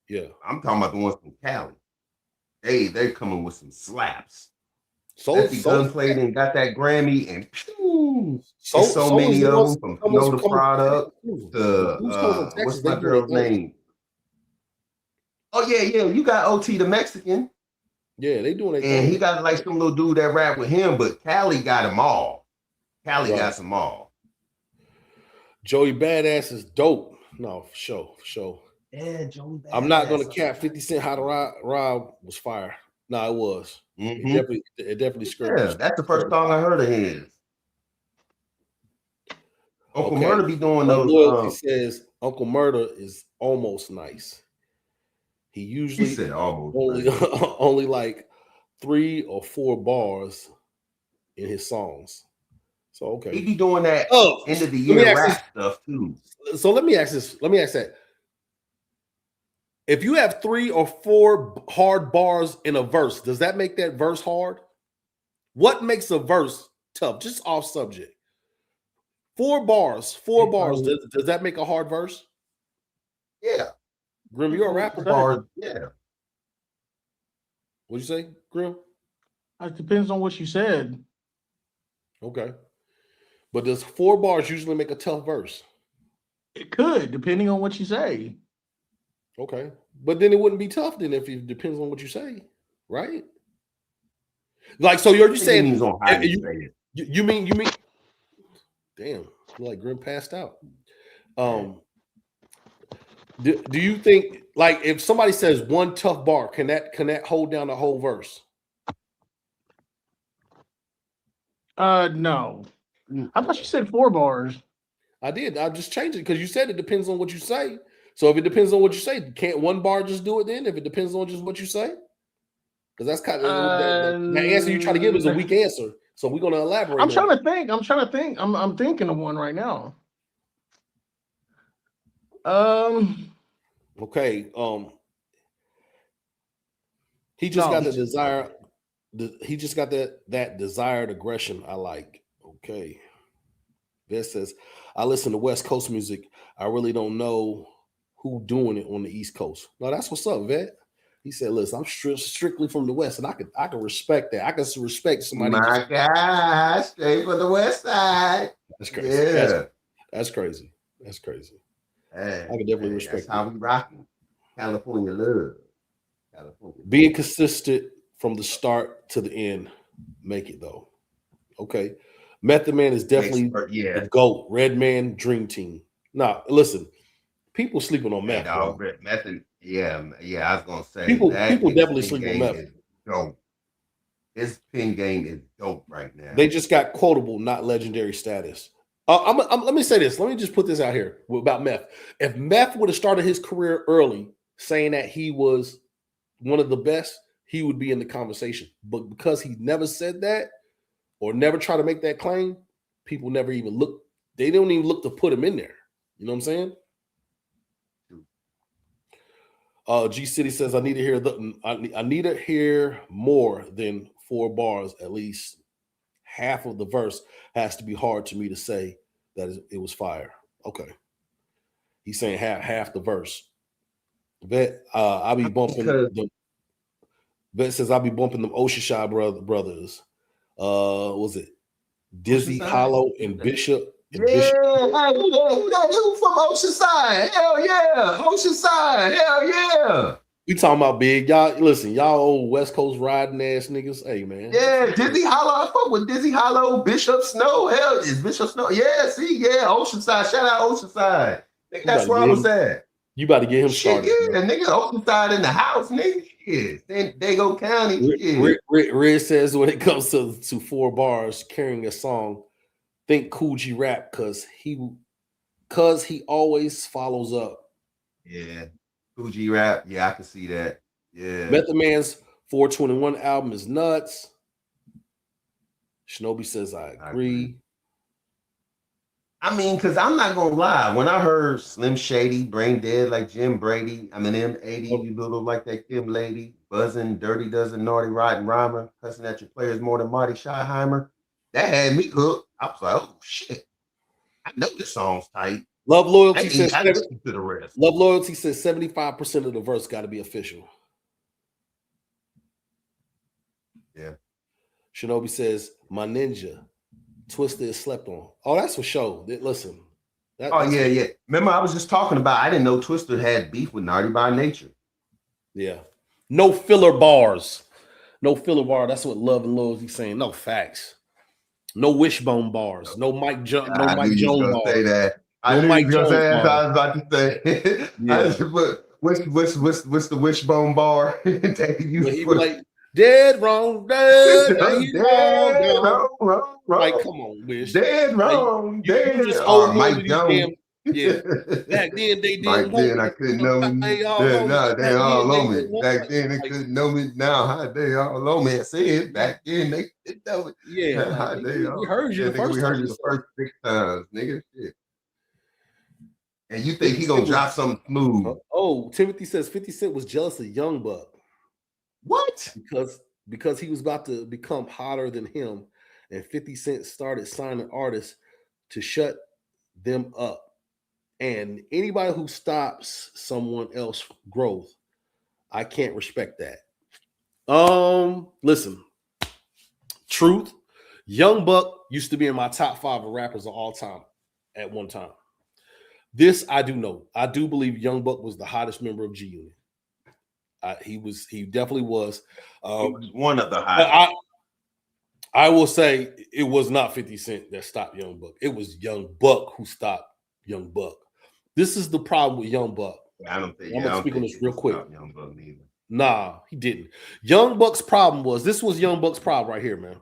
Yeah, I'm talking about the ones from Cali. They're coming with some slaps. Gunplayed and got that Grammy, and so many of them from Know the Product to what's my girl's name? Oh yeah, you got OT the Mexican. Yeah, they doing it. And he got like some little dude that rap with him, but Cali got them all. Got them all. Joey Badass is dope. No, for sure. Yeah, Joey Badass. I'm not gonna cap 50 Cent How to Ride was fire. No, it was. Mm-hmm. It definitely screwed. Yeah, that's the first song I heard of his. Uncle Murder be doing those. He says Uncle Murder is almost nice. He usually said almost only like 3 or 4 bars in his songs. So okay, he be doing that end of the year rap stuff too. So let me ask that. If you have 3 or 4 hard bars in a verse, does that make that verse hard? What makes a verse tough? Just off subject. 4 bars. Does that make a hard verse? Yeah. Grim, you're a rapper. Bars, yeah. What'd you say, Grim? It depends on what you said. Okay. But does 4 bars usually make a tough verse? It could, depending on what you say. Okay. But then it wouldn't be tough then if it depends on what you say, right? Like, so you're just saying you mean damn, like Grim passed out. Do you think, like, if somebody says one tough bar, can that hold down the whole verse? No. I thought you said 4 bars. I did. I just changed it because you said it depends on what you say. So if it depends on what you say, can't one bar just do it then? If it depends on just what you say, because that's kind of the answer you try to give is a weak answer. So we're gonna elaborate. I'm trying to think. I'm thinking of one right now. Okay. He just got the desire. He just got that desired aggression I like. Okay. Vet says, I listen to West Coast music. I really don't know who doing it on the East Coast. No, that's what's up, Vet. He said, listen, I'm strictly from the West, and I can respect that. I can respect somebody. My God, straight from the West Side. That's crazy. Yeah. That's crazy. That's crazy. Hey, I can definitely respect that's how we rocking. California love. California. Being consistent from the start to the end, make it though. Okay. Method Man is definitely the GOAT. Redman, Dream Team. Now, listen, people sleeping on Meth. Method, yeah, I was gonna say people definitely sleep on Meth. Dope. His pin game is dope right now. They just got quotable, not legendary status. Let me say this. Let me just put this out here about Meth. If Meth would have started his career early, saying that he was one of the best, he would be in the conversation. But because he never said that or never try to make that claim, people never even look. They don't even look to put him in there. You know what I'm saying? G City says, I need to hear more than 4 bars. At least half of the verse has to be hard to me to say that it was fire. Okay. He's saying half the verse. Vet, I'll be bumping them. Vet says I'll be bumping them Oceanside brothers. Was it Dizzy, Hollow, and Bishop? Who from Oceanside? Hell yeah, Oceanside. Hell yeah. We talking about big. Y'all listen, y'all old West Coast riding ass niggas. Hey man. Yeah, Dizzy Hollow. I fuck with Dizzy Hollow, Bishop Snow. Hell, is Bishop Snow? Yeah, Oceanside. Shout out Oceanside. That's where I was at. You about to get him started. Yeah, nigga, Oceanside in the house, nigga. Yeah, they go county. Yeah. Red says when it comes to 4 bars carrying a song, think Cool G Rap because he always follows up. Yeah, Cool G Rap. Yeah, I can see that. Yeah. Method Man's 421 album is nuts. Shinobi says I agree. I mean, because I'm not gonna lie, when I heard Slim Shady, Brain Dead like Jim Brady, Eminem 80, you little like that Kim lady, buzzing, dirty dozen, naughty, rotten rhymer, cussing at your players more than Marty Schottenheimer, that had me hooked. I was like, oh shit, I know this song's tight. Love Loyalty says to the rest. Love Loyalty says 75% of the verse got to be official. Yeah. Shinobi says my ninja. Twister is slept on. Oh, that's for sure. Listen. Yeah. Remember, I was just talking about, I didn't know Twister had beef with Naughty by Nature. Yeah. No filler bars. No filler bar. That's what Love and Loyalty's saying. No facts. No wishbone bars. No Mike Jones bars. I knew you was gonna say that. I knew you was gonna say that. I was about to say. What's the wishbone bar? He like, dead wrong, dead wrong. Like, come on, bitch. Dead wrong, like, dead. You just hold Mike Jones. Yeah. Back then they didn't. Back then I couldn't know me. No, they all on me. Back then they couldn't know me. Now they all on me. I said back then they couldn't know me. Yeah. We heard you the first time. We heard you the first 6 times, nigga. Shit. And you think he gonna drop something smooth? Oh, Timothy says 50 Cent was jealous of Young Buck. What? Because he was about to become hotter than him, and 50 Cent started signing artists to shut them up. And anybody who stops someone else's growth, I can't respect that. Listen, truth, Young Buck used to be in my top 5 of rappers of all time at one time. This I do know. I do believe Young Buck was the hottest member of G-Unit. He definitely was. He was one of the hottest. I will say it was not 50 Cent that stopped Young Buck. It was Young Buck who stopped Young Buck. This is the problem with Young Buck. I'm gonna speak on this real quick. Young Buck neither. Nah, he didn't. Young Buck's problem was this was Young Buck's problem right here, man.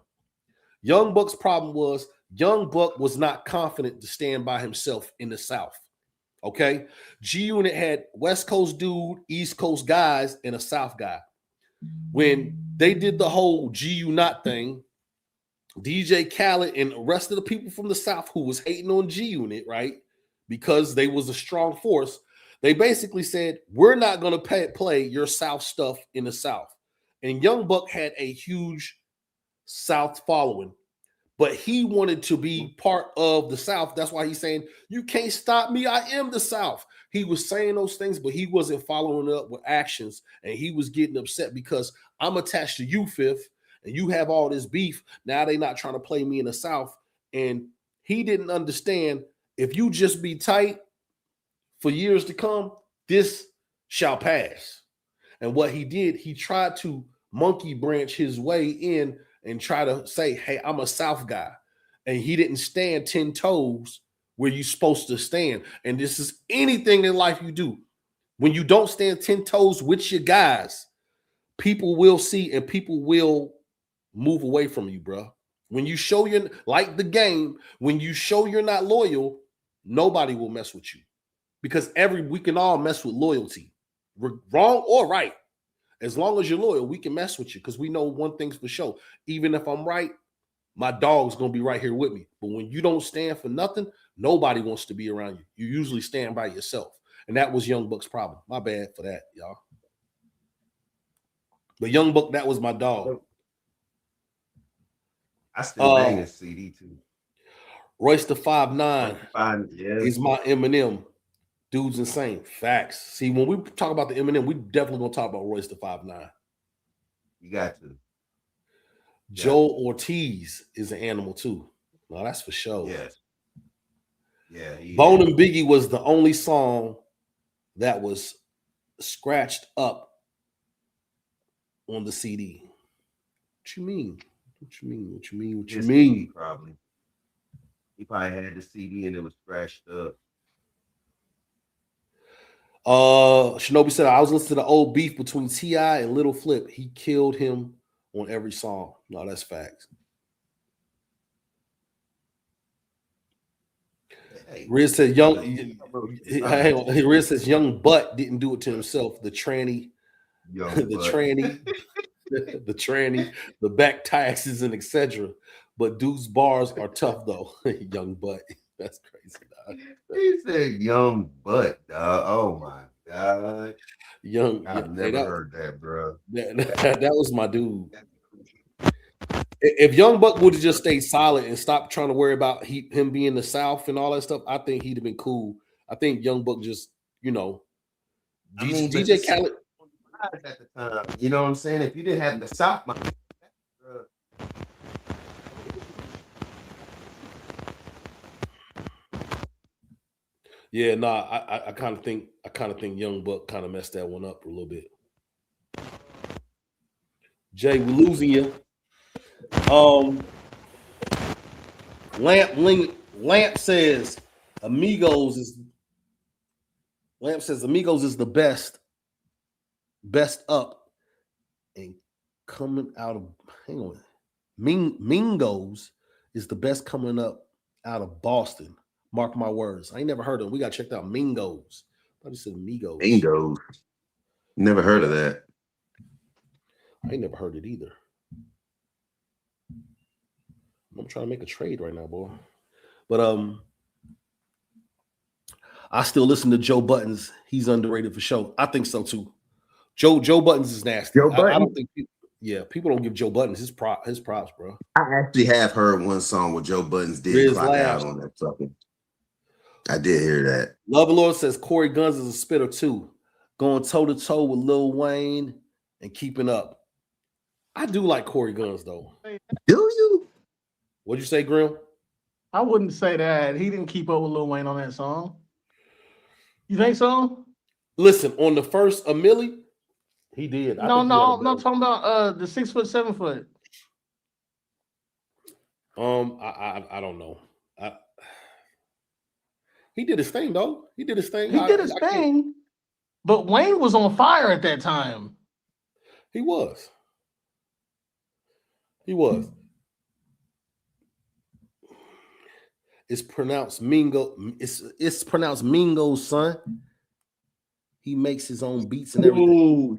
Young Buck's problem was Young Buck was not confident to stand by himself in the South. Okay, G-Unit had West Coast dude, East Coast guys, and a South guy. When they did the whole G-Unit thing, DJ Khaled and the rest of the people from the South who was hating on G-Unit, right? Because they was a strong force, They basically said, we're not going to play your South stuff in the South. And Young Buck had a huge South following, but he wanted to be part of the South. That's why he's saying, you can't stop me. I am the South. He was saying those things, but he wasn't following up with actions. And he was getting upset because I'm attached to you, Fifth, and you have all this beef. Now they not trying to play me in the South. And he didn't understand, if you just be tight for years to come, this shall pass. And what he did, he tried to monkey branch his way in and try to say, hey, I'm a South guy. And he didn't stand 10 toes where you're supposed to stand. And this is anything in life you do. When you don't stand 10 toes with your guys, people will see and people will move away from you, bro. When you show you're like the game, when you show you're not loyal, nobody will mess with you. Because we can all mess with loyalty, wrong or right. As long as you're loyal, we can mess with you because we know one thing's for sure. Even if I'm right, my dog's going to be right here with me. But when you don't stand for nothing, nobody wants to be around you. You usually stand by yourself. And that was Young Buck's problem. My bad for that, y'all. But Young Buck, that was my dog. I still bang his CD too. Royce the 5'9" Yes. is my Eminem. Dude's insane. Facts. See, when we talk about the Eminem, we definitely gonna talk about Royce the 5'9". You got to. Joel Ortiz is an animal too. No, that's for sure. Yes. Yeah. Bone and Biggie was the only song that was scratched up on the CD. What you mean? What you mean? What you mean? What you mean? Probably. He probably had the CD and it was scratched up. Shinobi said, I was listening to the old beef between T.I. and Lil Flip. He killed him on every song. No, that's facts. Hey, Riz said Riz says Young Butt didn't do it to himself. The tranny, the tranny, the back taxes, and etc. But dude's bars are tough though. Young Butt. That's crazy, dog. He said Young Butt, dog. Oh my God. I've never heard that, bro. That was my dude. If Young Buck would have just stayed silent and stopped trying to worry about him being the South and all that stuff, I think he'd have been cool. I think Young Buck just, DJ Khaled at the time. You know what I'm saying? If you didn't have the South, yeah, nah, I kind of think Young Buck kind of messed that one up a little bit. Jay, we're losing you. Lamp says Amigos is the best up and coming out of Mingos is the best coming up out of Boston. Mark my words. I ain't never heard of them. We got checked out. Mingos. I thought he said Migos. Mingos. Never heard of that. I ain't never heard it either. I'm trying to make a trade right now, boy. But I still listen to Joe Buttons. He's underrated for sure. I think so too. Joe Buttons is nasty. I don't think people don't give Joe Buttons his props, bro. I actually have heard one song where Joe Buttons did clock out on that fucking. I did hear that. Love Lord says Corey Guns is a spitter too, going toe to toe with Lil Wayne and keeping up. I do like Corey Guns though. Do you? What'd you say, Grim? I wouldn't say that. He didn't keep up with Lil Wayne on that song. You think so? Listen, on the first A Milli, he did. No, talking about the 6 foot, 7 foot. I don't know. He did his thing though. He did his thing. But Wayne was on fire at that time. He was. It's pronounced Mingo. It's pronounced Mingo's son. He makes his own beats and everything. Ooh.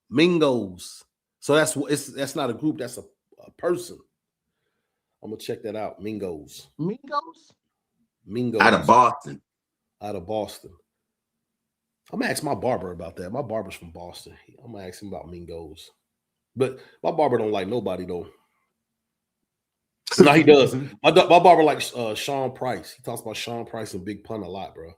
Mingos. So that's not a group. That's a person. I'm gonna check that out. Mingos. Mingos. Out of Boston. Out of Boston. I'm gonna ask my barber about that. My barber's from Boston. I'm gonna ask him about Mingos. But my barber don't like nobody though. No, he does. My barber likes Sean Price. He talks about Sean Price and Big Pun a lot, bro.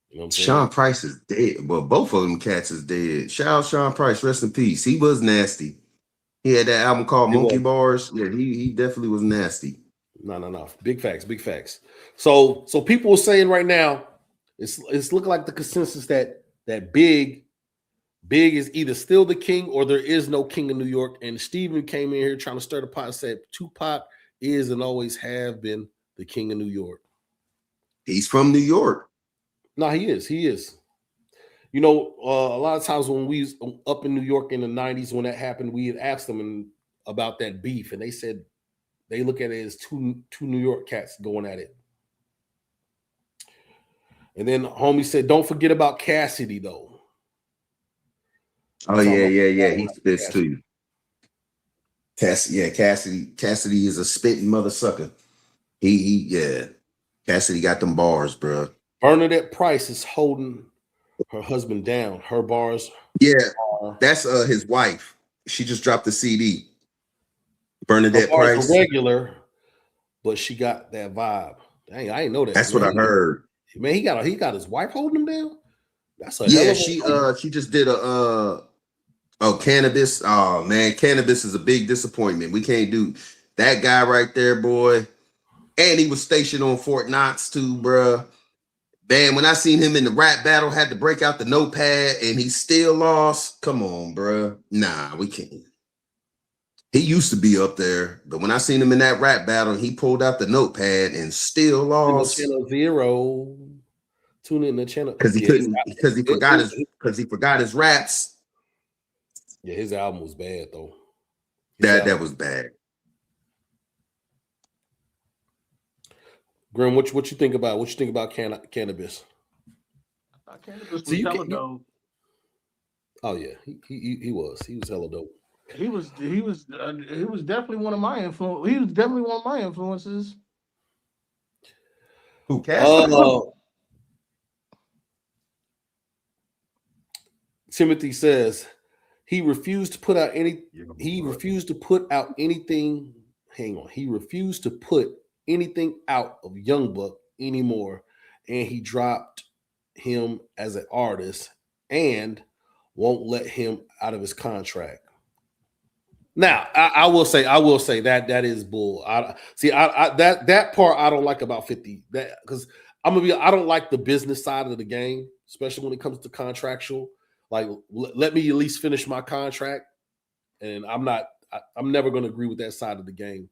You know what I'm saying? Sean Price is dead. Well, both of them cats is dead. Shout out Sean Price, rest in peace. He was nasty. He had that album called Monkey Bars. Yeah, he definitely was nasty. No. Big facts, big facts. So people are saying right now, it's looking like the consensus that Big is either still the king or there is no king in New York. And Steven came in here trying to stir the pot and said Tupac is and always have been the king of New York. He's from New York. No, he is. You know, a lot of times when we was up in New York in the 90s, when that happened, we had asked them about that beef, and they said they look at it as two New York cats going at it. And then homie said, don't forget about Cassidy, though. Oh, yeah. He spits too. Cassidy is a spitting mother sucker. He Cassidy got them bars, bro. Bernadette Price is holding her husband down. Her bars. Yeah, that's his wife. She just dropped the CD. Bernadette Price. Regular, but she got that vibe. Dang, I didn't know that. That's what I heard. Man, he got his wife holding him down. That's a she just did a Cannabis. Oh man, Cannabis is a big disappointment. We can't do that guy right there, boy. And he was stationed on Fort Knox too, bruh. Man, when I seen him in the rap battle, had to break out the notepad and he still lost. Come on, bruh. Nah, we can't. He used to be up there, but when I seen him in that rap battle, he pulled out the notepad and still lost. Channel 0. Tune in the channel because he forgot his raps. Yeah, his album was bad though. That was bad. Grim, what you think about? What you think about Cannabis? Cannabis was hella dope. Oh yeah, he was hella dope. He was definitely one of my influences. He was definitely one of my influences. Who Cassidy? Timothy says he refused to put out any. He refused to put out anything. Hang on, he refused to put anything out of Youngbuck anymore, and he dropped him as an artist and won't let him out of his contract. Now, I will say that is bull. That part I don't like about 50. That because I don't like the business side of the game, especially when it comes to contractual. Like, let me at least finish my contract, and I'm never going to agree with that side of the game.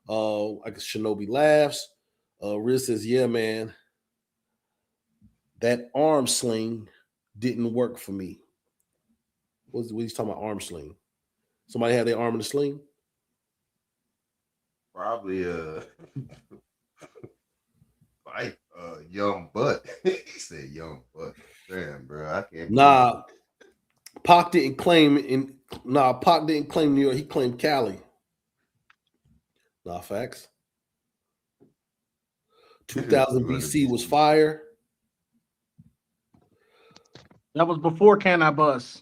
Like Shinobi laughs. Riz says, "Yeah, man, that arm sling didn't work for me." What he's talking about? Arm sling. Somebody had their arm in a sling? Probably like young butt. He said young butt. Damn, bro. I can't. Nah, Pac didn't claim New York. He claimed Cali. Nah, facts. 2000 BC was fire. That was before Canibus.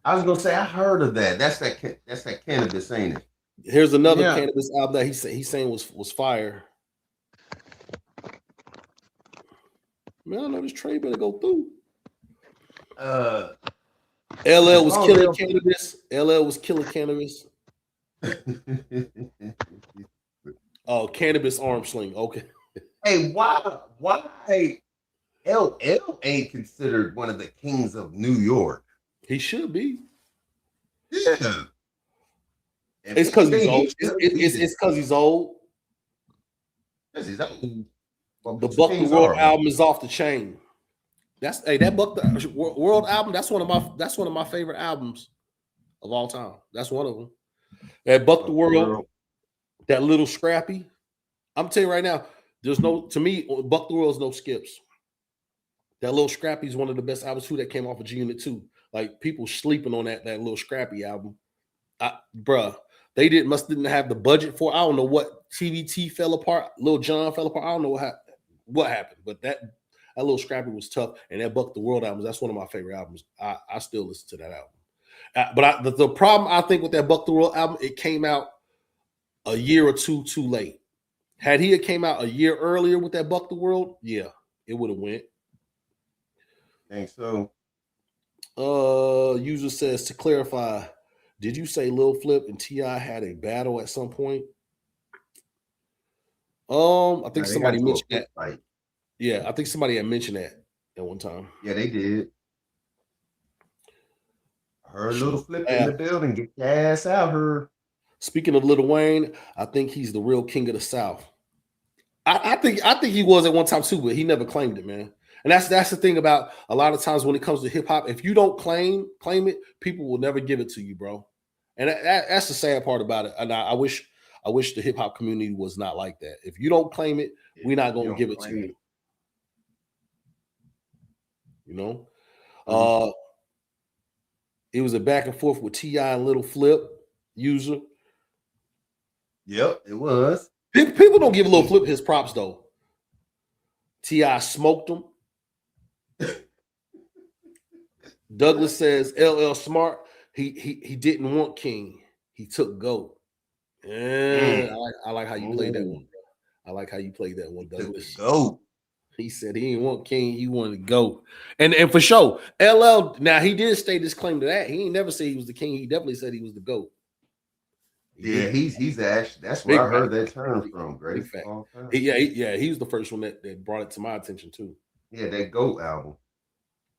I was gonna say I heard of that. That's that Cannabis, ain't it? Here's another Cannabis album that he's saying was fire. Man, I know this trade better go through. LL was killing Cannabis. LL was killing Cannabis. Oh, Cannabis arm sling. Okay. Hey, why LL ain't considered one of the kings of New York? He should be. Yeah. It's because he's old. It's because he's old. He's old. Well, the Buck the World album is off the chain. That Buck the World album. That's one of my favorite albums of all time. That's one of them. That Buck the World, that Little Scrappy. I'm telling you right now, to me, Buck the World is no skips. That Little Scrappy is one of the best albums too that came off of G-Unit 2. Like people sleeping on that Little Scrappy album. Bruh, they didn't have the budget for. I don't know what TVT fell apart. Lil Jon fell apart. I don't know what happened, but that That Little Scrappy was tough, and that Buck the World album, that's one of my favorite albums. I still listen to that album. But the problem I think with that Buck the World album, it came out a year or two too late. Had he came out a year earlier with that Buck the World, yeah, it would have went. Think so. User says, to clarify, did you say Lil Flip and T.I. had a battle at some point? I think somebody mentioned that. Fight. Yeah, I think somebody had mentioned that at one time. Yeah, they did. I heard Lil Flip in the building. Get your ass out here. Speaking of Lil Wayne, I think he's the real king of the South. I think he was at one time too, but he never claimed it, man. And that's the thing about a lot of times when it comes to hip hop. If you don't claim it, people will never give it to you, bro. And that's the sad part about it. And I wish the hip hop community was not like that. If you don't claim it, we're not going to give it to you. You know, it was a back and forth with T.I. and Lil Flip. User. Yep, it was. People don't give Lil Flip his props though. T.I. smoked him. Douglas says LL Smart. He didn't want King. He took GOAT. Yeah, I like how you played that one. I like how you played that one, Douglas. GOAT. He said he didn't want King. He wanted GOAT. And for sure, LL. Now he did state his claim to that. He ain't never said he was the king. He definitely said he was the GOAT. Yeah, he's actually, that's where I heard that term from. Great. He was the first one that brought it to my attention too. Yeah, that GOAT album.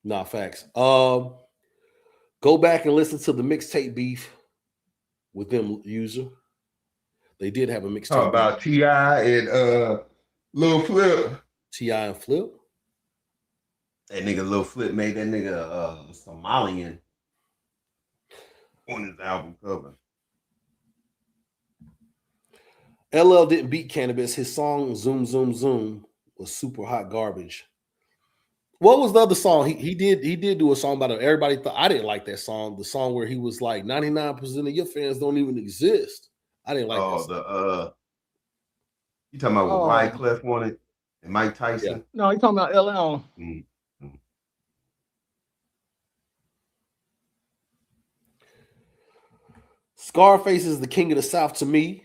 Nah, facts. Go back and listen to the mixtape beef with them, user. They did have a mixtape. Talk about T.I. and Lil Flip. T.I. and Flip. That nigga Lil Flip made that nigga Somalian on his album cover. LL didn't beat Cannabis. His song Zoom Zoom Zoom was super hot garbage. What was the other song? He did do a song about it. Everybody thought, I didn't like that song. The song where he was like 99% of your fans don't even exist. I didn't like that song. You talking about what Wyclef wanted and Mike Tyson? Yeah. No, you talking about LL. Mm-hmm. Scarface is the king of the South to me.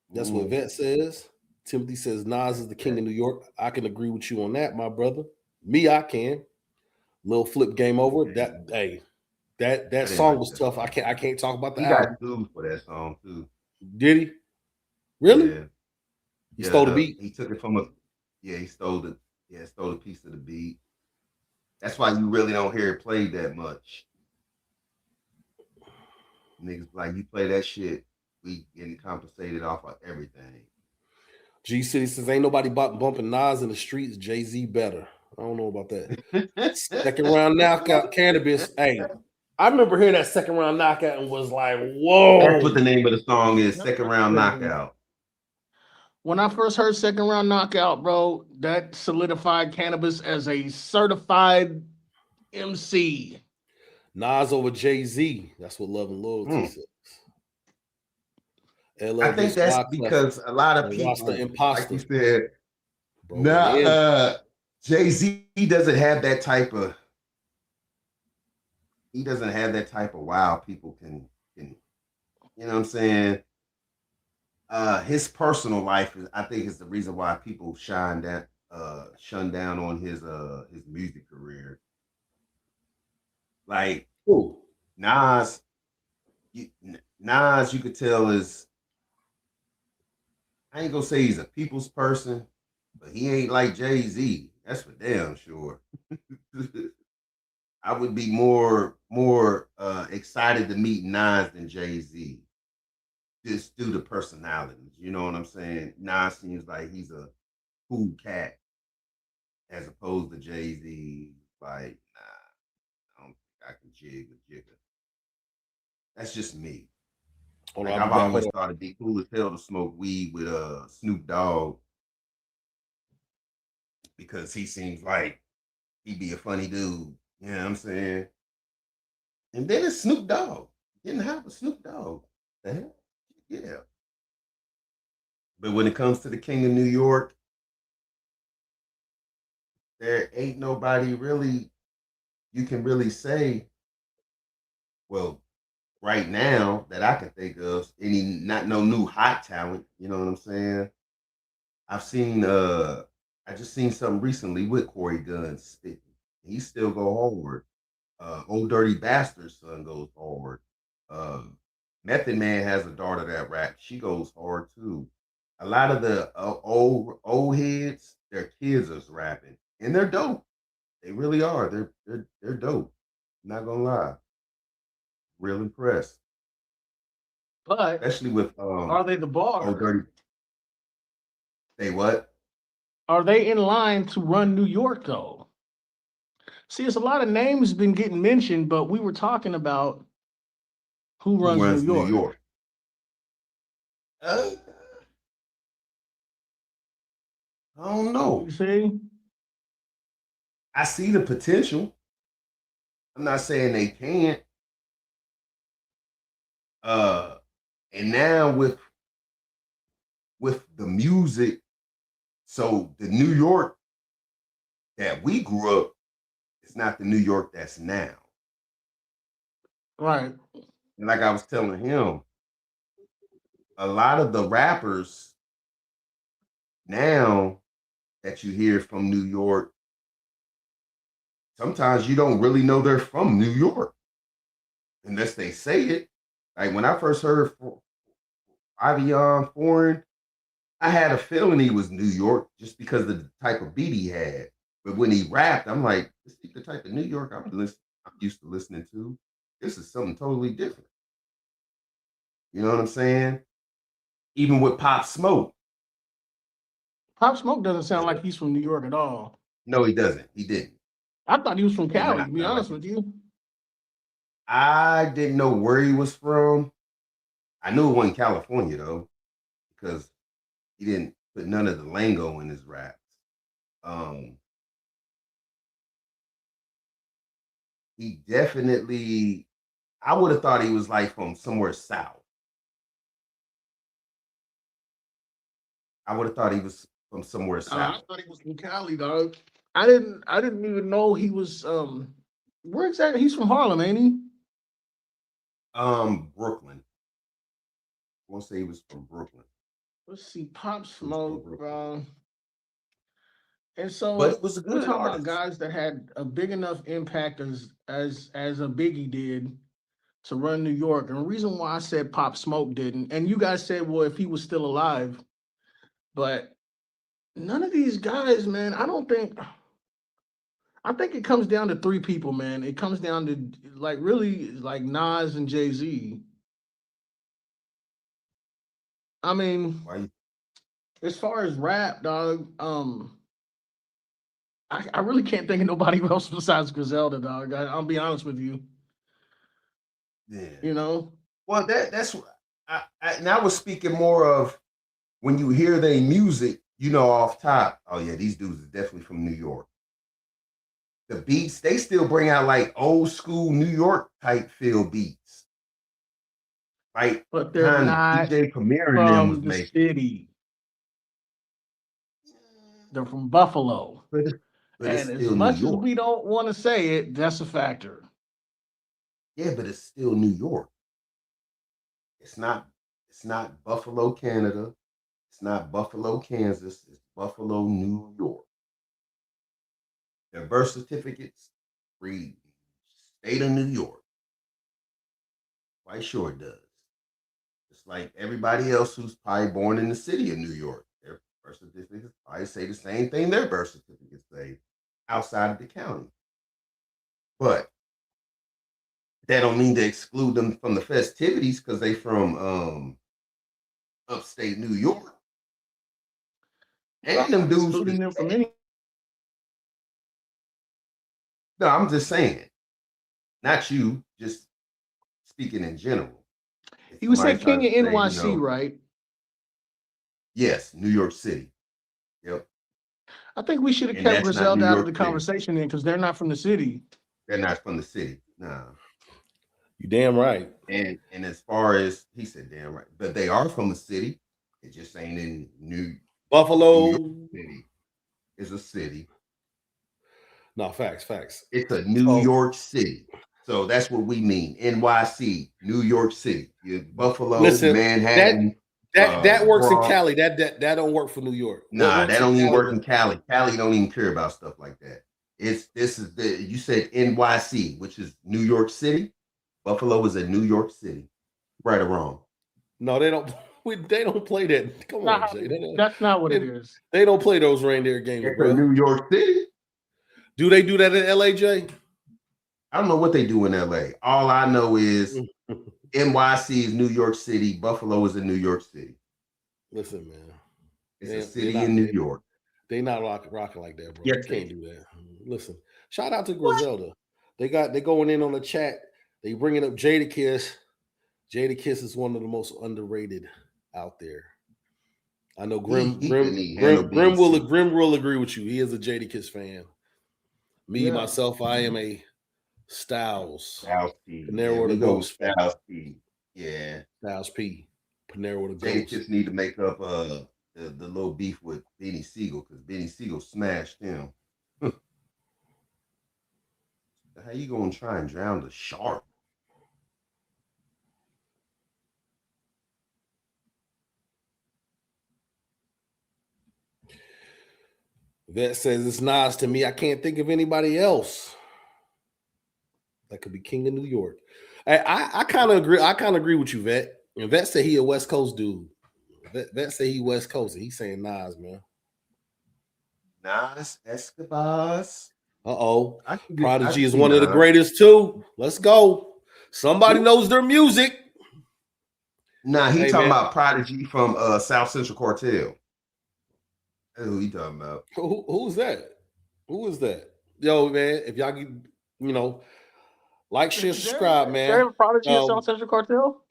That's what Vet says. Timothy says Nas is the king of New York. I can agree with you on that, my brother. Me, I can. Lil Flip Game Over. That song was tough. I can't talk about the album. He got sued for that song too. Did he? Really? Yeah. He stole the beat. He took it from he stole it. Yeah, stole a piece of the beat. That's why you really don't hear it played that much. Niggas like, you play that shit, we getting compensated off of everything. G City says ain't nobody bumping Nas in the streets. Jay-Z better. I don't know about that. Second round knockout, Cannabis. Hey, I remember hearing that second round knockout and was like, whoa. That's what the name of the song is, second round knockout. When I first heard second round knockout, bro, that solidified Cannabis as a certified MC. Nas over Jay-Z. That's what Love and Loyalty says. I think that's because a lot of people, like you said, Jay-Z doesn't have that type of. He doesn't have that type of wow people can you know what I'm saying? His personal life is, I think, is the reason why people shun down on his music career. Like Nas, you could tell is, I ain't gonna say he's a people's person, but he ain't like Jay-Z. That's for damn sure. I would be more excited to meet Nas than Jay-Z. Just due to personalities, you know what I'm saying? Nas seems like he's a cool cat, as opposed to Jay-Z. Like, nah, I don't think I can jig a jigger. That's just me. Like, I've always thought it'd be cool as hell to smoke weed with Snoop Dogg, because he seems like he'd be a funny dude. You know what I'm saying? And then it's Snoop Dogg. Didn't have a Snoop Dogg. The hell? Yeah. But when it comes to the King of New York, there ain't nobody really you can really say, well, right now that I can think of, any not no new hot talent. You know what I'm saying? I've seen I just seen something recently with Corey Guns spitting. He still go hard. Old Dirty Bastard's son goes hard. Uh, Method Man has a daughter that raps. She goes hard too. A lot of the old heads, their kids is rapping, and they're dope. They really are. They're dope. Not gonna lie. Real impressed, But especially with are they the Old bar? Dirty. They what? Are they in line to run New York though? See, it's a lot of names been getting mentioned, but we were talking about who Who runs New runs New York. York? Uh, I don't You know. see? I see the potential. I'm not saying they can't. Uh, and now with the music, so the New York that we grew up, it's not the New York that's now. Right. And like I was telling him, a lot of the rappers now that you hear from New York, sometimes you don't really know they're from New York unless they say it. Like when I first heard Avion Foreign, I had a feeling he was New York just because of the type of beat he had. But when he rapped, I'm like, this is the type of New York I'm used to listening to. This is something totally different. You know what I'm saying? Even with Pop Smoke. Pop Smoke doesn't sound Yeah. like he's from New York at all. No, he doesn't. He didn't. I thought he was from Yeah, Cali, to be not like honest with you. I didn't know where he was from. I knew it wasn't California though, because he didn't put none of the lingo in his raps. Um, he definitely, I would have thought he was like from somewhere south. I would have thought he was from somewhere I south. thought he was from Cali, dog. I didn't even know he was where exactly he's from Harlem, ain't he? Brooklyn. I want to say he was from Brooklyn. Let's see, Pop He was from Smoke. Brooklyn. And But so it was a we're good talking about artist. guys that had a big enough impact as a Biggie did to run New York. And the reason why I said Pop Smoke didn't, and you guys said, well, if he was still alive, but none of these guys, man, I think it comes down to three people, man. It comes down to like really like Nas and Jay-Z. I mean, Why? as far as rap, dog, I really can't think of nobody else besides Griselda, dog. I'll be honest with you. Yeah. You know, Well, that's and I was speaking more of when you hear their music, you know, off top. Oh yeah, these dudes are definitely from New York. The beats they still bring out like old school New York type feel beats, like but they're kind not DJ Premier and them was from the making. city. They're from Buffalo. But but it's And as still New much as York. we don't want to say it, that's a factor. Yeah, but it's still New York. It's not. It's not Buffalo, Canada. It's not Buffalo, Kansas. It's Buffalo, New York. Their birth certificates read state of New York. Quite sure it does. Just like everybody else who's probably born in the city of New York. Their birth certificates probably say the same thing their birth certificates say outside of the county. But that don't mean to exclude them from the festivities because they from upstate New York. Well, And I'm them not dudes excluding can them from sing. any. No, I'm just saying, not you, just speaking in general. If You would say somebody King tries of to say, NYC, right? yes, New York City. Yep. I think we should have And kept that's not New Griselda out of the York City. conversation then because they're not from the city. They're not from the city. Nah. You damn right. And as far as he said, damn right. But they are from the city. It just ain't in New York Buffalo. City is a city. No, facts. It's a New York City. So that's what we mean. NYC, New York City. Buffalo, listen, Manhattan. That works in Bronx. Cali. That don't work for New York. Nah, that don't even work in Cali. Cali. Cali don't even care about stuff like that. You said NYC, which is New York City. Buffalo is a New York City. Right or wrong? No, they don't. They don't play that. Come on, Jay. That's not what it is. They don't play those reindeer games, It's bro. New York City. Do they do that in LA, Jay? I don't know what they do in LA. All I know is NYC is New York City. Buffalo is in New York City. Listen, man. It's a city in New York. They not rocking like that, bro. Yes, you can't do that. Listen, shout out to Griselda. They going in on the chat. They bringing up Jadakiss. Jadakiss is one of the most underrated out there. I know Grim will agree with you. He is a Jadakiss fan. Me myself, I am a Styles P. Panero the Ghost. Styles P. Yeah. Styles P. Panero the Ghost. Jadakiss need to make up the little beef with Benny Siegel because Benny Siegel smashed him. How you gonna try and drown the shark? Vet says it's Nas to me. I can't think of anybody else that could be King of New York. I kind of agree. I kind of agree with you, Vet. And Vet said he a West Coast dude. Vet say he West Coast, and he's saying Nas, man. Nas Escobars. Prodigy is one of the greatest too. Let's go. Somebody knows their music. Nah, he talking about Prodigy from South Central Cartel. That's who he talking about. Who's that? Who is that? Yo, man, if y'all get, like, share, subscribe, man. Is there a Prodigy in South Central Cartel?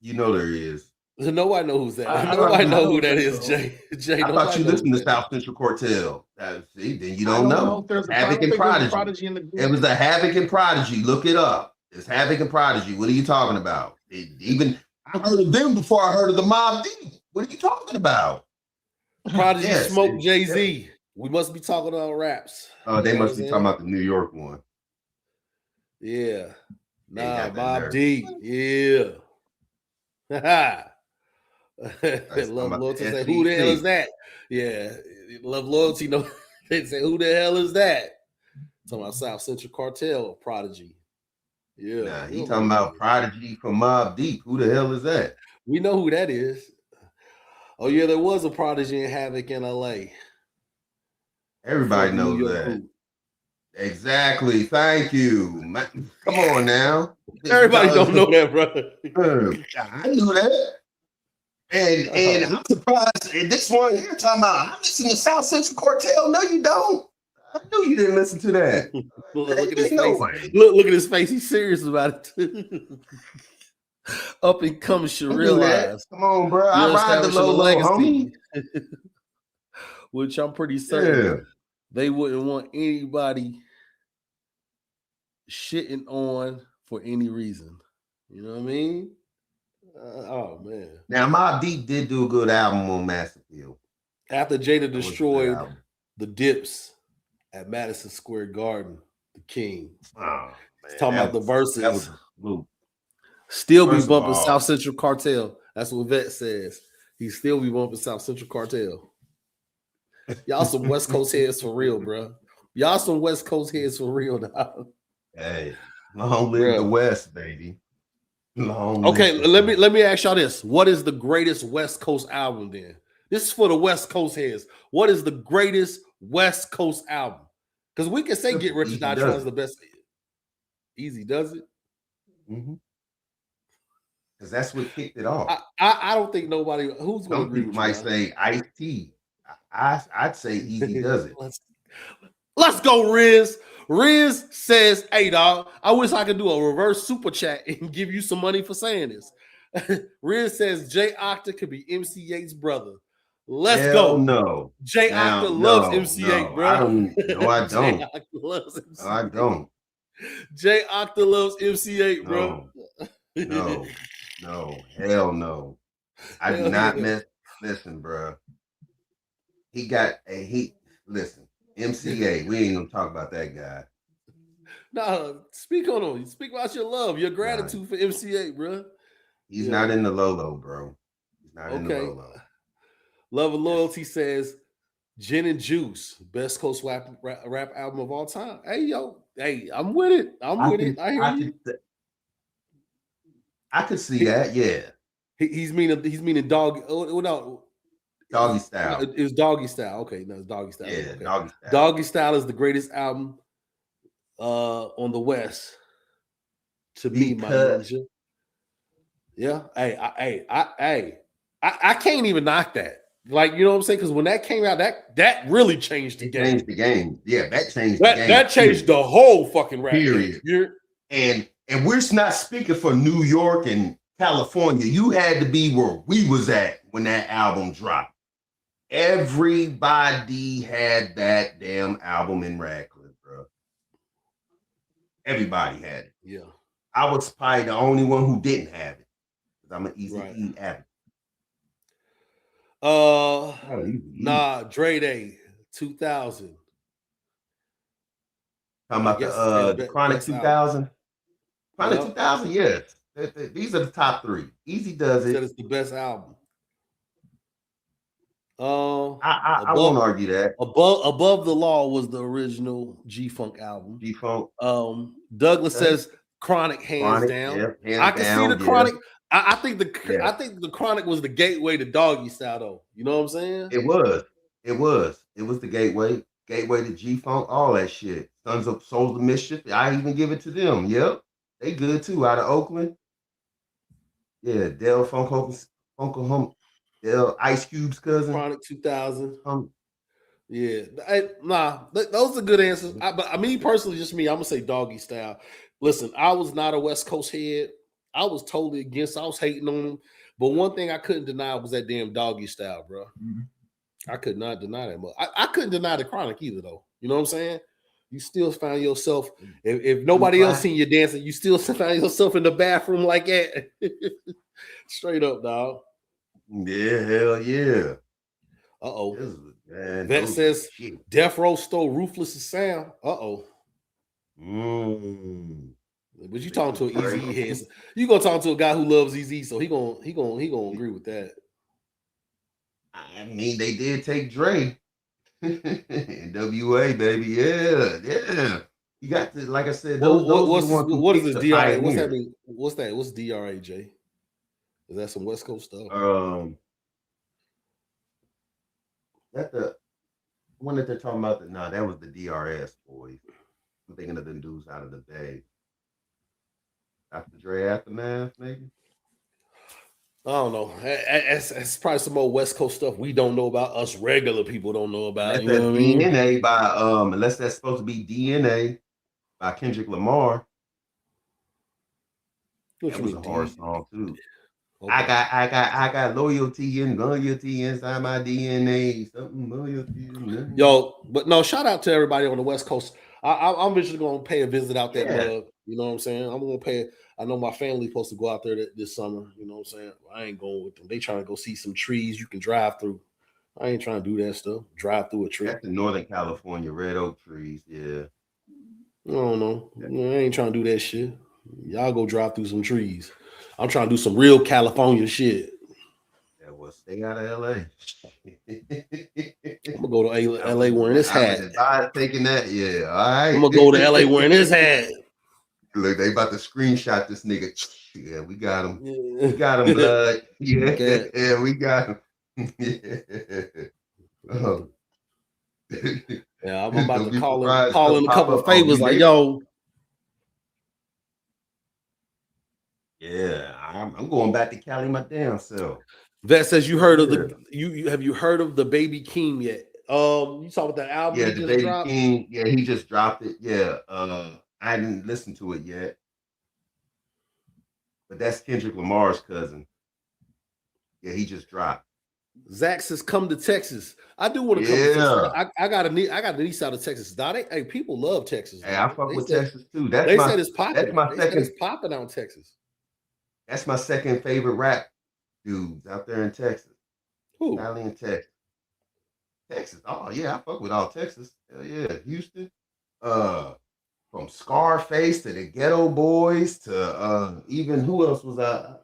You know there is. Nobody know who's that. Nobody know who that is, Jay. I thought you listened to South Central Cartel. See, then you don't know. Havoc and Prodigy. It was a Havoc and Prodigy. Look it up. It's Havoc and Prodigy. What are you talking about? I heard of them before I heard of the Mobb Deep. What are you talking about? Prodigy smoked Jay-Z. We must be talking about raps. Oh, they must be talking about the New York one. Yeah. Nah, Mobb Deep. Yeah. Love Loyalty say, who the hell is that? Yeah. Love Loyalty, they say, who the hell is that? Talking about South Central Cartel Prodigy. Yeah. Nah, he talking about Prodigy from Mobb Deep. Who the hell is that? We know who that is. Oh, yeah, there was a Prodigy in Havoc in LA. Everybody knows that. Exactly. Thank you. Come on now. Everybody don't know that, bro. I knew that. And I'm surprised. And this one here talking about, I listen to South Central Cartel. No, you don't. I knew you didn't listen to that. Look at his face. Look at his face. He's serious about it. Up and coming should realize. Come on, bro. I ride the low homie. Which I'm pretty certain they wouldn't want anybody shitting on for any reason. You know what I mean? Oh man. Now Mobb Deep did do a good album on Mass Appeal. After Jada destroyed the Dips at Madison Square Garden, the King. Oh, man. He's talking about the Verzuz. Still be bumping South Central Cartel. That's what Vet says. He still be bumping South Central Cartel. Y'all some West Coast heads for real, bro. Y'all some West Coast heads for real, dog. Hey, long live the West, baby. Okay, let me ask y'all this. What is the greatest West Coast album then? This is for the West Coast heads. What is the greatest West Coast album? Because we can say Get Rich or Die Tryin is the best. Easy does it? Mm-hmm. Because that's what kicked it off. I don't think nobody who's going to agree with you. Might say Ice-T. I'd say Easy does it. Let's go, Riz. Riz says, hey, dog, I wish I could do a reverse super chat and give you some money for saying this. Riz says Jay Octa could be MC8's brother. Let's go. No. Jay Octa loves MC8, bro. I don't. Jay Octa loves MC8. I don't. Jay Octa loves MC8, bro. No. Hell no. I do not listen, bro. Listen. MCA. We ain't gonna talk about that guy. Nah, speak on him. Speak about your love, your Nah, gratitude for MCA, bro. he's not in the Lolo, bro. He's not in the Okay. Lolo. Love and Loyalty says Gin and Juice, best coast rap album of all time. Hey, yo, hey, I'm with it. I'm with it. I hear you. I could see that, yeah. He's meaning dog. Oh, no, Doggy Style. It's Doggy Style. Okay, no, it's Doggy Style. Yeah, okay. Doggy Style. Doggy Style is the greatest album on the West. To me, my ninja. Yeah. I can't even knock that. Like, you know what I'm saying? Because when that came out, that really changed the game. Changed the game. Yeah, that changed the game. That changed the whole fucking rap period. Game. And we're not speaking for New York and California. You had to be where we was at when that album dropped. Everybody had that damn album in Radcliffe, bro. Everybody had it. Yeah. I was probably the only one who didn't have it. Because I'm an easy E addict. Nah, Dre Day 2000. Talking about the Chronic 2000. Chronic 2000, yes. These are the top three. Easy does it. Said it's the best album. I won't argue that. Above the Law was the original G-Funk album. G-Funk. Douglas says Chronic hands down. Yeah, I can see the Chronic. I think the Chronic was the gateway to Doggy Style, though. You know what I'm saying? It was the gateway to G-Funk, all that shit. Sons of Souls of Mischief. I even give it to them. Yep, they good too. Out of Oakland. Yeah, Dell Funko Hump. Dell Ice Cube's cousin. Chronic 2000. Yeah, those are good answers. But me personally, just me, I'm gonna say Doggy Style. Listen, I was not a West Coast head. I was totally against. I was hating on him. But one thing I couldn't deny was that damn Doggy Style, bro. Mm-hmm. I could not deny that. But I couldn't deny the Chronic either, though. You know what I'm saying? You still find yourself, if nobody else seen you dancing, you still find yourself in the bathroom like that. Straight up, dog. Yeah, hell yeah. Uh-oh. That says Death Row stole Ruthless Sound. Uh-oh. But you talking to an Easy head. You gonna talk to a guy who loves Easy, so he gonna agree with that. I mean, they did take Dre. NWA, baby. Yeah. You got to, like I said, what is this DRA? What's that mean? What's that? What's DRA, Jay? Is that some West Coast stuff? That the one that they're talking about. That was the DRS boys. I'm thinking of them dudes out of the Bay. After Dre Aftermath, maybe. I don't know. It's probably some more West Coast stuff we don't know about. Us regular people don't know about. You know what I mean? DNA by unless that's supposed to be DNA by Kendrick Lamar. That was a hard song too. Okay. I got loyalty inside my DNA. Something loyalty. Yo, but no, shout out to everybody on the West Coast. I'm eventually gonna pay a visit out there. Yeah. You know what I'm saying? I'm gonna pay. I know my family's supposed to go out there this summer. You know what I'm saying? I ain't going with them. They trying to go see some trees you can drive through. I ain't trying to do that stuff. Drive through a tree. That's the Northern California red oak trees. Yeah. I don't know. I ain't trying to do that shit. Y'all go drive through some trees. I'm trying to do some real California shit. Yeah, well, stay out of LA. I'm gonna go to LA wearing this hat. I'm taking that, yeah. All right. I'm gonna go to LA wearing this hat. Look, they about to screenshot this nigga. Yeah, we got him. Yeah. We got him, blood. Yeah, okay. Yeah, we got him. Yeah. Yeah, I'm about to call in a couple of favors, like, yo. Yeah, I'm going back to Cali my damn self. Vet says you heard of have you heard of the Baby King yet? You saw what that album? Yeah, the Baby dropped? King. Yeah, he just dropped it. Yeah, I didn't listen to it yet, but that's Kendrick Lamar's cousin. Yeah, he just dropped. Zach says, "Come to Texas." I do want to come. To Texas. I got a niece out of Texas. Hey, people love Texas. Hey, I fuck with Texas too. They said it's popping. That's my second. It's popping out in Texas. That's my second favorite rap dudes out there in Texas. Who? Cali and Texas. Texas. Oh yeah, I fuck with all Texas. Hell yeah, Houston. From Scarface to the Ghetto Boys to even who else was I?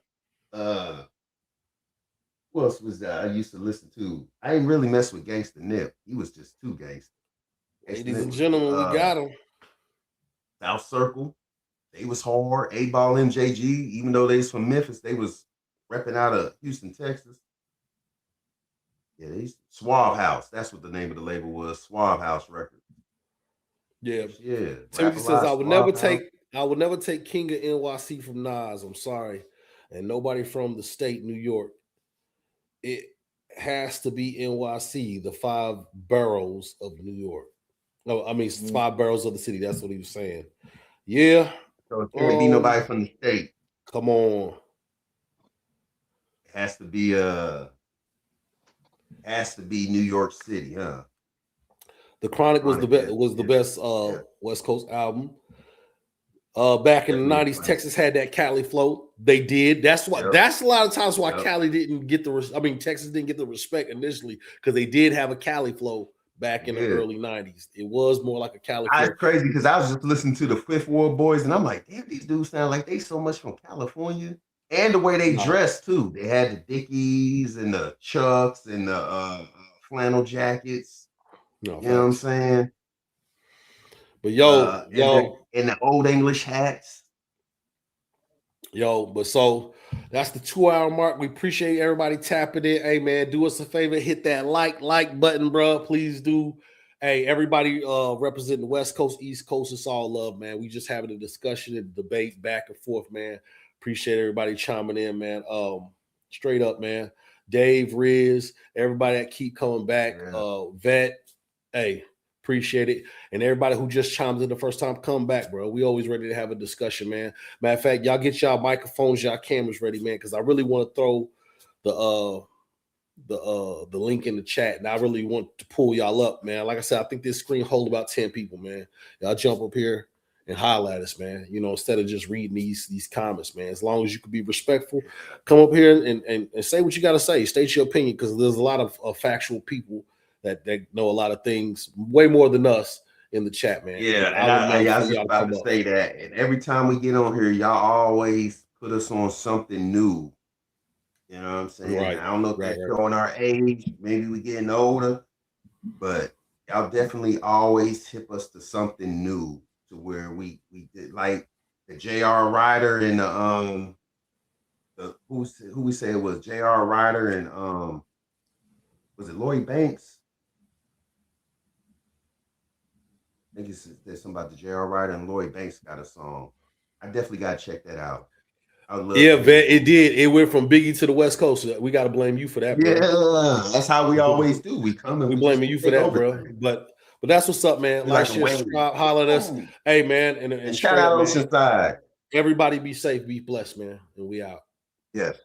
Who else was that I used to listen to? I ain't really mess with Gangsta Nip. He was just too gangster. Ladies and gentlemen, we got him. South Circle. They was hard. A-Ball MJG, even though they was from Memphis, they was repping out of Houston, Texas. Yeah, they Suave House. That's what the name of the label was. Suave House Records. Yeah. Yeah. Timothy says I would never take King of NYC from Nas. I'm sorry. And nobody from the state, New York. It has to be NYC, the 5 boroughs of New York. No, I mean 5 boroughs of the city. That's what he was saying. Yeah. So it can't be nobody from the state. Come on. It has to be New York City, huh? The Chronic was the best West Coast album. Back in the 90s, Texas had that Cali flow. They did. That's why. That's a lot of times why Cali didn't get Texas didn't get the respect initially because they did have a Cali flow back in the early 90s. It was more like a Cali flow. It's crazy because I was just listening to the Fifth Ward Boys and I'm like, damn, these dudes sound like they so much from California. And the way they dressed too. They had the Dickies and the Chucks and the flannel jackets. You know what I'm saying? But yo, and the old English hats. But so that's the 2-hour mark. We appreciate everybody tapping in. Hey man, do us a favor, hit that like button, bro. Please do. Hey, everybody representing the West Coast, East Coast, it's all love, man. We just having a discussion and debate back and forth, man. Appreciate everybody chiming in, man. Straight up, man. Dave, Riz, everybody that keep coming back. Vet, hey, appreciate it. And everybody who just chimed in the first time, come back, bro. We always ready to have a discussion, man. Matter of fact, y'all get y'all microphones, y'all cameras ready, man, because I really want to throw the link in the chat, and I really want to pull y'all up, man. Like I said, I think this screen hold about 10 people, man. Y'all jump up here and holler at us, man. You know, instead of just reading these comments, man. As long as you can be respectful, come up here and say what you got to say. State your opinion, because there's a lot of factual people that know a lot of things way more than us in the chat, man. Yeah, and I was just about to say that. And every time we get on here, y'all always put us on something new. You know what I'm saying? Right. I don't know if that's showing our age. Maybe we getting older, but y'all definitely always tip us to something new, to where we did, like the J.R. Ryder and the who we say it was J.R. Ryder and was it Lloyd Banks? I think there's something about the J.R. Ryder and Lloyd Banks got a song. I definitely got to check that out. It did. It went from Biggie to the West Coast. We got to blame you for that, bro. Yeah, that's how we always do. We blaming you for that, bro. But that's what's up, man. Like holler at us. Hey, man, and shout out Oceanside. Everybody be safe, be blessed, man, and we out. Yes.